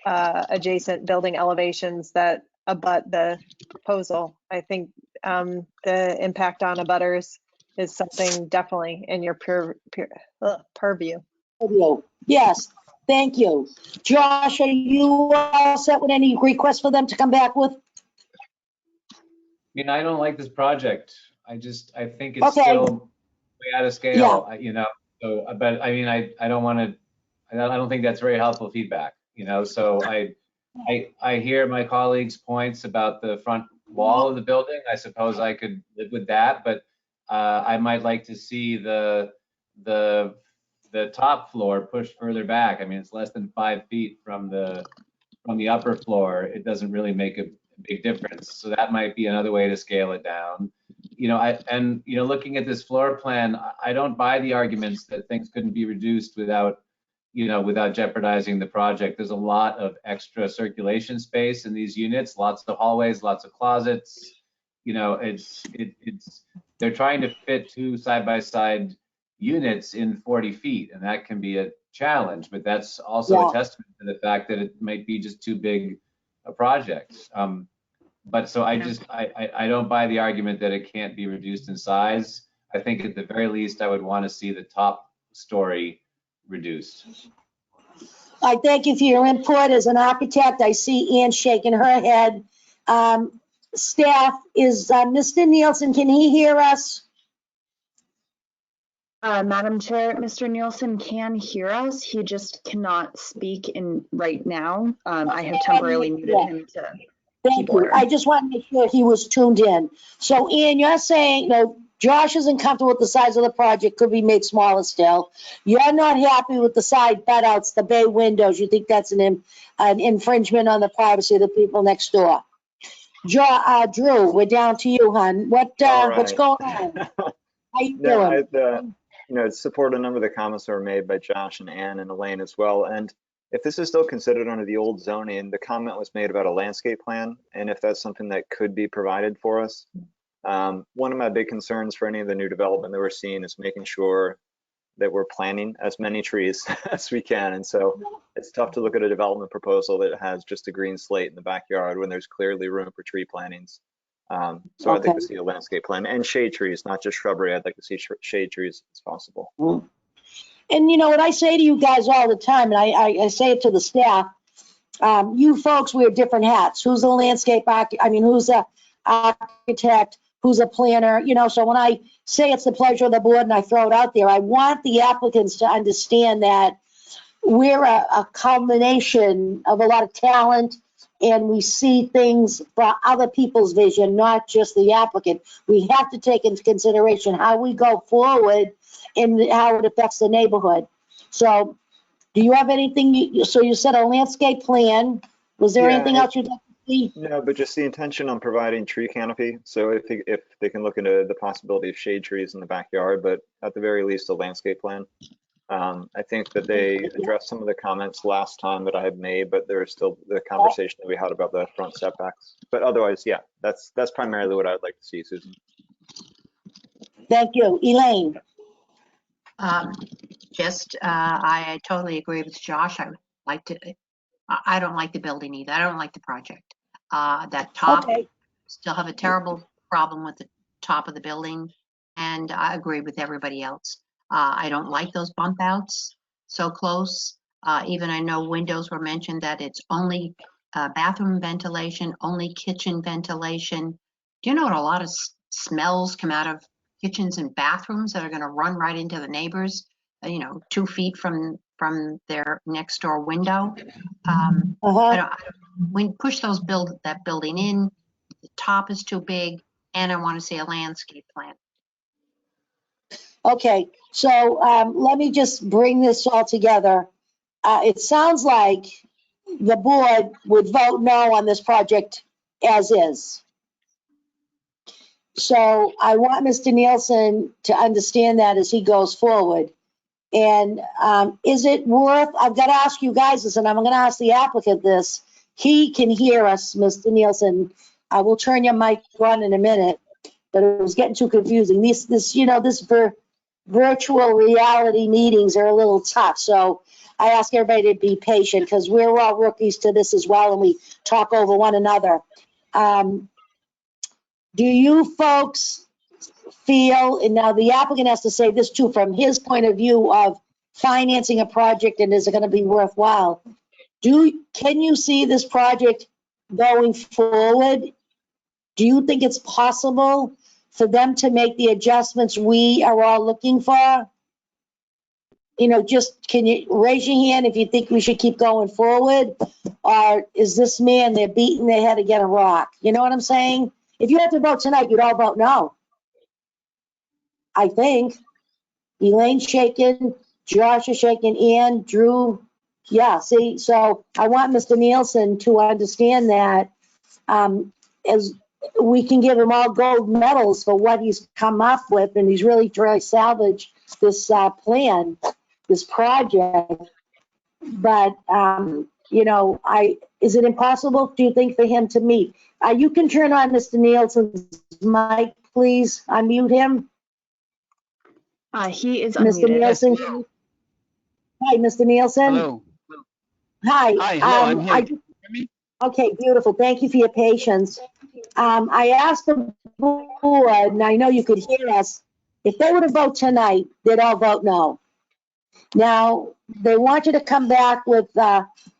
adjacent building elevations that abut the proposal. I think the impact on abutters is something definitely in your purview. Yes, thank you. Josh, are you all set with any requests for them to come back with? I don't like this project. I think it's Okay. still way out of scale, so, but I mean, I don't think that's very helpful feedback, so I hear my colleagues' points about the front wall of the building. I suppose I could live with that, but I might like to see the top floor pushed further back. I mean, it's less than 5 feet from the upper floor. It doesn't really make a big difference. So that might be another way to scale it down. Looking at this floor plan, I don't buy the arguments that things couldn't be reduced without jeopardizing the project. There's a lot of extra circulation space in these units, lots of hallways, lots of closets. They're trying to fit 2 side-by-side units in 40 feet, and that can be a challenge, but that's also a testament and the fact that it might be just too big a project. But so I don't buy the argument that it can't be reduced in size. I think at the very least, I would want to see the top story reduced. I thank you for your input. As an architect, I see Ann shaking her head. Staff, is Mr. Nielsen, can he hear us? Madam Chair, Mr. Nielsen can hear us. He just cannot speak in right now. I have temporarily muted him to Thank keep you. order. I just want to make sure he was tuned in. So Ian, you're saying, no, Josh isn't comfortable with the size of the project, could be made smaller still. You're not happy with the side cutouts, the bay windows. You think that's an infringement on the privacy of the people next door. Drew, we're down to you, hon. What's going on? How you doing? Support a number of the comments that were made by Josh and Ann and Elaine as well. And if this is still considered under the old zoning, the comment was made about a landscape plan, and if that's something that could be provided for us. One of my big concerns for any of the new development that we're seeing is making sure that we're planting as many trees as we can. And so it's tough to look at a development proposal that has just a green slate in the backyard when there's clearly room for tree plantings. So I'd like to see a landscape plan and shade trees, not just shrubbery. I'd like to see shade trees as possible. And you know what I say to you guys all the time, and I say it to the staff, you folks wear different hats. Who's a landscape who's a architect, who's a planner, so when I say it's the pleasure of the board and I throw it out there, I want the applicants to understand that we're a culmination of a lot of talent, and we see things for other people's vision, not just the applicant. We have to take into consideration how we go forward and how it affects the neighborhood. So do you have anything, so you said a landscape plan, was there anything else you'd like to see? No, but just the intention on providing tree canopy. So if they can look into the possibility of shade trees in the backyard, but at the very least, a landscape plan. I think that they addressed some of the comments last time that I had made, but there's still the conversation that we had about the front setbacks. But otherwise, yeah, that's primarily what I'd like to see, Susan. Thank you. Elaine? I totally agree with Josh. I don't like the building either. I don't like the project. That top, still have a terrible problem with the top of the building, and I agree with everybody else. I don't like those bump outs so close. Even I know windows were mentioned that it's only bathroom ventilation, only kitchen ventilation. Do you know what a lot of smells come out of kitchens and bathrooms that are going to run right into the neighbors, 2 feet from their next door window? When you push that building in, the top is too big, and I want to see a landscape plan. Okay, so let me just bring this all together. It sounds like the board would vote no on this project as is. So I want Mr. Nielsen to understand that as he goes forward. And is it worth, I've got to ask you guys this, and I'm going to ask the applicant this. He can hear us, Mr. Nielsen. I will turn your mic on in a minute, but it was getting too confusing. This virtual reality meetings are a little tough. So I ask everybody to be patient because we're all rookies to this as well, and we talk over one another. Do you folks feel, and now the applicant has to say this too, from his point of view of financing a project and is it going to be worthwhile? Can you see this project going forward? Do you think it's possible for them to make the adjustments we are all looking for? Just can you raise your hand if you think we should keep going forward? Or is this man, they're beating their head against a rock? You know what I'm saying? If you had to vote tonight, you'd all vote no. I think. Elaine's shaking, Josh is shaking, Ann, Drew. Yeah, see, so I want Mr. Nielsen to understand that as we can give him all gold medals for what he's come up with, and he's really trying to salvage this plan, this project. But, is it impossible, do you think, for him to meet? You can turn on Mr. Nielsen's mic, please. Unmute him. He is Mr. unmuted. Nielsen. Hi, Mr. Nielsen. Hello. Hi. Hi, hello, I'm here. I Can you hear me? Okay, beautiful. Thank you for your patience. I asked the board, and I know you could hear us, if they were to vote tonight, they'd all vote no. Now, they want you to come back with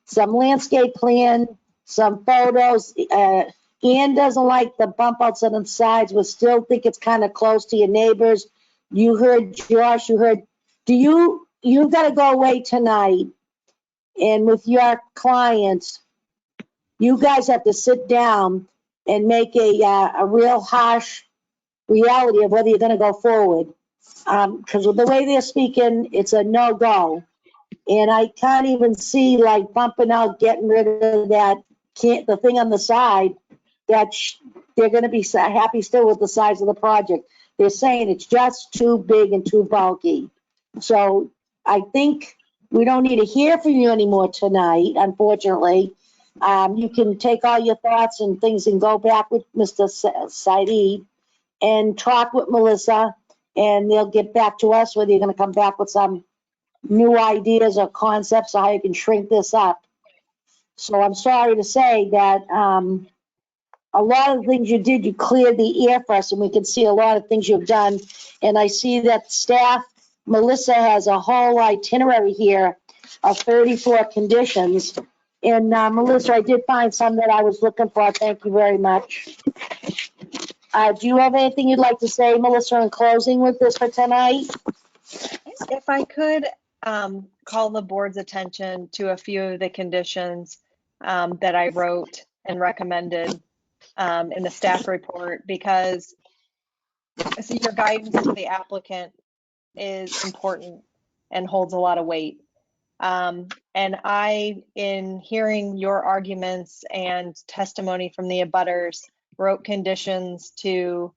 some landscape plan, some photos. Ian doesn't like the bump outs on the sides, but still think it's kind of close to your neighbors. You heard Josh, you've got to go away tonight, and with your clients, you guys have to sit down and make a real harsh reality of whether you're gonna go forward. Because with the way they're speaking, it's a no-go. And I can't even see like bumping out, getting rid of the thing on the side, they're gonna be happy still with the size of the project. They're saying it's just too big and too bulky. So I think we don't need to hear from you anymore tonight, unfortunately. You can take all your thoughts and things and go back with Mr. Said and talk with Melissa, and they'll get back to us whether you're gonna come back with some new ideas or concepts or how you can shrink this up. So I'm sorry to say that, a lot of the things you did, you cleared the air for us, and we can see a lot of things you've done. And I see that staff, Melissa has a whole itinerary here of 34 conditions. And Melissa, I did find some that I was looking for. Thank you very much. Do you have anything you'd like to say, Melissa, in closing with this for tonight? If I could call the board's attention to a few of the conditions that I wrote and recommended in the staff report, because I see your guidance to the applicant is important and holds a lot of weight. And I, in hearing your arguments and testimony from the abutters, wrote conditions to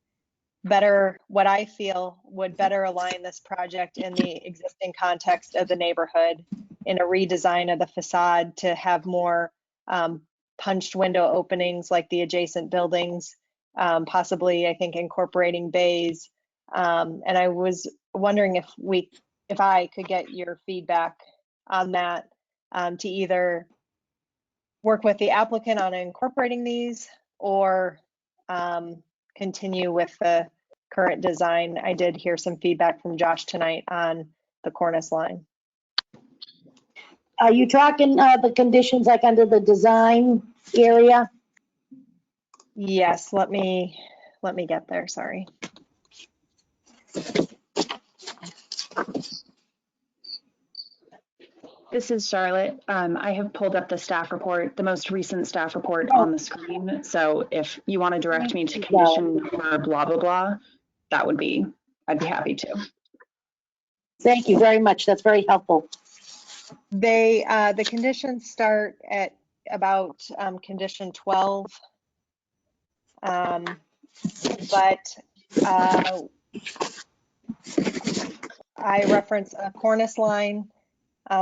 better, what I feel would better align this project in the existing context of the neighborhood, in a redesign of the facade to have more punched window openings like the adjacent buildings, possibly, I think, incorporating bays. And I was wondering if I could get your feedback on that, to either work with the applicant on incorporating these or continue with the current design. I did hear some feedback from Josh tonight on the cornice line. Are you talking the conditions like under the design area? Yes, let me get there, sorry. This is Charlotte. I have pulled up the staff report, the most recent staff report on the screen. So if you want to direct me to condition number blah, blah, blah, I'd be happy to. Thank you very much. That's very helpful. The conditions start at about condition 12. But I reference a cornice line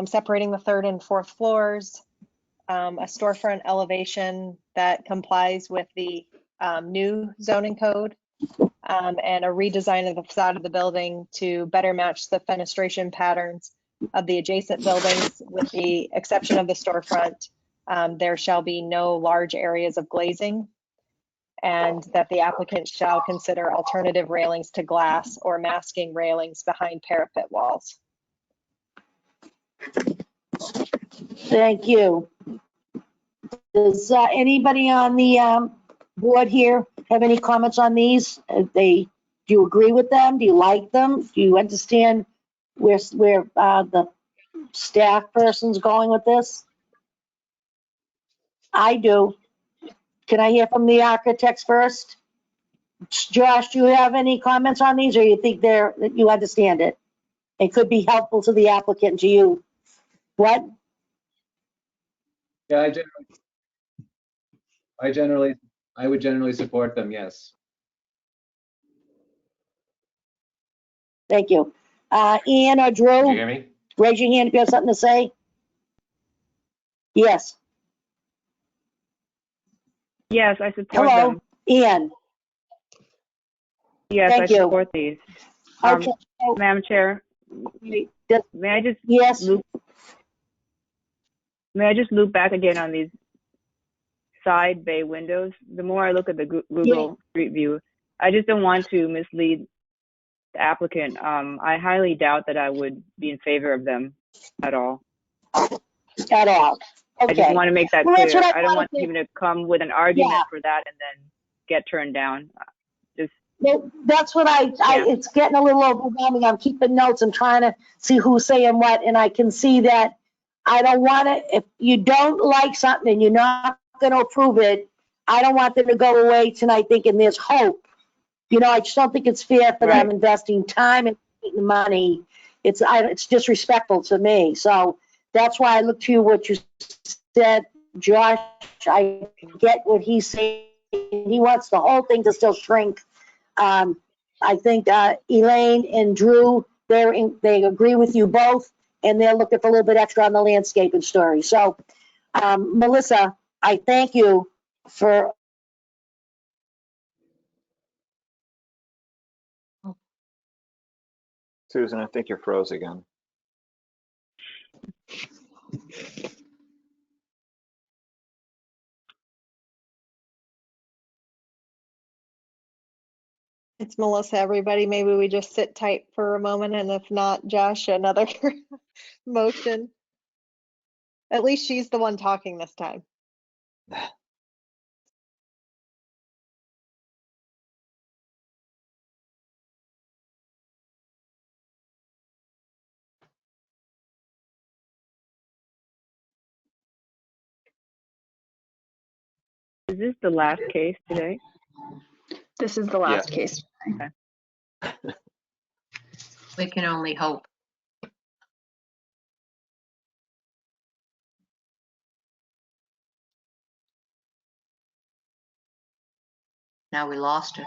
separating the third and fourth floors, a storefront elevation that complies with the new zoning code, and a redesign of the facade of the building to better match the fenestration patterns of the adjacent buildings. With the exception of the storefront, there shall be no large areas of glazing, and that the applicant shall consider alternative railings to glass or masking railings behind parapet walls. Thank you. Does anybody on the board here have any comments on these? Do you agree with them? Do you like them? Do you understand where the staff person's going with this? I do. Can I hear from the architects first? Josh, do you have any comments on these, or you think that you understand it? It could be helpful to the applicant, to you. What? Yeah, I would generally support them, yes. Thank you. Ian or Drew? Did you hear me? Raise your hand if you have something to say. Yes. Yes, I support Hello, them. Ian. Yes, Thank I you. support these. Okay. Madam Chair, Just- may I just Yes. loop may I just loop back again on these side bay windows? The more I look at the Google Street View, I just don't want to mislead the applicant. I highly doubt that I would be in favor of them at all. At all. I just Okay. want to make that Well, that's clear. what I I don't wanted want to- even to come with an argument Yeah. for that and then get turned down. Well, that's what it's getting a little overwhelming. I'm keeping notes. I'm trying to see who's saying what, and I can see that I don't want to, if you don't like something and you're not going to approve it, I don't want them to go away tonight thinking there's hope. You know, I just don't think it's fair for them Right. investing time and money. It's disrespectful to me. So that's why I look to you, what you said, Josh. I get what he's saying. He wants the whole thing to still shrink. I think Elaine and Drew, they agree with you both, and they'll look at a little bit extra on the landscaping story. So, Melissa, I thank you for. Susan, I think you're froze again. It's Melissa, everybody. Maybe we just sit tight for a moment, and if not, Josh, another motion. At least she's the one talking this time. Is this the last case today? This is the last case. We can only hope. Now we lost her.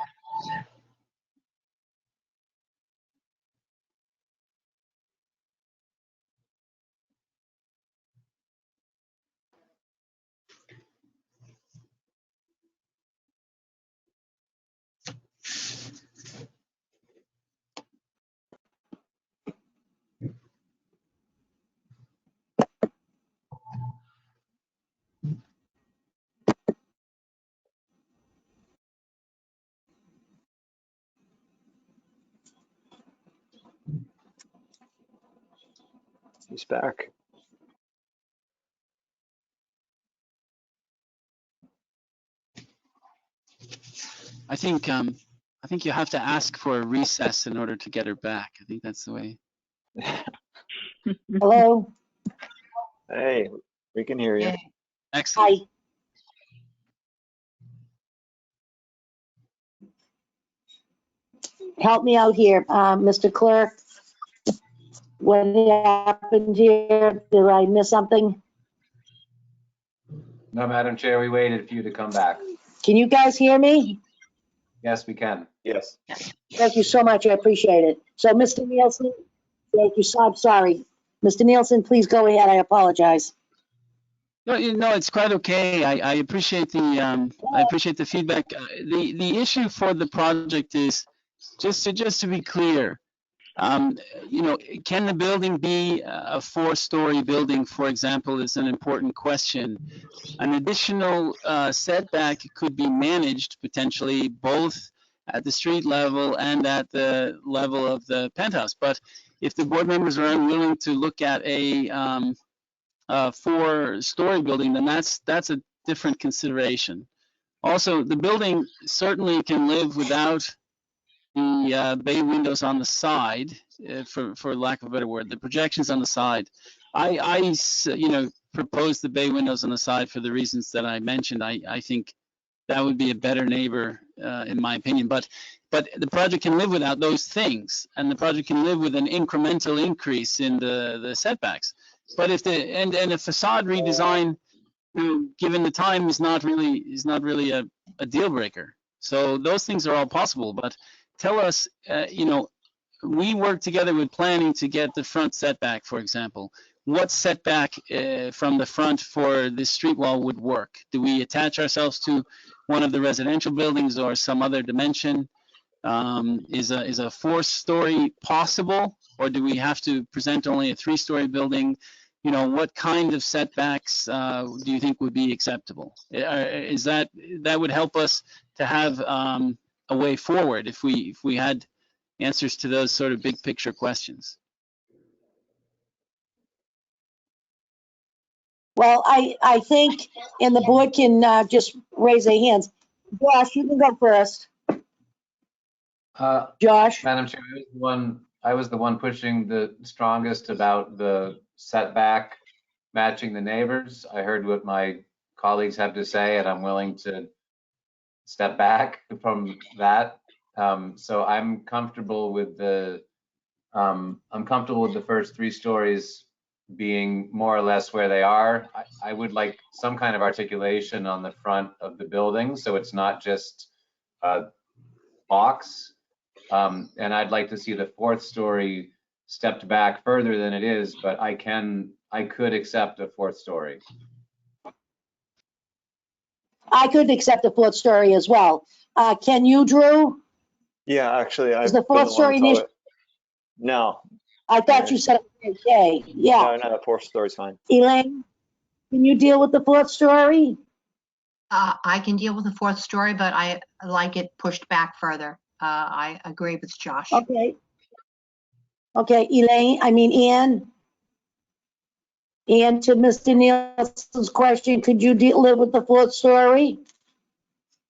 He's back. I think you have to ask for a recess in order to get her back. I think that's the way. Hello? Hey, we can hear you. Yay. Excellent. Hi. Help me out here, Mr. Clerk. What happened here? Did I miss something? No, Madam Chair, we waited for you to come back. Can you guys hear me? Yes, we can. Yes. Thank you so much. I appreciate it. So, Mr. Nielsen, thank you. I'm sorry. Mr. Nielsen, please go ahead. I apologize. No, it's quite okay. I appreciate the feedback. The issue for the project is just to be clear. Can the building be a 4-story building, for example, is an important question. An additional setback could be managed potentially both at the street level and at the level of the penthouse. But if the board members are unwilling to look at a 4-story building, then that's a different consideration. Also, the building certainly can live without the bay windows on the side, for lack of a better word, the projections on the side. I propose the bay windows on the side for the reasons that I mentioned. I think that would be a better neighbor, in my opinion. But the project can live without those things, and the project can live with an incremental increase in the setbacks. But if and a facade redesign, given the time, is not really a deal breaker. So those things are all possible. But tell us, we work together with planning to get the front setback, for example. What setback from the front for this street wall would work? Do we attach ourselves to one of the residential buildings or some other dimension? Is a 4-story possible, or do we have to present only a 3-story building? you know, what kind of setbacks do you think would be acceptable? Is that would help us to have a way forward if we had answers to those sort of big picture questions? Well, I think, and the board can just raise their hands. Josh, you can go first. Josh? Madam Chair, I was the one pushing the strongest about the setback matching the neighbors. I heard what my colleagues have to say, and I'm willing to step back from that. So I'm comfortable with the first 3 stories being more or less where they are. I would like some kind of articulation on the front of the building, so it's not just a box. And I'd like to see the 4th story stepped back further than it is, but I could accept a 4th story. I could accept a 4th story as well. Can you, Drew? Yeah, actually, Is the 4th story an issue? No, I thought you said, okay, yeah. no, the 4th story's fine. Elaine, can you deal with the 4th story? I can deal with the 4th story, but I like it pushed back further. I agree with Josh. Okay. Okay, Ann. Ann, to Mr. Nielsen's question, could you live with the 4th story?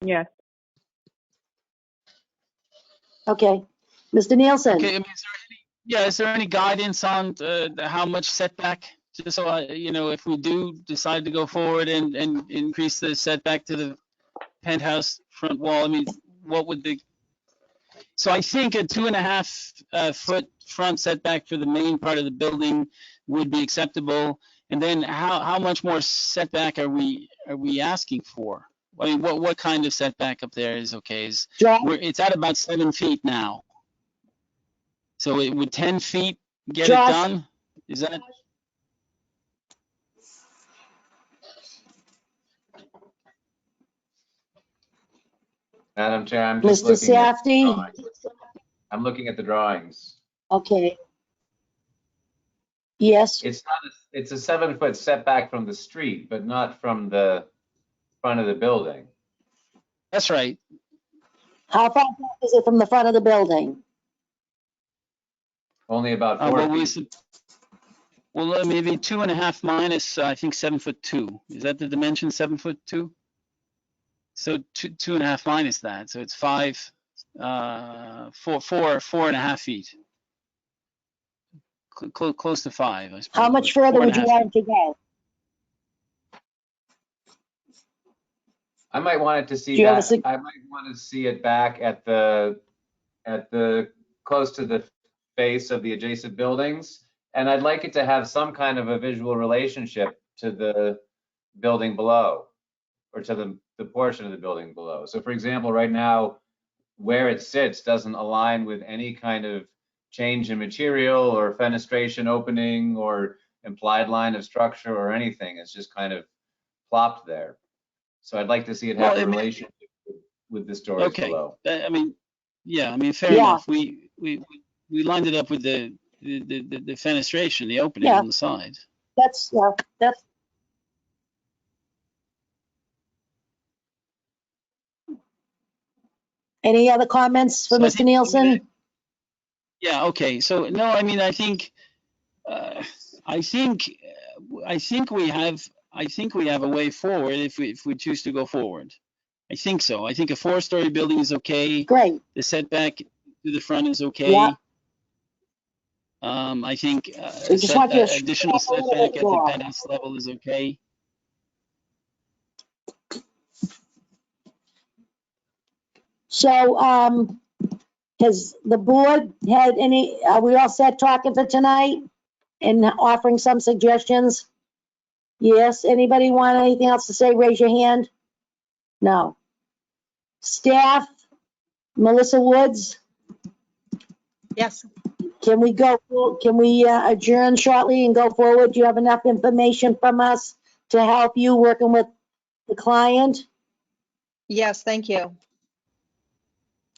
Yes. Okay. Mr. Nielsen? Okay, I mean, is there any guidance on how much setback? Just so you know, if we do decide to go forward and increase the setback to the penthouse front wall, I mean, what would the? So I think a 2.5 foot front setback for the main part of the building would be acceptable. And then how much more setback are we asking for? I mean, what kind of setback up there is okay? It's at about 7 feet now. So would 10 feet get it done? Is that? Madam Chair, I'm just Mr. looking at the Safdie? drawings. I'm looking at the drawings. Okay. Yes, It's a 7-foot setback from the street, but not from the front of the building. That's right. how far back is it from the front of the building? Only about 4 feet. Well, maybe 2.5 minus, I think 7'2". Is that the dimension, 7'2"? So 2.5 minus that, so it's 4.5 feet. Close to 5, I suppose. How much further would you want to go? I might want it to see that. I might want to see it back at the close to the face of the adjacent buildings, and I'd like it to have some kind of a visual relationship to the building below, or to the portion of the building below. So, for example, right now, where it sits doesn't align with any kind of change in material or fenestration opening or implied line of structure or anything. It's just kind of plopped there. So I'd like to see it have a relationship with the stories below. I mean, yeah, I mean, fair enough. We lined it up with the fenestration, the opening on the side. That's. Any other comments for Mr. Nielsen? Yeah, okay. So no, I mean, I think we have a way forward if we choose to go forward. I think so. I think a 4-story building is okay. Great. The setback to the front is okay. Yeah. I think stretch additional a setback little at bit the more. penthouse level is okay. So, has the board had any, are we all set talking for tonight and offering some suggestions? Yes, anybody want anything else to say? Raise your hand. No. Staff, Melissa Woods, Yes. can we adjourn shortly and go forward? Do you have enough information from us to help you working with the client? Yes, thank you.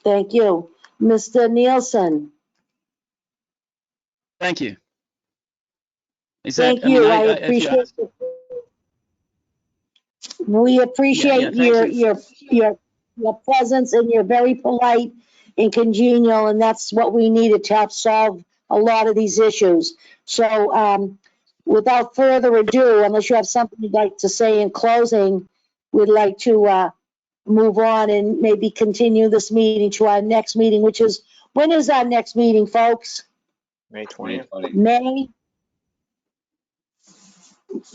Thank you. Mr. Nielsen? Thank you. Is that, Thank you. I if you appreciate ask- it. We appreciate thank you. your presence, and you're very polite and congenial, and that's what we needed to help solve a lot of these issues. So, without further ado, unless you have something you'd like to say in closing, we'd like to, move on and maybe continue this meeting to our next meeting, which is, when is our next meeting, folks? May 20th. May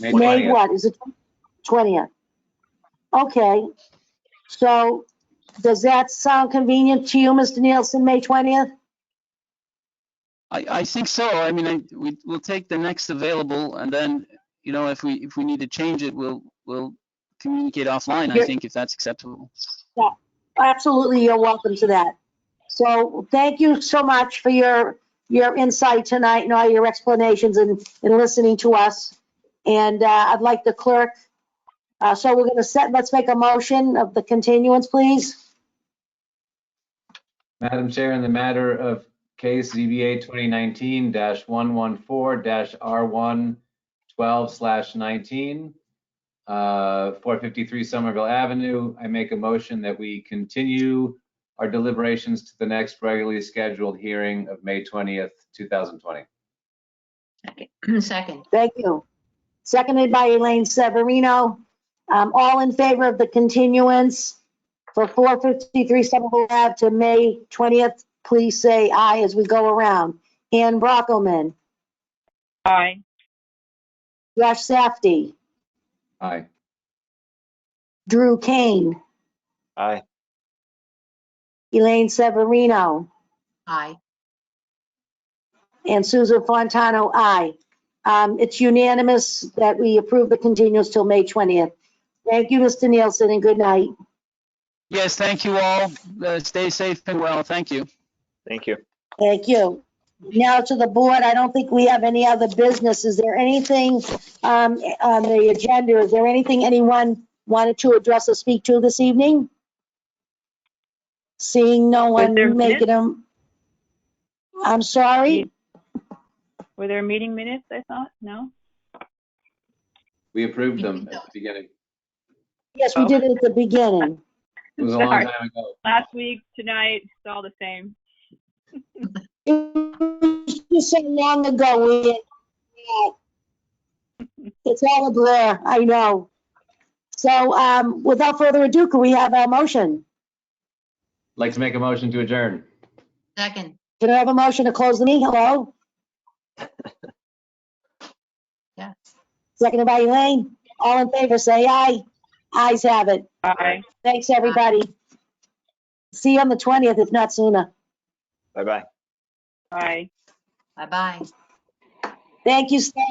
May May 20th. what, is it 20th? Okay, so does that sound convenient to you, Mr. Nielsen, May 20th? I think so. I mean, we'll take the next available, and then, if we need to change it, we'll communicate offline, I You're- think, if that's acceptable. Yeah, absolutely, you're welcome to that. So thank you so much for your insight tonight and all your explanations and listening to us. And I'd like the clerk, so we're gonna let's make a motion of the continuance, please. Madam Chair, in the matter of case ZBA 2019-114-R1 12/19, 453 Somerville Avenue, I make a motion that we continue our deliberations to the next regularly scheduled hearing of May 20th, 2020. Second. Thank you. Seconded by Elaine Severino. All in favor of the continuance for 453 Somerville Ave to May 20th, please say aye as we go around. Ann Brockelman, Aye. Josh Safdie, Aye. Drew Kane, Aye. Elaine Severino, Aye. and Susan Fontano, aye. It's unanimous that we approve the continuance till May 20th. Thank you, Mr. Nielsen, and good night. Yes, thank you all. Stay safe and well. Thank you. Thank you. Thank you. Now to the board, I don't think we have any other business. Is there anything on the agenda? Is there anything anyone wanted to address or speak to this evening? Seeing no Was there one making them. I'm sorry? Were there meeting minutes, I thought? No? We approved them at the beginning. Yes, we did it at the beginning. It was a long Sorry. time ago. Last week, tonight, it's all the same. It was just so long ago. It's all a blur, I know. So without further ado, can we have a motion? I'd like to make a motion to adjourn. Second. Can I have a motion to close the meeting? Hello? Yes. Seconded by Elaine. All in favor, say aye. Ayes have it. Aye. Thanks, everybody. See you on the 20th, if not sooner. Bye-bye. Aye. Bye-bye. Thank you, Steph.